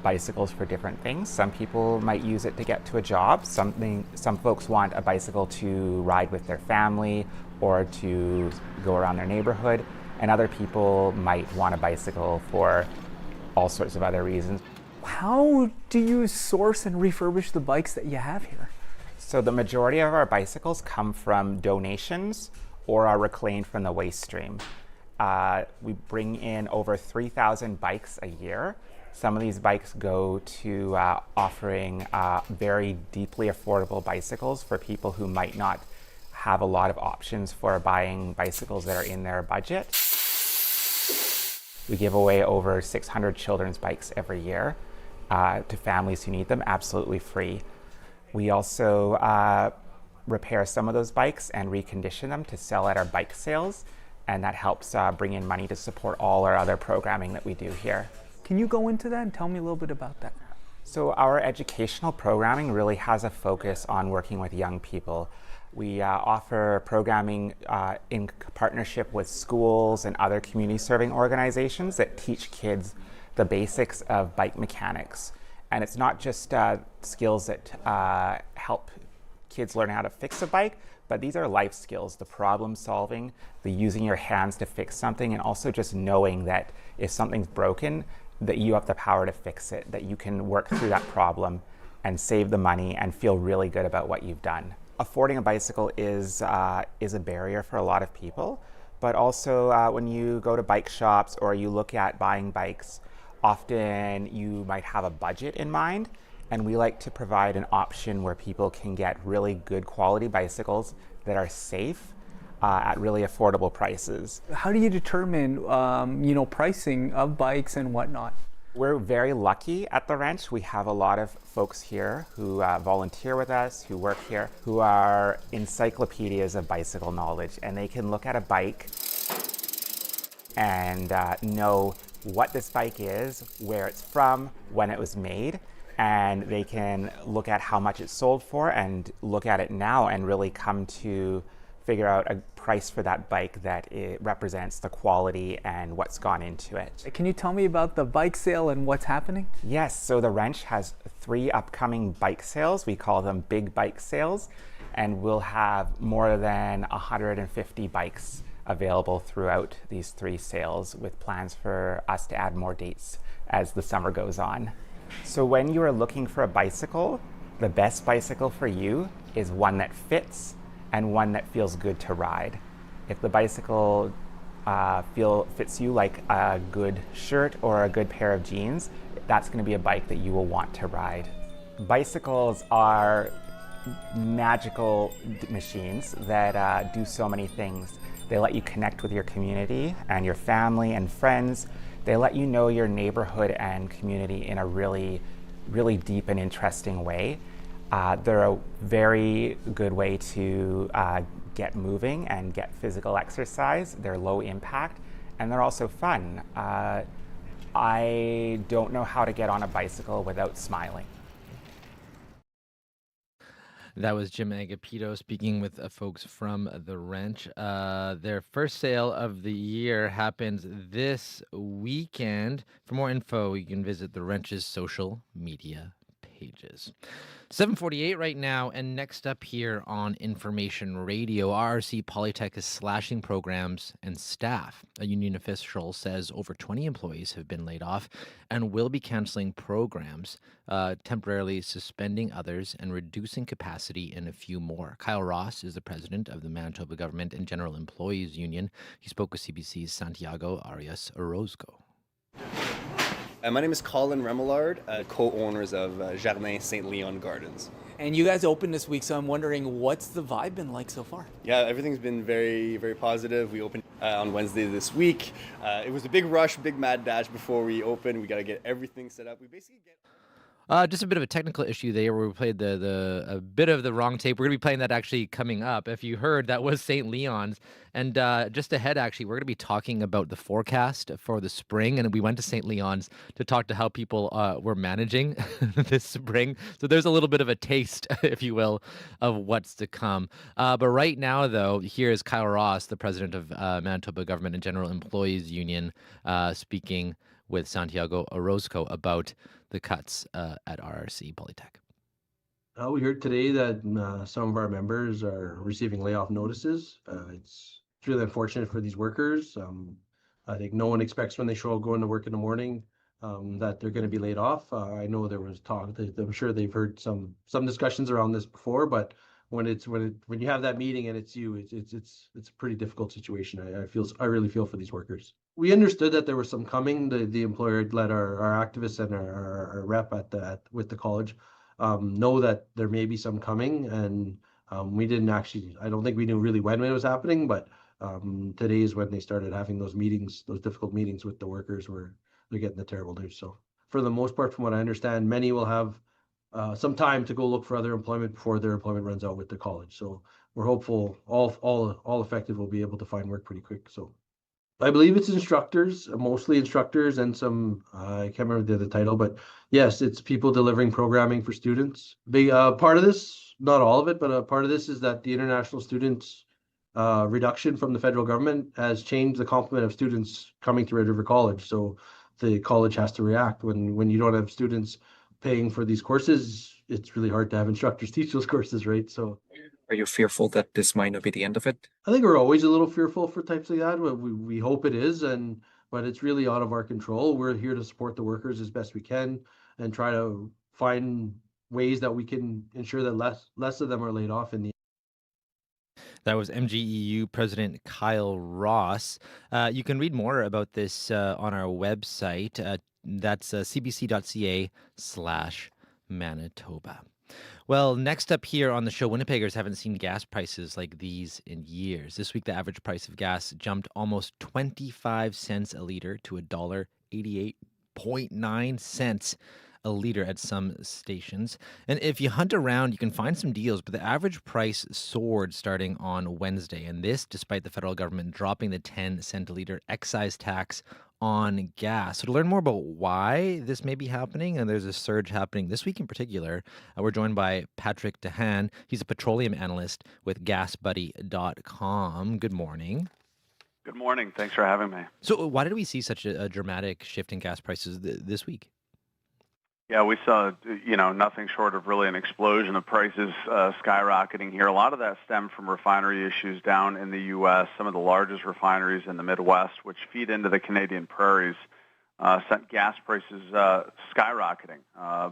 bicycles for different things. Some people might use it to get to a job. Some folks want a bicycle to ride with their family or to go around their neighborhood, and other people might want a bicycle for all sorts of other reasons. How do you source and refurbish the bikes that you have here? So the majority of our bicycles come from donations or are reclaimed from the waste stream. We bring in over 3,000 bikes a year. Some of these bikes go to offering very deeply affordable bicycles for people who might not have a lot of options for buying bicycles that are in their budget. We give away over 600 children's bikes every year to families who need them, absolutely free. We also repair some of those bikes and recondition them to sell at our bike sales, and that helps bring in money to support all our other programming that we do here. Can you go into that and tell me a little bit about that? So our educational programming really has a focus on working with young people. We offer programming in partnership with schools and other community serving organizations that teach kids the basics of bike mechanics. And it's not just skills that help kids learn how to fix a bike, but these are life skills, the problem solving, the using your hands to fix something, and also just knowing that if something's broken, that you have the power to fix it, that you can work through that problem and save the money and feel really good about what you've done. Affording a bicycle is a barrier for a lot of people, but also when you go to bike shops or you look at buying bikes, often you might have a budget in mind, and we like to provide an option where people can get really good quality bicycles that are safe at really affordable prices. How do you determine pricing of bikes and whatnot? We're very lucky at the Wrench. We have a lot of folks here who volunteer with us, who work here, who are encyclopedias of bicycle knowledge, and they can look at a bike and know what this bike is, where it's from, when it was made, and they can look at how much it's sold for and look at it now and really come to figure out a price for that bike that it represents the quality and what's gone into it. Can you tell me about the bike sale and what's happening? Yes, so the Wrench has 3 upcoming bike sales. We call them big bike sales, and we'll have more than 150 bikes available throughout these 3 sales, with plans for us to add more dates as the summer goes on. So when you are looking for a bicycle, the best bicycle for you is one that fits and one that feels good to ride. If the bicycle fits you like a good shirt or a good pair of jeans, that's going to be a bike that you will want to ride. Bicycles are magical machines that do so many things. They let you connect with your community and your family and friends. They let you know your neighborhood and community in a really, really deep and interesting way. They're a very good way to get moving and get physical exercise. They're low impact, and they're also fun. I don't know how to get on a bicycle without smiling. That was Jim Agapito speaking with folks from The Wrench. Their first sale of the year happens this weekend. For more info, you can visit The Wrench's social media pages. 7:48 right now, and next up here on Information Radio, RRC Polytech is slashing programs and staff. A union official says over 20 employees have been laid off and will be canceling programs, temporarily suspending others and reducing capacity in a few more. Kyle Ross is the president of the Manitoba Government and General Employees Union. He spoke with CBC's Santiago Arias Orozco. My name is Colin Remillard, co-owners of Jardin St. Leon Gardens. And you guys opened this week, so I'm wondering, what's the vibe been like so far? Yeah, everything's been very, very positive. We opened on Wednesday this week. It was a big rush, big mad dash before we opened. We got to get everything set up. We basically get... Just a bit of a technical issue there where we played a bit of the wrong tape. We're going to be playing that actually coming up. If you heard, that was St. Leon's. And just ahead, actually, we're going to be talking about the forecast for the spring. And we went to St. Leon's to talk to how people were managing this spring. So there's a little bit of a taste, if you will, of what's to come. But right now, though, here is Kyle Ross, the president of Manitoba Government and General Employees Union, speaking with Santiago Orozco about the cuts at RRC Polytech. We heard today that some of our members are receiving layoff notices. It's really unfortunate for these workers. I think no one expects when they show up going to work in the morning that they're going to be laid off. I know there was talk. I'm sure they've heard some discussions around this before, but when you have that meeting and it's you, it's a pretty difficult situation. I really feel for these workers. We understood that there was some coming. The employer let our activists and our rep with the college know that there may be some coming, and we didn't actually. I don't think we knew really when it was happening, but today is when they started having those meetings, those difficult meetings with the workers, where they're getting the terrible news. So for the most part, from what I understand, many will have some time to go look for other employment before their employment runs out with the college. So we're hopeful all affected will be able to find work pretty quick. So I believe it's instructors, mostly instructors, and some I can't remember the other title, but yes, it's people delivering programming for students. Big part of this, not all of it, but a part of this is that the international students reduction from the federal government has changed the complement of students coming to Red River College. So the college has to react when you don't have students paying for these courses. It's really hard to have instructors teach those courses, right? So are you fearful that this might not be the end of it? I think we're always a little fearful for types like that. We hope it is, but it's really out of our control. We're here to support the workers as best we can and try to find ways that we can ensure that less of them are laid off in the. That was MGEU President Kyle Ross. You can read more about this on our website. That's cbc.ca/Manitoba. Well, next up here on the show, Winnipeggers haven't seen gas prices like these in years. This week, the average price of gas jumped almost 25 cents a liter to $1.88.9 a liter at some stations. And if you hunt around, you can find some deals, but the average price soared starting on Wednesday. And this, despite the federal government dropping the 10-cent a liter excise tax on gas. So to learn more about why this may be happening, and there's a surge happening this week in particular, we're joined by Patrick DeHaan. He's a petroleum analyst with GasBuddy.com. Good morning. Good morning. Thanks for having me. So why did we see such a dramatic shift in gas prices this week? Yeah, we saw, nothing short of really an explosion of prices skyrocketing here. A lot of that stemmed from refinery issues down in the U.S. Some of the largest refineries in the Midwest, which feed into the Canadian prairies, sent gas prices skyrocketing,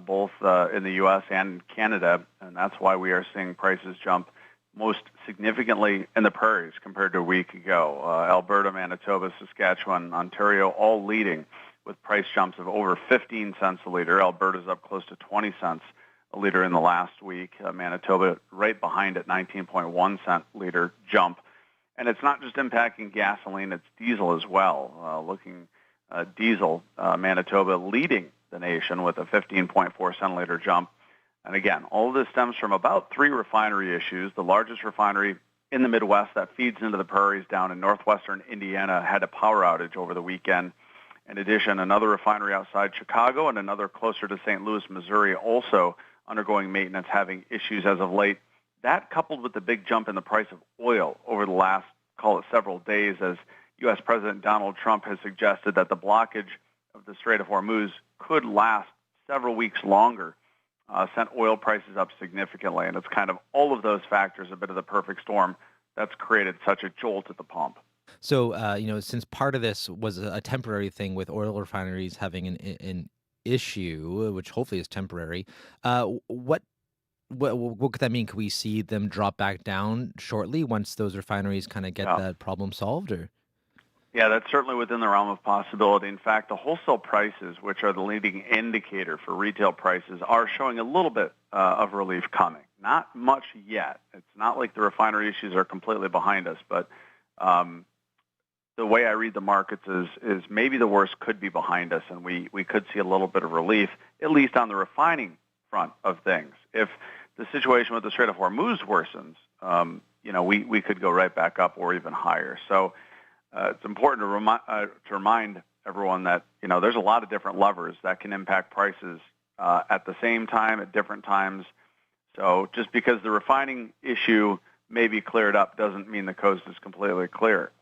both in the U.S. and Canada, and that's why we are seeing prices jump most significantly in the prairies compared to a week ago. Alberta, Manitoba, Saskatchewan, Ontario, all leading with price jumps of over 15 cents a liter. Alberta's up close to 20 cents a liter in the last week. Manitoba right behind at 19.1 cent liter jump. And it's not just impacting gasoline, it's diesel as well. Diesel, Manitoba leading the nation with a 15.4 cent liter jump. And again, all of this stems from about 3 refinery issues. The largest refinery in the Midwest that feeds into the prairies down in northwestern Indiana had a power outage over the weekend. In addition, another refinery outside Chicago and another closer to St. Louis, Missouri, also undergoing maintenance, having issues as of late. That coupled with the big jump in the price of oil over the last, call it several days, as U.S. President Donald Trump has suggested that the blockage of the Strait of Hormuz could last several weeks longer, sent oil prices up significantly. And it's kind of all of those factors, a bit of the perfect storm that's created such a jolt at the pump. So, since part of this was a temporary thing with oil refineries having an issue, which hopefully is temporary, what could that mean? Could we see them drop back down shortly once those refineries kind of get that problem solved? Or yeah, that's certainly within the realm of possibility. In fact, the wholesale prices, which are the leading indicator for retail prices, are showing a little bit of relief coming. Not much yet. It's not like the refinery issues are completely behind us, but the way I read the markets is maybe the worst could be behind us, and we could see a little bit of relief, at least on the refining front of things. If the situation with the Strait of Hormuz worsens, we could go right back up or even higher. So it's important to remind everyone that there's a lot of different levers that can impact prices at the same time at different times. So just because the refining issue may be cleared up doesn't mean the coast is completely clear.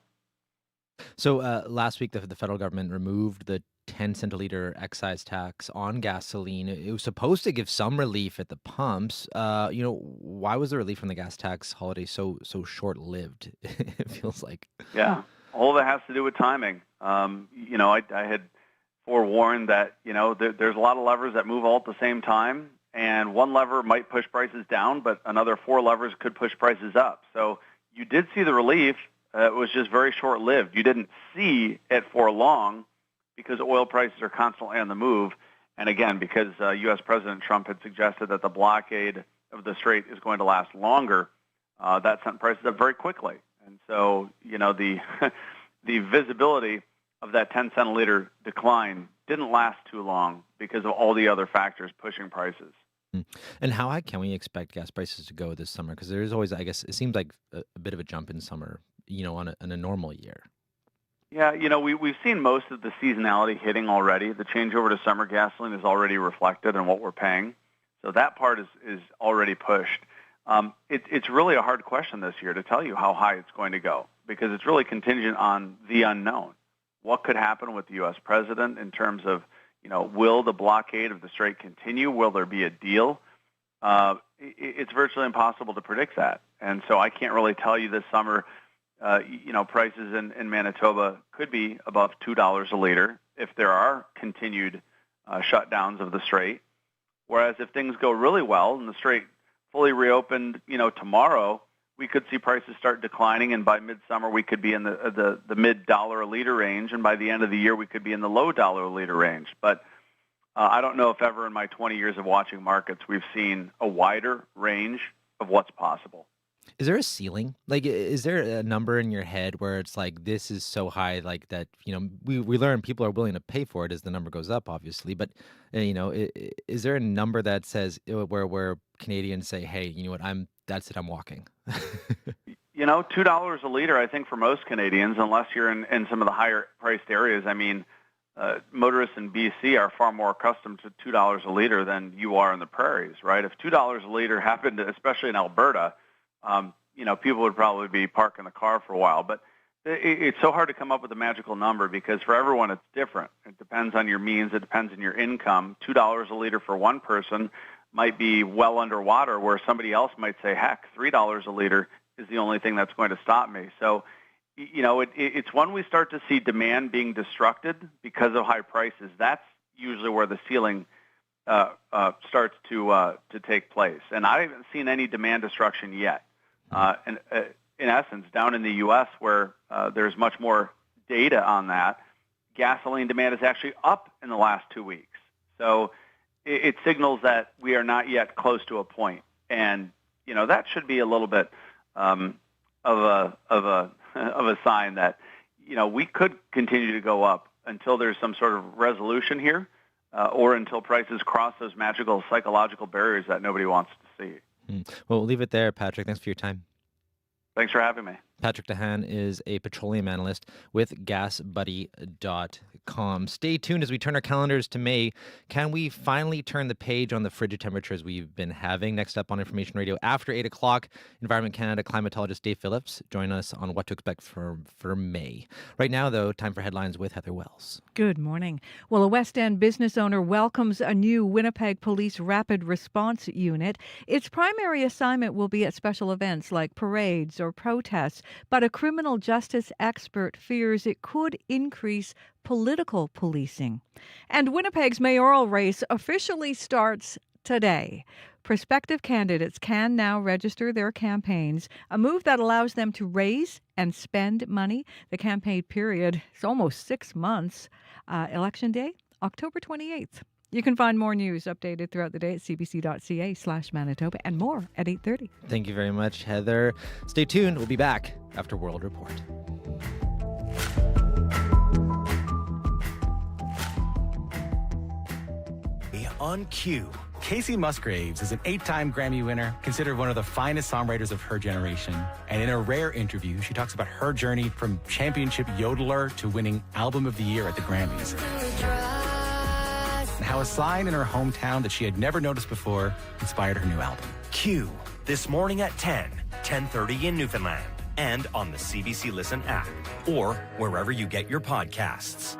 So last week, the federal government removed the 10 cent a liter excise tax on gasoline. It was supposed to give some relief at the pumps. Why was the relief from the gas tax holiday so short-lived? It feels like. Yeah, all of it has to do with timing. I had forewarned that there's a lot of levers that move all at the same time, and one lever might push prices down, but another 4 levers could push prices up. So you did see the relief. It was just very short-lived. You didn't see it for long because oil prices are constantly on the move. And again, because U.S. President Trump had suggested that the blockade of the strait is going to last longer, that sent prices up very quickly. And so, the visibility of that 10 cent a liter decline didn't last too long because of all the other factors pushing prices. And how high can we expect gas prices to go this summer? Because there is always, I guess, it seems like a bit of a jump in summer, on a normal year. Yeah, we've seen most of the seasonality hitting already. The changeover to summer gasoline is already reflected in what we're paying. So that part is already pushed. It's really a hard question this year to tell you how high it's going to go because it's really contingent on the unknown. What could happen with the U.S. president in terms of, will the blockade of the strait continue? Will there be a deal? It's virtually impossible to predict that. And so I can't really tell you this summer, prices in Manitoba could be above $2 a liter if there are continued shutdowns of the strait. Whereas if things go really well and the strait fully reopened, tomorrow, we could see prices start declining, and by midsummer we could be in the mid-dollar a liter range, and by the end of the year we could be in the low dollar a liter range. But I don't know if ever in my 20 years of watching markets we've seen a wider range of what's possible. Is there a ceiling? Like, is there a number in your head where it's like, this is so high, like that, we learn people are willing to pay for it as the number goes up, obviously. But, is there a number that says where Canadians say, hey, you know what, that's it, I'm walking? $2 a liter, I think for most Canadians, unless you're in some of the higher priced areas. I mean, motorists in BC are far more accustomed to $2 a liter than you are in the prairies, right? If $2 a liter happened, especially in Alberta, people would probably be parking the car for a while. But it's so hard to come up with a magical number because for everyone it's different. It depends on your means. It depends on your income. $2 a liter for one person might be well underwater, where somebody else might say, heck, $3 a liter is the only thing that's going to stop me. So, it's when we start to see demand being destructed because of high prices, that's usually where the ceiling starts to take place. And I haven't seen any demand destruction yet. In essence, down in the U.S., where there's much more data on that, gasoline demand is actually up in the last 2 weeks. So it signals that we are not yet close to a point. And, that should be a little bit of a sign that, we could continue to go up until there's some sort of resolution here, or until prices cross those magical psychological barriers that nobody wants to see. Well, we'll leave it there, Patrick. Thanks for your time. Thanks for having me. Patrick DeHaan is a petroleum analyst with GasBuddy.com. Stay tuned as we turn our calendars to May. Can we finally turn the page on the frigid temperatures we've been having? Next up on Information Radio after 8 o'clock, Environment Canada climatologist Dave Phillips join us on what to expect for May. Right now, though, time for headlines with Heather Wells. Good morning. Well, a West End business owner welcomes a new Winnipeg Police Rapid Response Unit. Its primary assignment will be at special events like parades or protests, but a criminal justice expert fears it could increase political policing. And Winnipeg's mayoral race officially starts today. Prospective candidates can now register their campaigns, a move that allows them to raise and spend money. The campaign period is almost 6 months. Election day, October 28th. You can find more news updated throughout the day at cbc.ca/Manitoba and more at 8:30. Thank you very much, Heather. Stay tuned. We'll be back after World Report. On cue. Casey Musgraves is an 8-time Grammy winner, considered one of the finest songwriters of her generation. And in a rare interview, she talks about her journey from championship yodeler to winning Album of the Year at the Grammys. And how a sign in her hometown that she had never noticed before inspired her new album. Q, this morning at 10:30 in Newfoundland, and on the CBC Listen app, or wherever you get your podcasts.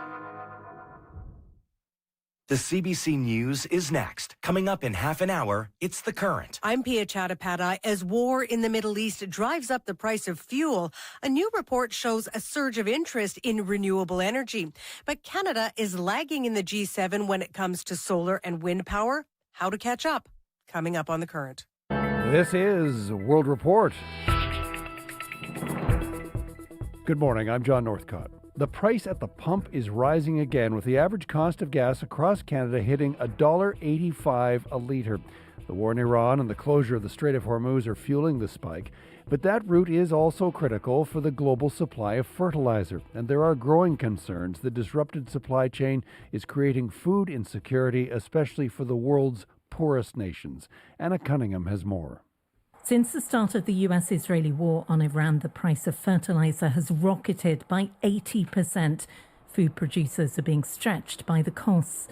The CBC News is next. Coming up in half an hour, it's The Current. I'm Pia Chattopadhyay. As war in the Middle East drives up the price of fuel, a new report shows a surge of interest in renewable energy. But Canada is lagging in the G7 when it comes to solar and wind power. How to catch up? Coming up on The Current. This is World Report. Good morning, I'm John Northcott. The price at the pump is rising again, with the average cost of gas across Canada hitting $1.85 a litre. The war in Iran and the closure of the Strait of Hormuz are fueling the spike, but that route is also critical for the global supply of fertilizer, and there are growing concerns the disrupted supply chain is creating food insecurity, especially for the world's poorest nations. Anna Cunningham has more. Since the start of the US-Israeli war on Iran, the price of fertilizer has rocketed by 80%. Food producers are being stretched by the costs.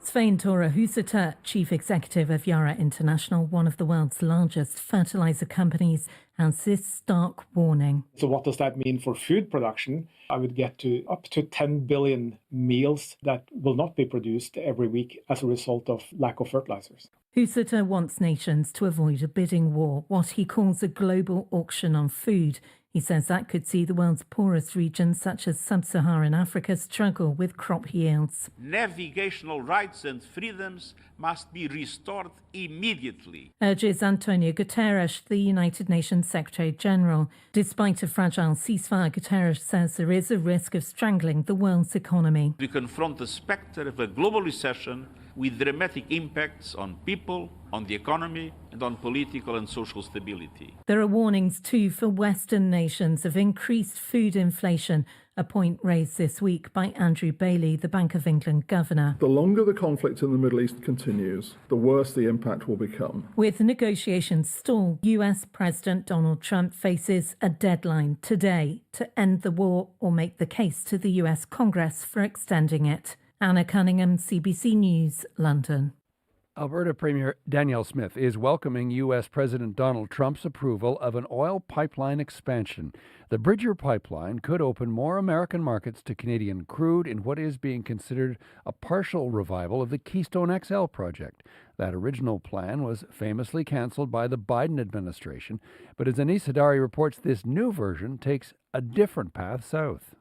Svein Tore Husæter, chief executive of Yara International, one of the world's largest fertilizer companies, has this stark warning. So what does that mean for food production? I would get to up to 10 billion meals that will not be produced every week as a result of lack of fertilizers. Husæter wants nations to avoid a bidding war, what he calls a global auction on food. He says that could see the world's poorest regions, such as sub-Saharan Africa, struggle with crop yields. Navigational rights and freedoms must be restored immediately, urges Antonio Guterres, the United Nations Secretary General. Despite a fragile ceasefire, Guterres says there is a risk of strangling the world's economy. We confront the specter of a global recession with dramatic impacts on people, on the economy, and on political and social stability. There are warnings, too, for Western nations of increased food inflation, a point raised this week by Andrew Bailey, the Bank of England governor. The longer the conflict in the Middle East continues, the worse the impact will become. With negotiations stalled, US President Donald Trump faces a deadline today to end the war or make the case to the US Congress for extending it. Anna Cunningham, CBC News, London. Alberta Premier Danielle Smith is welcoming U.S. President Donald Trump's approval of an oil pipeline expansion. The Bridger Pipeline could open more American markets to Canadian crude in what is being considered a partial revival of the Keystone XL project. That original plan was famously canceled by the Biden administration, but as Anis Hadari reports, this new version takes a different path south.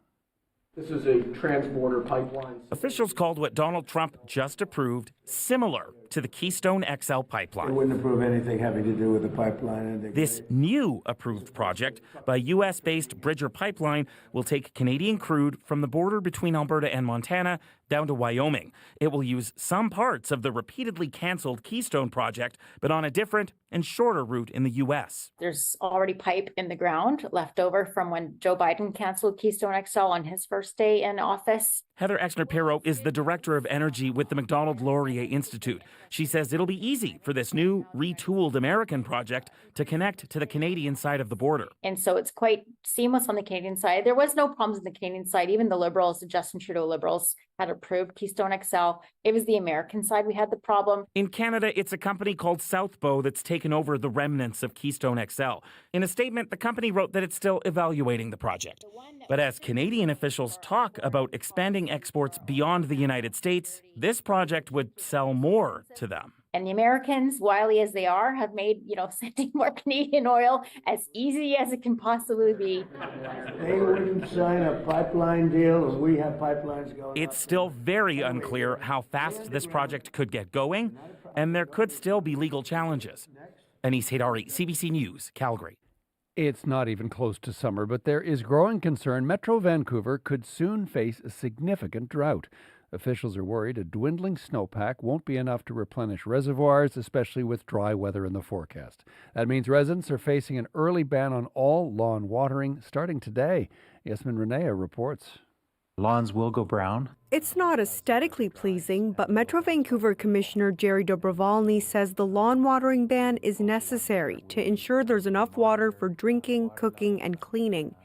This is a transborder pipeline. Officials called what Donald Trump just approved similar to the Keystone XL pipeline. They wouldn't approve anything having to do with the pipeline. This new approved project by U.S.-based Bridger Pipeline will take Canadian crude from the border between Alberta and Montana down to Wyoming. It will use some parts of the repeatedly canceled Keystone project, but on a different and shorter route in the U.S. There's already pipe in the ground left over from when Joe Biden canceled Keystone XL on his first day in office. Heather Exner-Perot is the director of energy with the Macdonald-Laurier Institute. She says it'll be easy for this new, retooled American project to connect to the Canadian side of the border. And so it's quite seamless on the Canadian side. There was no problems on the Canadian side. Even the Liberals, the Justin Trudeau Liberals, had approved Keystone XL. It was the American side we had the problem. In Canada, it's a company called Southbow that's taken over the remnants of Keystone XL. In a statement, the company wrote that it's still evaluating the project. But as Canadian officials talk about expanding exports beyond the United States, this project would sell more to them. And the Americans, wily as they are, have made, sending more Canadian oil as easy as it can possibly be. They wouldn't sign a pipeline deal, and we have pipelines going. It's still very unclear how fast this project could get going, and there could still be legal challenges. Anis Haydari, CBC News, Calgary. It's not even close to summer, but there is growing concern Metro Vancouver could soon face a significant drought. Officials are worried a dwindling snowpack won't be enough to replenish reservoirs, especially with dry weather in the forecast. That means residents are facing an early ban on all lawn watering starting today. Yasmin Renea reports. Lawns will go brown. It's not aesthetically pleasing, but Metro Vancouver Commissioner Jerry Dobrovolny says the lawn watering ban is necessary to ensure there's enough water for drinking, cooking, and cleaning.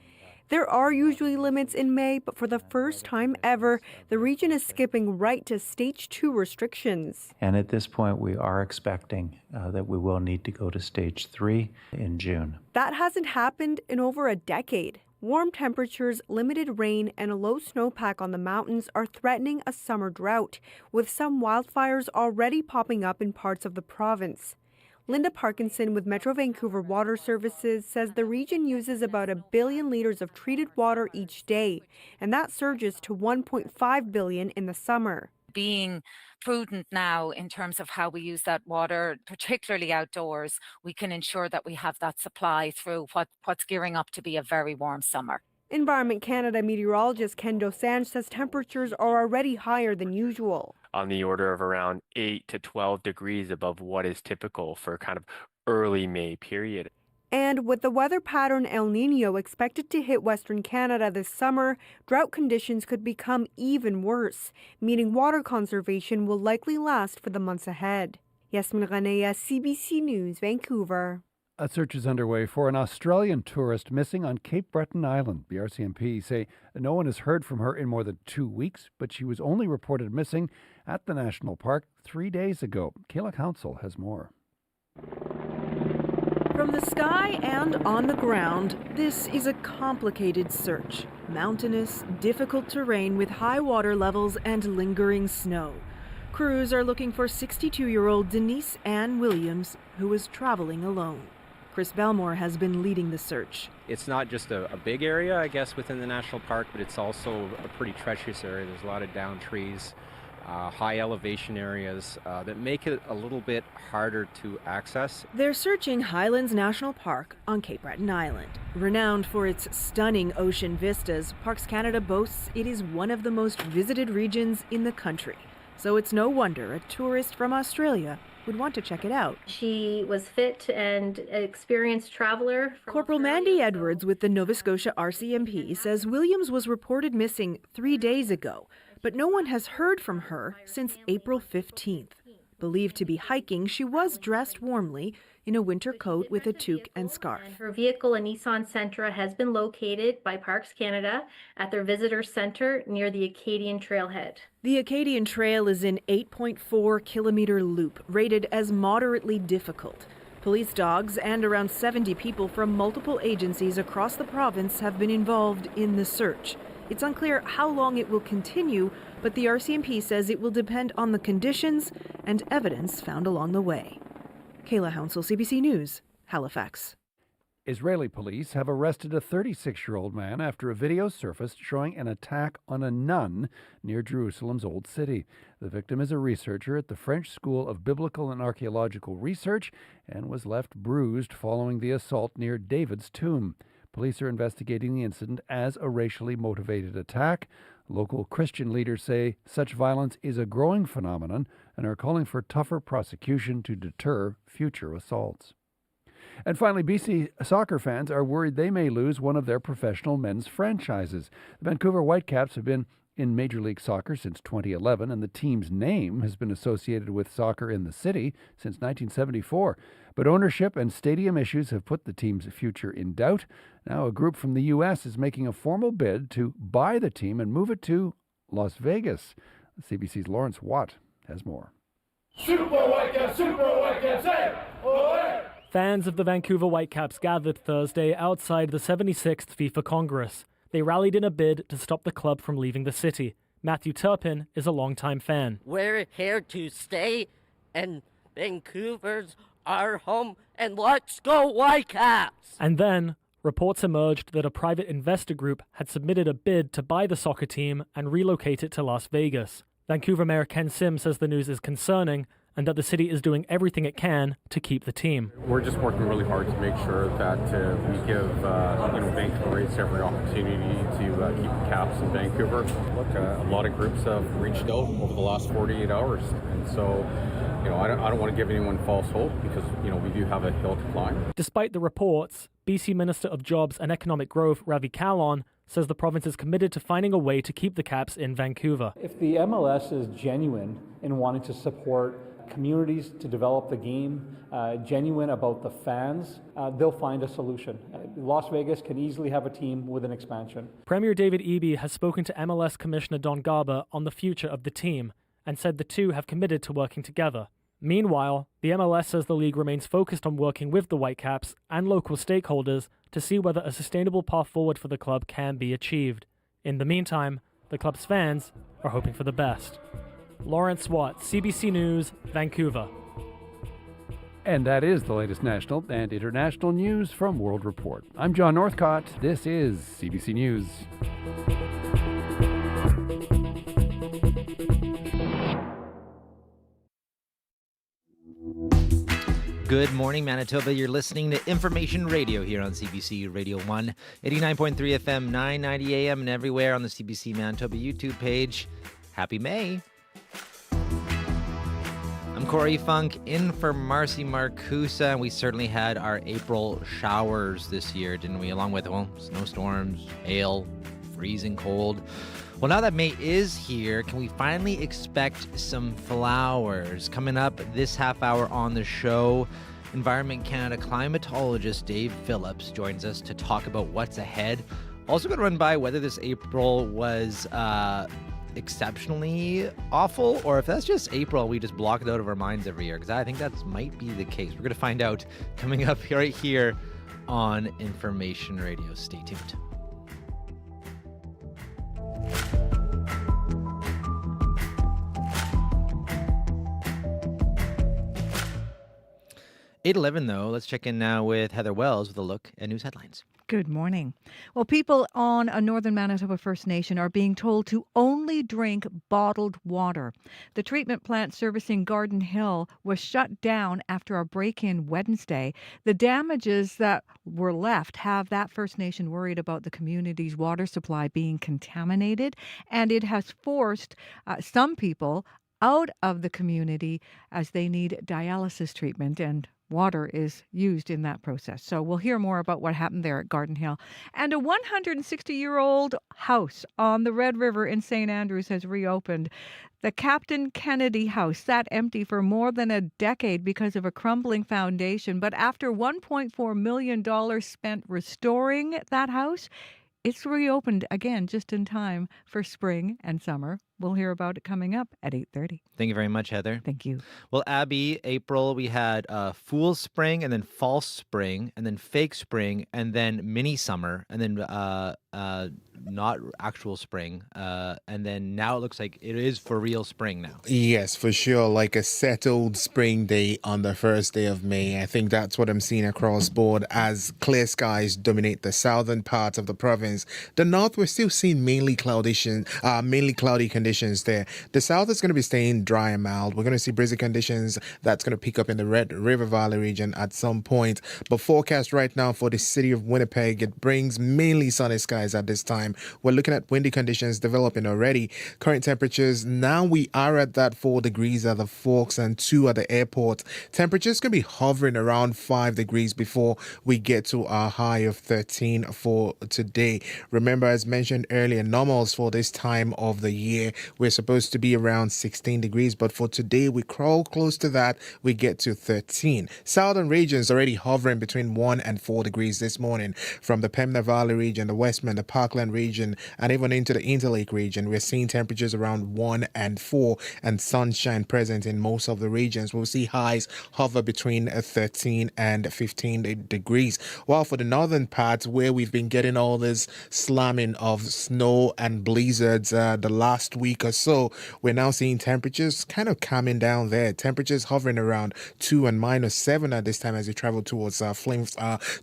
There are usually limits in May, but for the first time ever, the region is skipping right to Stage 2 restrictions. And at this point, we are expecting that we will need to go to Stage 3 in June. That hasn't happened in over a decade. Warm temperatures, limited rain, and a low snowpack on the mountains are threatening a summer drought, with some wildfires already popping up in parts of the province. Linda Parkinson with Metro Vancouver Water Services says the region uses about 1 billion liters of treated water each day, and that surges to 1.5 billion in the summer. Being prudent now in terms of how we use that water, particularly outdoors, we can ensure that we have that supply through what's gearing up to be a very warm summer. Environment Canada meteorologist Ken Dosanjh says temperatures are already higher than usual. On the order of around 8 to 12 degrees above what is typical for kind of early May period. And with the weather pattern El Nino expected to hit Western Canada this summer, drought conditions could become even worse, meaning water conservation will likely last for the months ahead. Yasmin Ranea, CBC News, Vancouver. A search is underway for an Australian tourist missing on Cape Breton Island. The RCMP say no one has heard from her in more than 2 weeks, but she was only reported missing at the national park 3 days ago. Kayla Council has more. From the sky and on the ground, this is a complicated search. Mountainous, difficult terrain with high water levels and lingering snow. Crews are looking for 62-year-old Denise Ann Williams, who was traveling alone. Chris Belmore has been leading the search. It's not just a big area, I guess, within the national park, but it's also a pretty treacherous area. There's a lot of down trees, high elevation areas that make it a little bit harder to access. They're searching Highlands National Park on Cape Breton Island. Renowned for its stunning ocean vistas, Parks Canada boasts it is one of the most visited regions in the country. So it's no wonder a tourist from Australia would want to check it out. She was fit and experienced traveler. Corporal Mandy Edwards with the Nova Scotia RCMP says Williams was reported missing 3 days ago, but no one has heard from her since April 15th. Believed to be hiking, she was dressed warmly in a winter coat with a toque and scarf. Her vehicle, a Nissan Sentra, has been located by Parks Canada at their visitor center near the Acadian Trailhead. The Acadian Trail is an 8.4-kilometer loop rated as moderately difficult. Police dogs and around 70 people from multiple agencies across the province have been involved in the search. It's unclear how long it will continue, but the RCMP says it will depend on the conditions and evidence found along the way. Kayla Hounsell, CBC News, Halifax. Israeli police have arrested a 36-year-old man after a video surfaced showing an attack on a nun near Jerusalem's Old City. The victim is a researcher at the French School of Biblical and Archaeological Research and was left bruised following the assault near David's tomb. Police are investigating the incident as a racially motivated attack. Local Christian leaders say such violence is a growing phenomenon and are calling for tougher prosecution to deter future assaults. And finally, BC soccer fans are worried they may lose one of their professional men's franchises. The Vancouver Whitecaps have been in Major League Soccer since 2011, and the team's name has been associated with soccer in the city since 1974. But ownership and stadium issues have put the team's future in doubt. Now a group from the U.S. is making a formal bid to buy the team and move it to Las Vegas. CBC's Lawrence Watt has more. Super Whitecaps, hey! Oh, Fans of the Vancouver Whitecaps gathered Thursday outside the 76th FIFA Congress. They rallied in a bid to stop the club from leaving the city. Matthew Turpin is a longtime fan. We're here to stay, and Vancouver's our home, and let's go Whitecaps! And then, reports emerged that a private investor group had submitted a bid to buy the soccer team and relocate it to Las Vegas. Vancouver Mayor Ken Sim says the news is concerning and that the city is doing everything it can to keep the team. We're just working really hard to make sure that we give Vancouverites every opportunity to keep the Caps in Vancouver. Look, a lot of groups have reached out over the last 48 hours, and so I don't want to give anyone false hope because we do have a hill to climb. Despite the reports, BC Minister of Jobs and Economic Growth Ravi Kahlon says the province is committed to finding a way to keep the Caps in Vancouver. If the MLS is genuine in wanting to support communities to develop the game, genuine about the fans, they'll find a solution. Las Vegas can easily have a team with an expansion. Premier David Eby has spoken to MLS Commissioner Don Garber on the future of the team and said the two have committed to working together. Meanwhile, the MLS says the league remains focused on working with the Whitecaps and local stakeholders to see whether a sustainable path forward for the club can be achieved. In the meantime, the club's fans are hoping for the best. Lawrence Watt, CBC News, Vancouver. And that is the latest national and international news from World Report. I'm John Northcott. This is CBC News. Good morning, Manitoba. You're listening to Information Radio here on CBC Radio 1, 89.3 FM, 990 AM, and everywhere on the CBC Manitoba YouTube page. Happy May. I'm Corey Funk, in for Marcy Marcusa, and we certainly had our April showers this year, didn't we? Along with, snowstorms, hail, freezing cold. Well, now that May is here, can we finally expect some flowers? Coming up this half hour on the show, Environment Canada climatologist Dave Phillips joins us to talk about what's ahead. Also going to run by whether this April was exceptionally awful, or if that's just April, we just block it out of our minds every year, because I think that might be the case. We're going to find out coming up right here on Information Radio. Stay tuned. (8:11) though, let's check in now with Heather Wells with a look at news headlines. Good morning. Well, people on a Northern Manitoba First Nation are being told to only drink bottled water. The treatment plant servicing Garden Hill was shut down after a break-in Wednesday. The damages that were left have that First Nation worried about the community's water supply being contaminated, and it has forced some people out of the community as they need dialysis treatment, and water is used in that process. So we'll hear more about what happened there at Garden Hill. And a 160-year-old house on the Red River in St. Andrews has reopened. The Captain Kennedy House sat empty for more than a decade because of a crumbling foundation. But after $1.4 million spent restoring that house, it's reopened again just in time for spring and summer. We'll hear about it coming up at 8:30. Thank you very much, Heather. Thank you. Well, Abby, April, we had Fool's Spring, and then False Spring, and then Fake Spring, and then Mini Summer, and then not actual spring. And then now it looks like it is for real spring now. Yes, for sure. Like a settled spring day on the first day of May. I think that's what I'm seeing across board as clear skies dominate the southern part of the province. The north, we're still seeing mainly cloudy conditions conditions there. The south is going to be staying dry and mild. We're going to see breezy conditions that's going to pick up in the Red River Valley region at some point. But forecast right now for the city of Winnipeg, it brings mainly sunny skies at this time. We're looking at windy conditions developing already. Current temperatures, now we are at that 4 degrees at the Forks and 2 at the airport. Temperatures can be hovering around 5 degrees before we get to our high of 13 for today. Remember, as mentioned earlier, normals for this time of the year, we're supposed to be around 16 degrees, but for today, we crawl close to that. We get to 13. Southern regions already hovering between 1 and 4 degrees this morning. From the Pembina Valley region, the Westman, the Parkland region, and even into the Interlake region, we're seeing temperatures around 1 and 4 and sunshine present in most of the regions. We'll see highs hover between 13 and 15 degrees. While for the northern parts, where we've been getting all this slamming of snow and blizzards the last week or so, we're now seeing temperatures kind of calming down there. Temperatures hovering around 2 and -7 at this time as we travel towards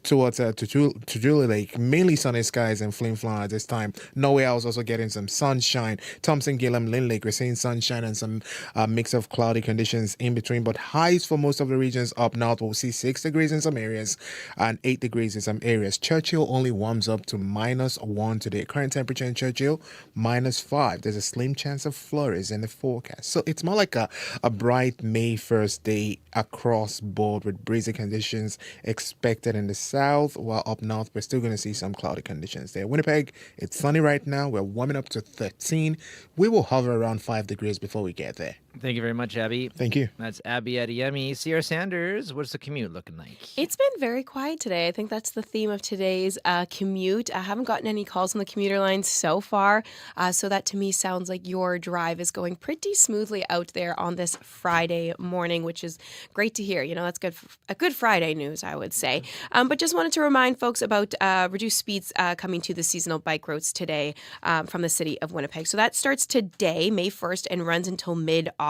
Tutuila Lake. Mainly sunny skies and Flin Flon at this time. Norway Isles also getting some sunshine. Thompson, Gillam, Lynn Lake, we're seeing sunshine and some mix of cloudy conditions in between. But highs for most of the regions up north, we'll see 6 degrees in some areas and 8 degrees in some areas. Churchill only warms up to -1 today. Current temperature in Churchill, -5. There's a slim chance of flurries in the forecast. So it's more like a bright May 1st day across board with breezy conditions expected in the south, while up north we're still going to see some cloudy conditions there. Winnipeg, it's sunny right now. We're warming up to 13. We will hover around 5 degrees before we get there. Thank you very much, Abby. Thank you. That's Abby Adeyemi. Sierra Sanders, what's the commute looking like? It's been very quiet today. I think that's the theme of today's commute. I haven't gotten any calls on the commuter line so far, so that to me sounds like your drive is going pretty smoothly out there on this Friday morning, which is great to hear. You know, that's good Friday news, I would say. But just wanted to remind folks about reduced speeds coming to the seasonal bike routes today from the city of Winnipeg. So that starts today, May 1st, and runs until mid-October.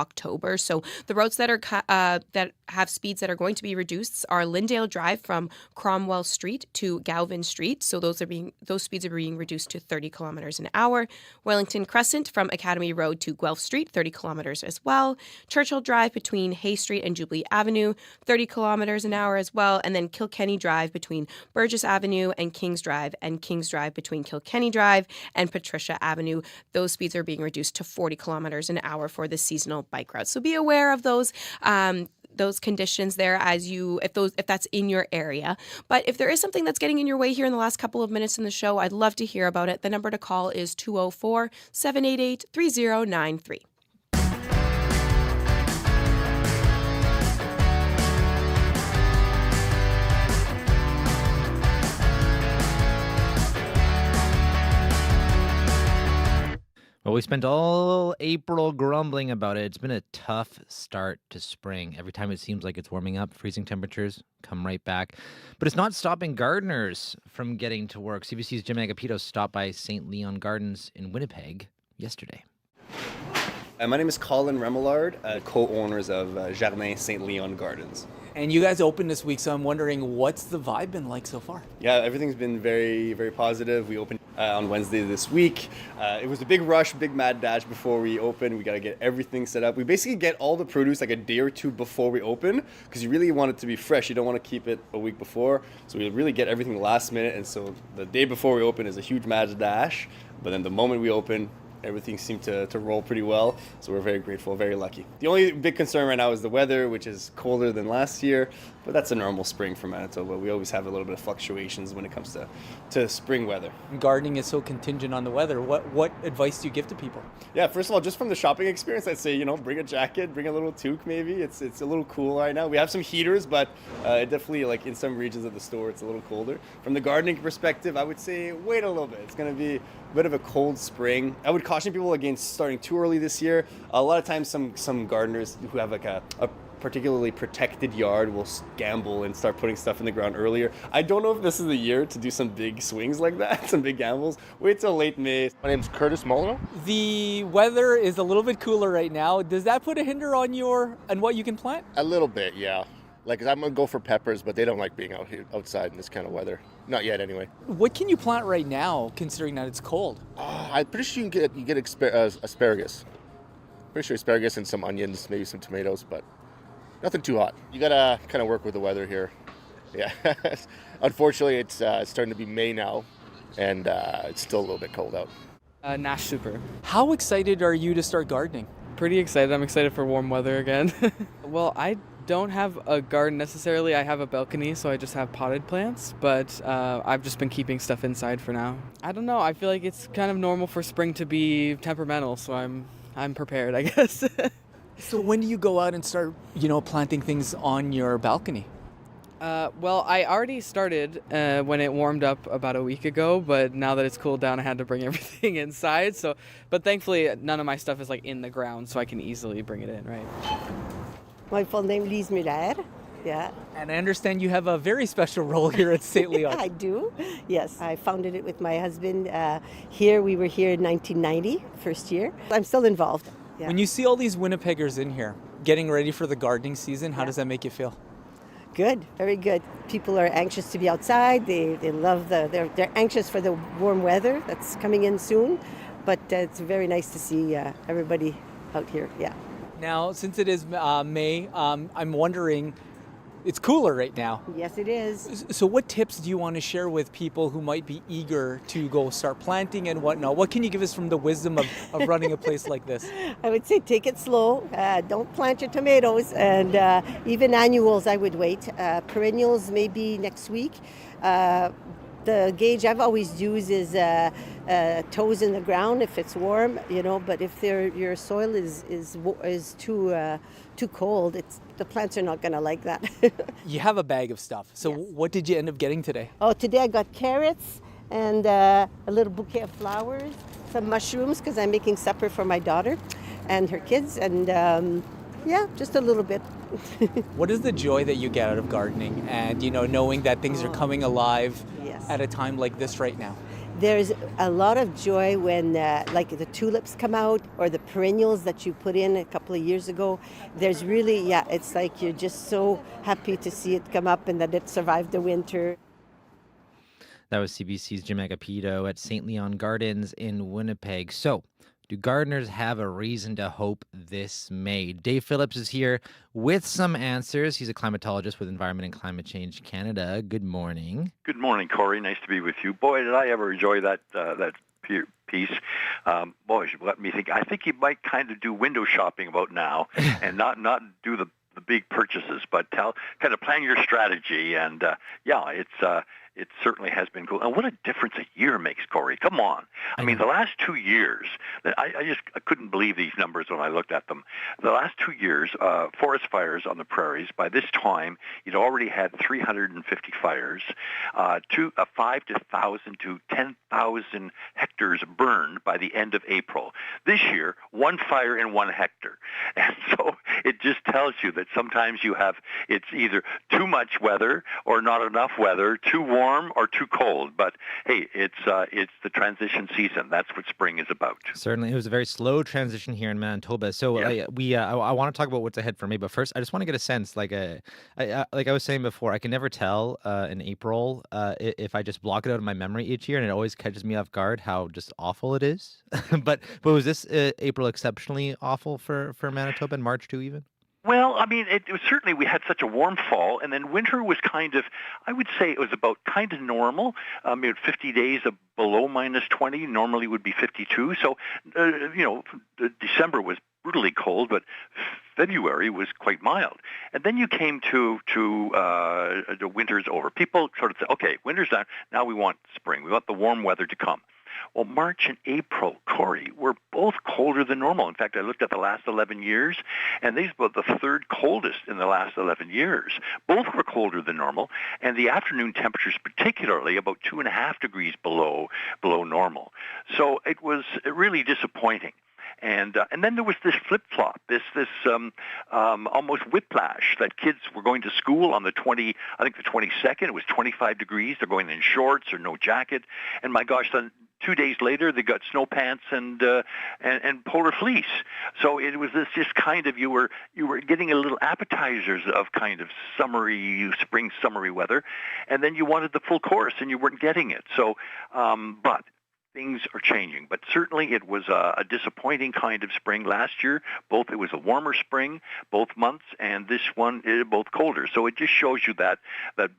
So the roads that are that have speeds that are going to be reduced are Lyndale Drive from Cromwell Street to Galvin Street. So those speeds are being reduced to 30 kilometers an hour. Wellington Crescent from Academy Road to Guelph Street, 30 kilometers as well. Churchill Drive between Hay Street and Jubilee Avenue, 30 kilometers an hour as well. And then Kilkenny Drive between Burgess Avenue and Kings Drive between Kilkenny Drive and Patricia Avenue. Those speeds are being reduced to 40 kilometers an hour for the seasonal bike routes. So be aware of those conditions there if that's in your area. But if there is something that's getting in your way here in the last couple of minutes in the show, I'd love to hear about it. The number to call is 204-788-3093. Well, we spent all April grumbling about it. It's been a tough start to spring. Every time it seems like it's warming up, freezing temperatures come right back. But it's not stopping gardeners from getting to work. CBC's Jim Agapito stopped by St. Leon Gardens in Winnipeg yesterday. My name is Colin Remillard, co-owners of Jardin St. Leon Gardens. And you guys opened this week, so I'm wondering, what's the vibe been like so far? Yeah, everything's been very, very positive. We opened on Wednesday this week. It was a big rush, big mad dash before we open. We got to get everything set up. We basically get all the produce like a day or two before we open because you really want it to be fresh. You don't want to keep it a week before. So we really get everything last minute. And so the day before we open is a huge mad dash. But then the moment we open, everything seemed to roll pretty well, so we're very grateful, very lucky. The only big concern right now is the weather, which is colder than last year, but that's a normal spring for Manitoba. We always have a little bit of fluctuations when it comes to spring weather. Gardening is so contingent on the weather. What advice do you give to people? Yeah, first of all, just from the shopping experience, I'd say, bring a jacket, bring a little toque maybe. It's a little cool right now. We have some heaters, but it definitely, like in some regions of the store, it's a little colder. From the gardening perspective, I would say wait a little bit. It's going to be a bit of a cold spring. I would caution people against starting too early this year. A lot of times some gardeners who have like a particularly protected yard will gamble and start putting stuff in the ground earlier. I don't know if this is the year to do some big swings like that, some big gambles. Wait till late May. My name's Curtis Molino. The weather is a little bit cooler right now. Does that put a hinder on what you can plant? A little bit, yeah. Like, I'm going to go for peppers, but they don't like being outside in this kind of weather. Not yet, anyway. What can you plant right now, considering that it's cold? I'm pretty sure you get asparagus. Pretty sure asparagus and some onions, maybe some tomatoes, but nothing too hot. You gotta kind of work with the weather here. Yeah. Unfortunately, it's starting to be May now, and it's still a little bit cold out. Nash Super. How excited are you to start gardening? Pretty excited. I'm excited for warm weather again. Well, I don't have a garden necessarily. I have a balcony, so I just have potted plants, but I've just been keeping stuff inside for now. I don't know. I feel like it's kind of normal for spring to be temperamental, so I'm prepared, I guess. So when do you go out and start, planting things on your balcony? Well, I already started when it warmed up about a week ago, but now that it's cooled down, I had to bring everything inside. But thankfully, none of my stuff is in the ground, so I can easily bring it in, right? My full name is Lise Muller. Yeah. And I understand you have a very special role here at St. Leon. I do. Yes, I founded it with my husband. We were here in 1990, first year. I'm still involved. Yeah. When you see all these Winnipeggers in here getting ready for the gardening season, how does that make you feel? Good, very good. People are anxious to be outside. They love they're anxious for the warm weather that's coming in soon. But it's very nice to see everybody out here. Yeah. Now, since it is May, I'm wondering, it's cooler right now. Yes, it is. So what tips do you want to share with people who might be eager to go start planting and whatnot? What can you give us from the wisdom of running a place like this? I would say take it slow. Don't plant your tomatoes. And even annuals, I would wait. Perennials, maybe next week. The gauge I've always used is toes in the ground if it's warm, but if your soil is too cold, the plants are not going to like that. You have a bag of stuff. So Yes. What did you end up getting today? Oh, today I got carrots and a little bouquet of flowers, some mushrooms because I'm making supper for my daughter and her kids, and just a little bit. What is the joy that you get out of gardening and, knowing that things are coming alive at a time like this right now? There's a lot of joy when the tulips come out or the perennials that you put in a couple of years ago. There's really, it's like you're just so happy to see it come up and that it survived the winter. That was CBC's Jim Agapito at St. Leon Gardens in Winnipeg. So, do gardeners have a reason to hope this May? Dave Phillips is here with some answers. He's a climatologist with Environment and Climate Change Canada. Good morning. Good morning, Corey. Nice to be with you. Boy, did I ever enjoy that piece. Boy, let me think. I think you might kind of do window shopping about now and not do the big purchases, but kind of plan your strategy. And it certainly has been cool. And what a difference a year makes, Corey. Come on. I mean, the last 2 years, I couldn't believe these numbers when I looked at them. The last 2 years, forest fires on the prairies, by this time, you'd already had 350 fires, 5,000 to 10,000 hectares burned by the end of April. This year, 1 fire in 1 hectare. And so it just tells you that sometimes it's either too much weather or not enough weather, too warm or too cold. But hey, it's the transition season. That's what spring is about. Certainly, it was a very slow transition here in Manitoba. So I want to talk about what's ahead for me. But first, I just want to get a sense. Like I was saying before, I can never tell in April if I just block it out of my memory each year, and it always catches me off guard how just awful it is. but was this April exceptionally awful for Manitoba and March too even? Well, I mean, it was certainly, we had such a warm fall, and then winter was kind of, I would say it was about kind of normal. 50 days of below minus 20 normally would be 52. So, December was brutally cold, but February was quite mild. And then you came to the winter's over. People sort of said, okay, winter's done. Now we want spring. We want the warm weather to come. Well, March and April, Corey, were both colder than normal. In fact, I looked at the last 11 years, and these were the third coldest in the last 11 years. Both were colder than normal, and the afternoon temperatures particularly about 2.5 degrees below normal. So it was really disappointing. And then there was this flip-flop, this almost whiplash that kids were going to school on the 22nd. It was 25 degrees. They're going in shorts or no jacket. And my gosh, then 2 days later, they got snow pants and polar fleece. So it was this just kind of you were getting a little appetizers of kind of spring summery weather, and then you wanted the full course and you weren't getting it. So, but things are changing, but certainly it was a disappointing kind of spring last year. It was a warmer spring, both months, and this one is both colder. So it just shows you that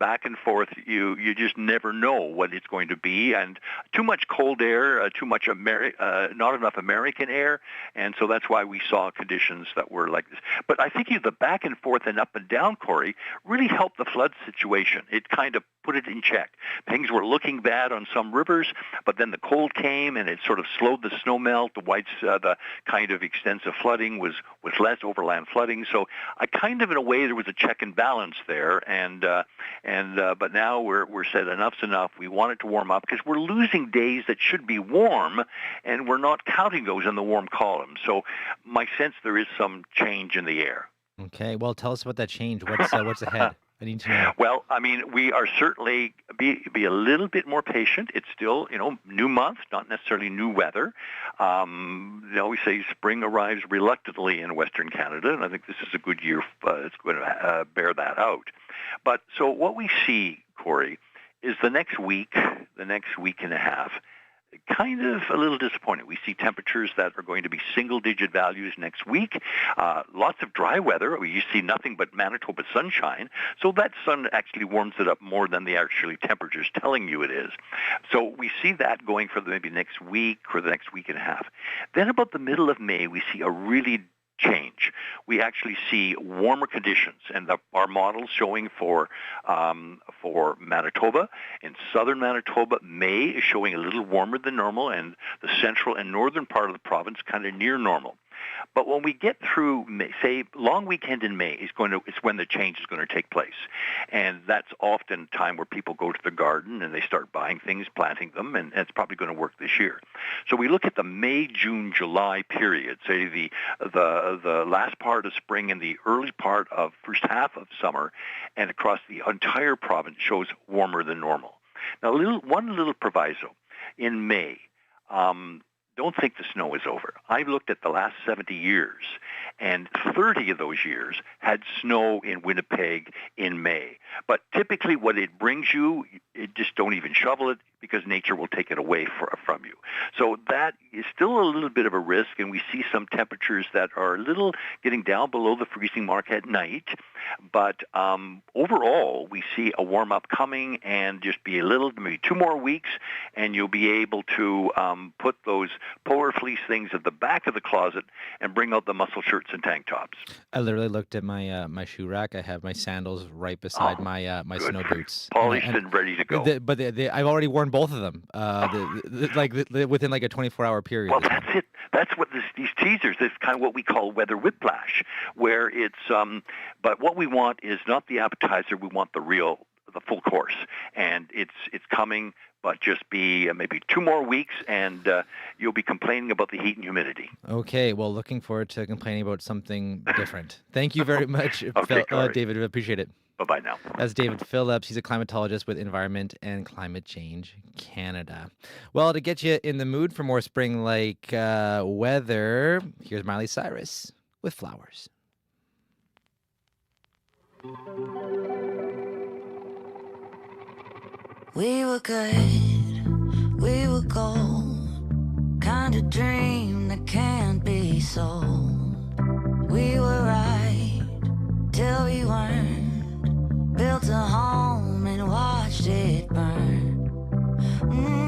back and forth, you just never know what it's going to be, and too much cold air, too much not enough American air, and so that's why we saw conditions that were like this. But I think the back and forth and up and down, Corey, really helped the flood situation. It kind of put it in check. Things were looking bad on some rivers, but then the cold came and it sort of slowed the snow melt. The kind of extensive flooding was less overland flooding. So I kind of, in a way, there was a check and balance there. But now we're said enough's enough. We want it to warm up because we're losing days that should be warm, and we're not counting those in the warm column. So my sense, there is some change in the air. Okay, well, tell us about that change. What's ahead? I need to know. Well, I mean, we are certainly be a little bit more patient. It's still, new month, not necessarily new weather. They always say spring arrives reluctantly in Western Canada, and I think this is a good year. It's going to bear that out. But so what we see, Corey, is the next week and a half, kind of a little disappointing. We see temperatures that are going to be single-digit values next week. Lots of dry weather. You see nothing but Manitoba sunshine. So that sun actually warms it up more than the actually temperature's telling you it is. So we see that going for maybe next week or the next week and a half. Then about the middle of May, we see a really change. We actually see warmer conditions, and our models showing for Manitoba. In southern Manitoba, May is showing a little warmer than normal, and the central and northern part of the province kind of near normal. But when we get through, say, long weekend in May it's when the change is going to take place. And that's often time where people go to the garden and they start buying things, planting them, and it's probably going to work this year. So we look at the May, June, July period, say the last part of spring and the early part of first half of summer, and across the entire province shows warmer than normal. Now, one little proviso. In May, don't think the snow is over. I've looked at the last 70 years, and 30 of those years had snow in Winnipeg in May. But typically what it brings you, just don't even shovel it because nature will take it away from you. So that is still a little bit of a risk, and we see some temperatures that are a little getting down below the freezing mark at night. But overall, we see a warm-up coming, and just be a little, maybe 2 more weeks, and you'll be able to put those polar fleece things at the back of the closet and bring out the muscle shirts and tank tops. I literally looked at my shoe rack. I have my sandals right beside my snow boots. Polished and ready to go. I've already worn both of them, within like a 24-hour period. Well, that's it. That's what these teasers. This is kind of what we call weather whiplash, where it's. But what we want is not the appetizer. We want the full course, and it's coming. But just be maybe 2 more weeks, and you'll be complaining about the heat and humidity. Okay, well, looking forward to complaining about something different. Thank you very much, Okay, David. I appreciate it. Bye-bye now. That's David Phillips. He's a climatologist with Environment and Climate Change Canada. Well, to get you in the mood for more spring-like weather, here's Miley Cyrus with Flowers. We were good, we were gold, kind of dream that can't be sold. We were right till we weren't, built a home and watched it burn.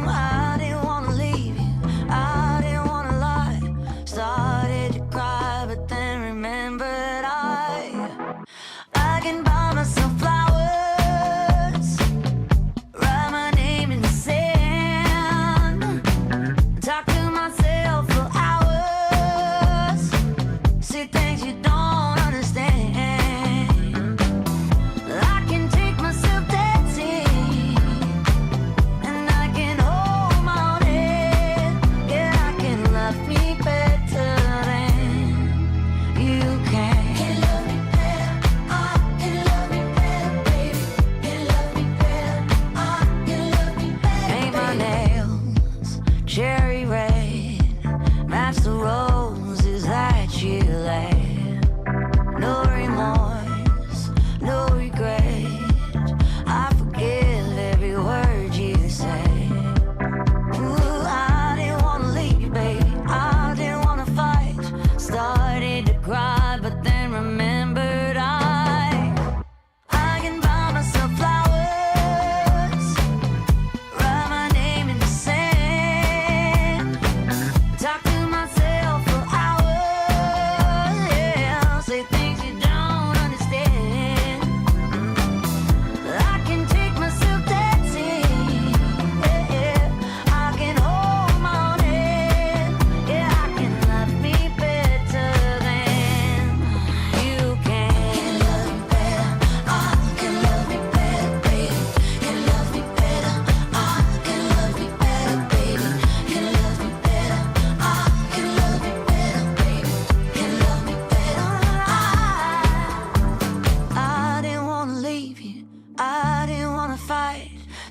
I didn't want to leave you, I didn't want to lie, started to cry but then remembered I can buy myself flowers. Can love me better.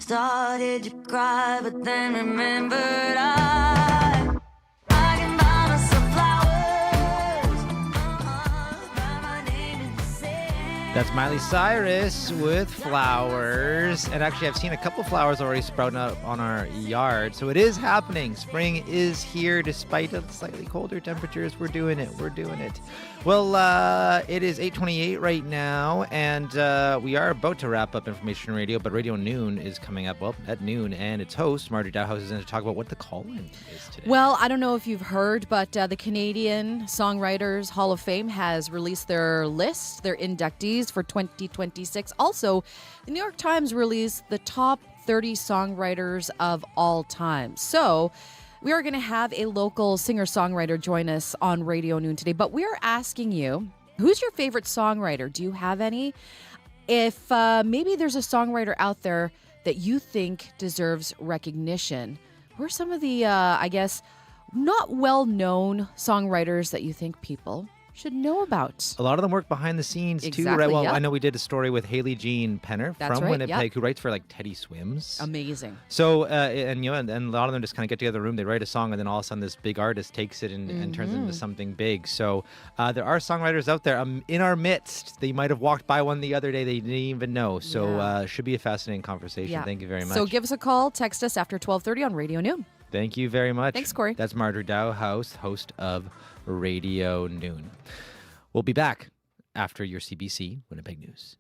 started to cry, but then remembered I can buy myself flowers. Write my name in the sand. That's Miley Cyrus with Flowers. And actually, I've seen a couple flowers already sprouting up on our yard. So it is happening. Spring is here despite the slightly colder temperatures. We're doing it. We're doing it. Well, it is 8:28 right now, and we are about to wrap up Information Radio, but Radio Noon is coming up, well, at noon, and its host, Marjorie Dowhouse, is going to talk about what the call-in is today. Well, I don't know if you've heard, but the Canadian Songwriters Hall of Fame has released their list, their inductees for 2026. Also, the New York Times released the top 30 songwriters of all time. So we are going to have a local singer-songwriter join us on Radio Noon today, but we are asking you, who's your favorite songwriter? Do you have any? If maybe there's a songwriter out there that you think deserves recognition, who are some of the, I guess, not well-known songwriters that you think people should know about? A lot of them work behind the scenes too, Exactly, right? Well, yeah. I know we did a story with Haley Jean Penner That's from right, Winnipeg, yeah. who writes for like Teddy Swims. Amazing. So, and a lot of them just kind of get together in the room, they write a song, and then all of a sudden this big artist takes it and turns it into something big. So there are songwriters out there in our midst. They might have walked by one the other day they didn't even know. So should be a fascinating conversation. Yeah. Thank you very much. So give us a call, text us after 12:30 on Radio Noon. Thank you very much. Thanks, Corey. That's Marjorie Dowhouse, host of Radio Noon. We'll be back after your CBC Winnipeg News.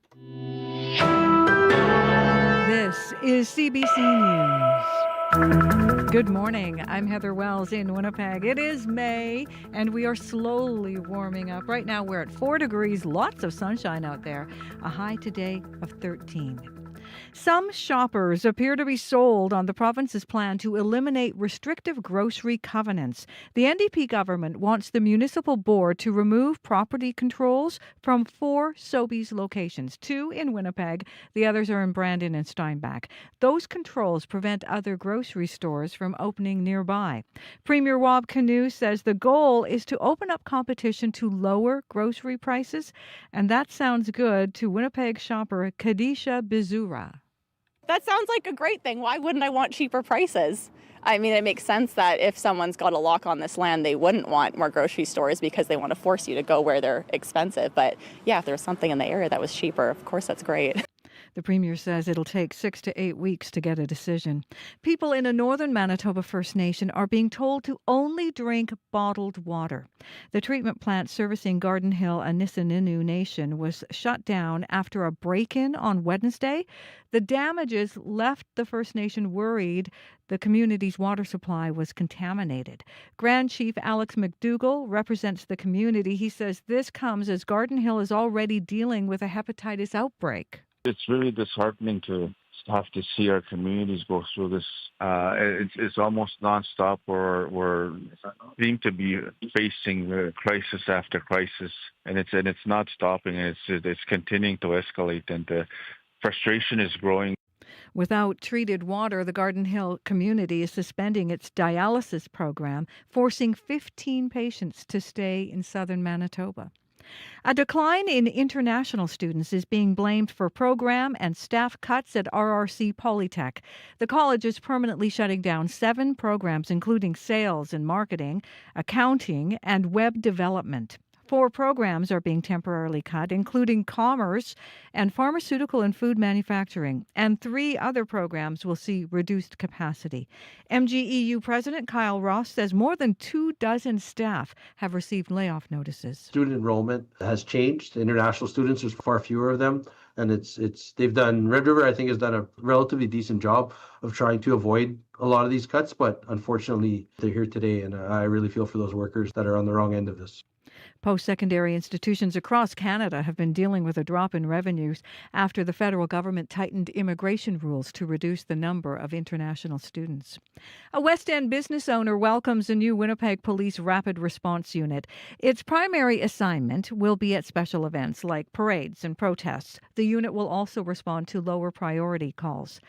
This is CBC News. Good morning. I'm Heather Wells in Winnipeg. It is May, and we are slowly warming up. Right now, we're at 4 degrees, lots of sunshine out there. A high today of 13. Some shoppers appear to be sold on the province's plan to eliminate restrictive grocery covenants. The NDP government wants the municipal board to remove property controls from 4 Sobeys locations, 2 in Winnipeg, the others are in Brandon and Steinbach. Those controls prevent other grocery stores from opening nearby. Premier Rob Canoe says the goal is to open up competition to lower grocery prices, and that sounds good to Winnipeg shopper Kadisha Bizura. That sounds like a great thing. Why wouldn't I want cheaper prices? I mean, it makes sense that if someone's got a lock on this land, they wouldn't want more grocery stores because they want to force you to go where they're expensive. But yeah, if there was something in the area that was cheaper, of course, that's great. The Premier says it'll take 6 to 8 weeks to get a decision. People in a northern Manitoba First Nation are being told to only drink bottled water. The treatment plant servicing Garden Hill and Nisininu Nation was shut down after a break-in on Wednesday. The damages left the First Nation worried the community's water supply was contaminated. Grand Chief Alex McDougall represents the community. He says this comes as Garden Hill is already dealing with a hepatitis outbreak. It's really disheartening to have to see our communities go through this. It's almost nonstop. We're seem to be facing crisis after crisis, and it's not stopping. It's continuing to escalate, and the frustration is growing. Without treated water, the Garden Hill community is suspending its dialysis program, forcing 15 patients to stay in southern Manitoba. A decline in international students is being blamed for program and staff cuts at RRC Polytech. The college is permanently shutting down 7 programs, including sales and marketing, accounting, and web development. 4 programs are being temporarily cut, including commerce and pharmaceutical and food manufacturing, and 3 other programs will see reduced capacity. MGEU President Kyle Ross says more than 24 staff have received layoff notices. Student enrollment has changed. International students, there's far fewer of them, and they've done, Red River, I think, has done a relatively decent job of trying to avoid a lot of these cuts, but unfortunately, they're here today, and I really feel for those workers that are on the wrong end of this. Post-secondary institutions across Canada have been dealing with a drop in revenues after the federal government tightened immigration rules to reduce the number of international students. A West End business owner welcomes a new Winnipeg Police Rapid Response Unit. Its primary assignment will be at special events like parades and protests. The unit will also respond to lower priority calls.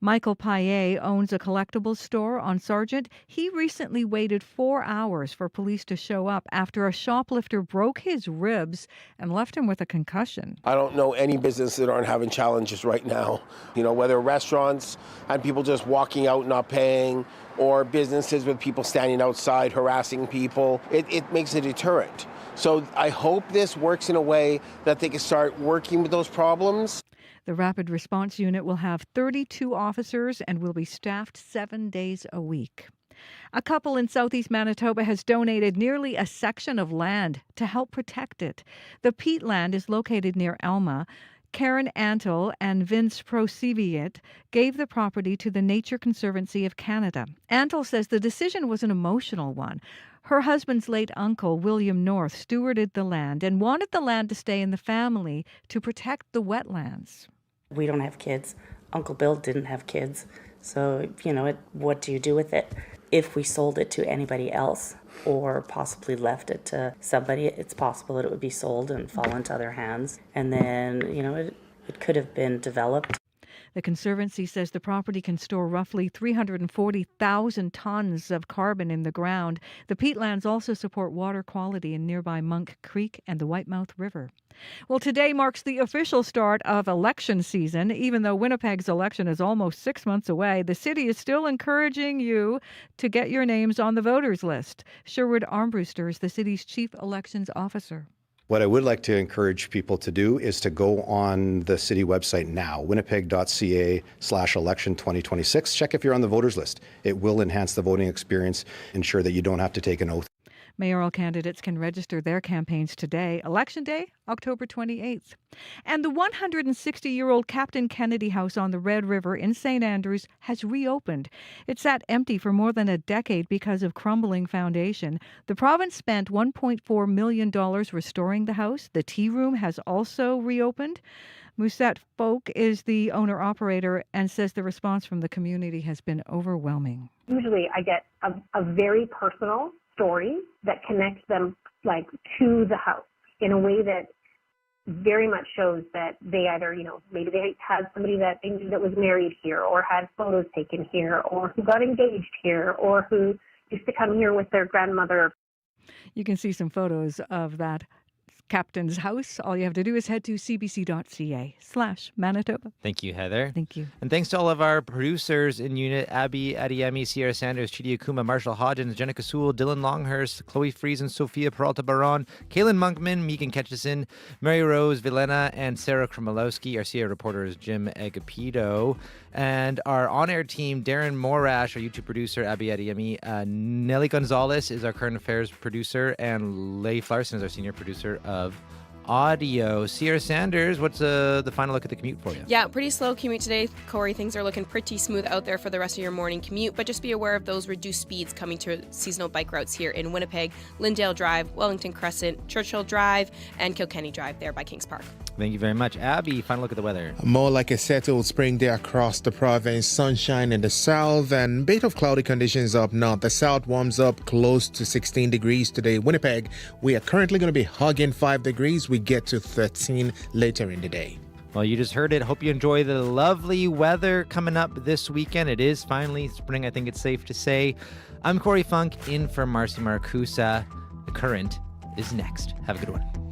Michael Paillet owns a collectibles store on Sargent. He recently waited 4 hours for police to show up after a shoplifter after broke his ribs and left him with a concussion. I don't know any business that aren't having challenges right now. Whether restaurants and people just walking out not paying, or businesses with people standing outside harassing people, it makes a deterrent. So I hope this works in a way that they can start working with those problems. The Rapid Response Unit will have 32 officers and will be staffed 7 days a week. A couple in southeast Manitoba has donated nearly a section of land to help protect it. The peatland is located near Alma. Karen Antle and Vince Proseviet gave the property to the Nature Conservancy of Canada. Antle says the decision was an emotional one. Her husband's late uncle, William North, stewarded the land and wanted the land to stay in the family to protect the wetlands. We don't have kids. Uncle Bill didn't have kids. So, what do you do with it? If we sold it to anybody else or possibly left it to somebody, it's possible that it would be sold and fall into other hands. And then, it could have been developed. The Conservancy says the property can store roughly 340,000 tons of carbon in the ground. The peatlands also support water quality in nearby Monk Creek and the Whitemouth River. Well, today marks the official start of election season. Even though Winnipeg's election is almost 6 months away, the city is still encouraging you to get your names on the voters list. Sherwood Armbruster is the city's chief elections officer. What I would like to encourage people to do is to go on the city website now, winnipeg.ca/election 2026. Check if you're on the voters list. It will enhance the voting experience, ensure that you don't have to take an oath. Mayoral candidates can register their campaigns today. Election Day, October 28th. And the 160-year-old Captain Kennedy House on the Red River in St. Andrews has reopened. It sat empty for more than a decade because of crumbling foundation. The province spent $1.4 million restoring the house. The tea room has also reopened. Musette Folk is the owner-operator and says the response from the community has been overwhelming. Usually I get a very personal story that connects them to the house in a way that very much shows that they either, maybe they had somebody that they knew that was married here or had photos taken here or who got engaged here or who used to come here with their grandmother. You can see some photos of that Captain's house. All you have to do is head to cbc.ca/Manitoba. Thank you, Heather. Thank you. And thanks to all of our producers in unit, Abby Adiemi, Sierra Sanders, Chidi Akuma, Marshall Hodgins, Jenica Sewell, Dylan Longhurst, Chloe Friesen, Sophia Peralta Baron, Kaylin Monkman, Megan Ketchison, Mary Rose Villena, and Sarah Kromolowski. Our CA reporter is Jim Agapito. And our on-air team, Darren Morash, our YouTube producer, Abby Adiemi, Nelly Gonzalez is our current affairs producer, and Leif Larson is our senior producer of audio. Sierra Sanders, what's the final look at the commute for you? Yeah, pretty slow commute today, Corey. Things are looking pretty smooth out there for the rest of your morning commute, but just be aware of those reduced speeds coming to seasonal bike routes here in Winnipeg, Lyndale Drive, Wellington Crescent, Churchill Drive, and Kilkenny Drive there by Kings Park. Thank you very much. Abby, final look at the weather. More like a settled spring day across the province. Sunshine in the south and bit of cloudy conditions up north. The south warms up close to 16 degrees today. Winnipeg, we are currently going to be hugging 5 degrees. We get to 13 later in the day. Well, you just heard it. Hope you enjoy the lovely weather coming up this weekend. It is finally spring, I think it's safe to say. I'm Corey Funk in for Marcy Marcusa. The Current is next. Have a good one.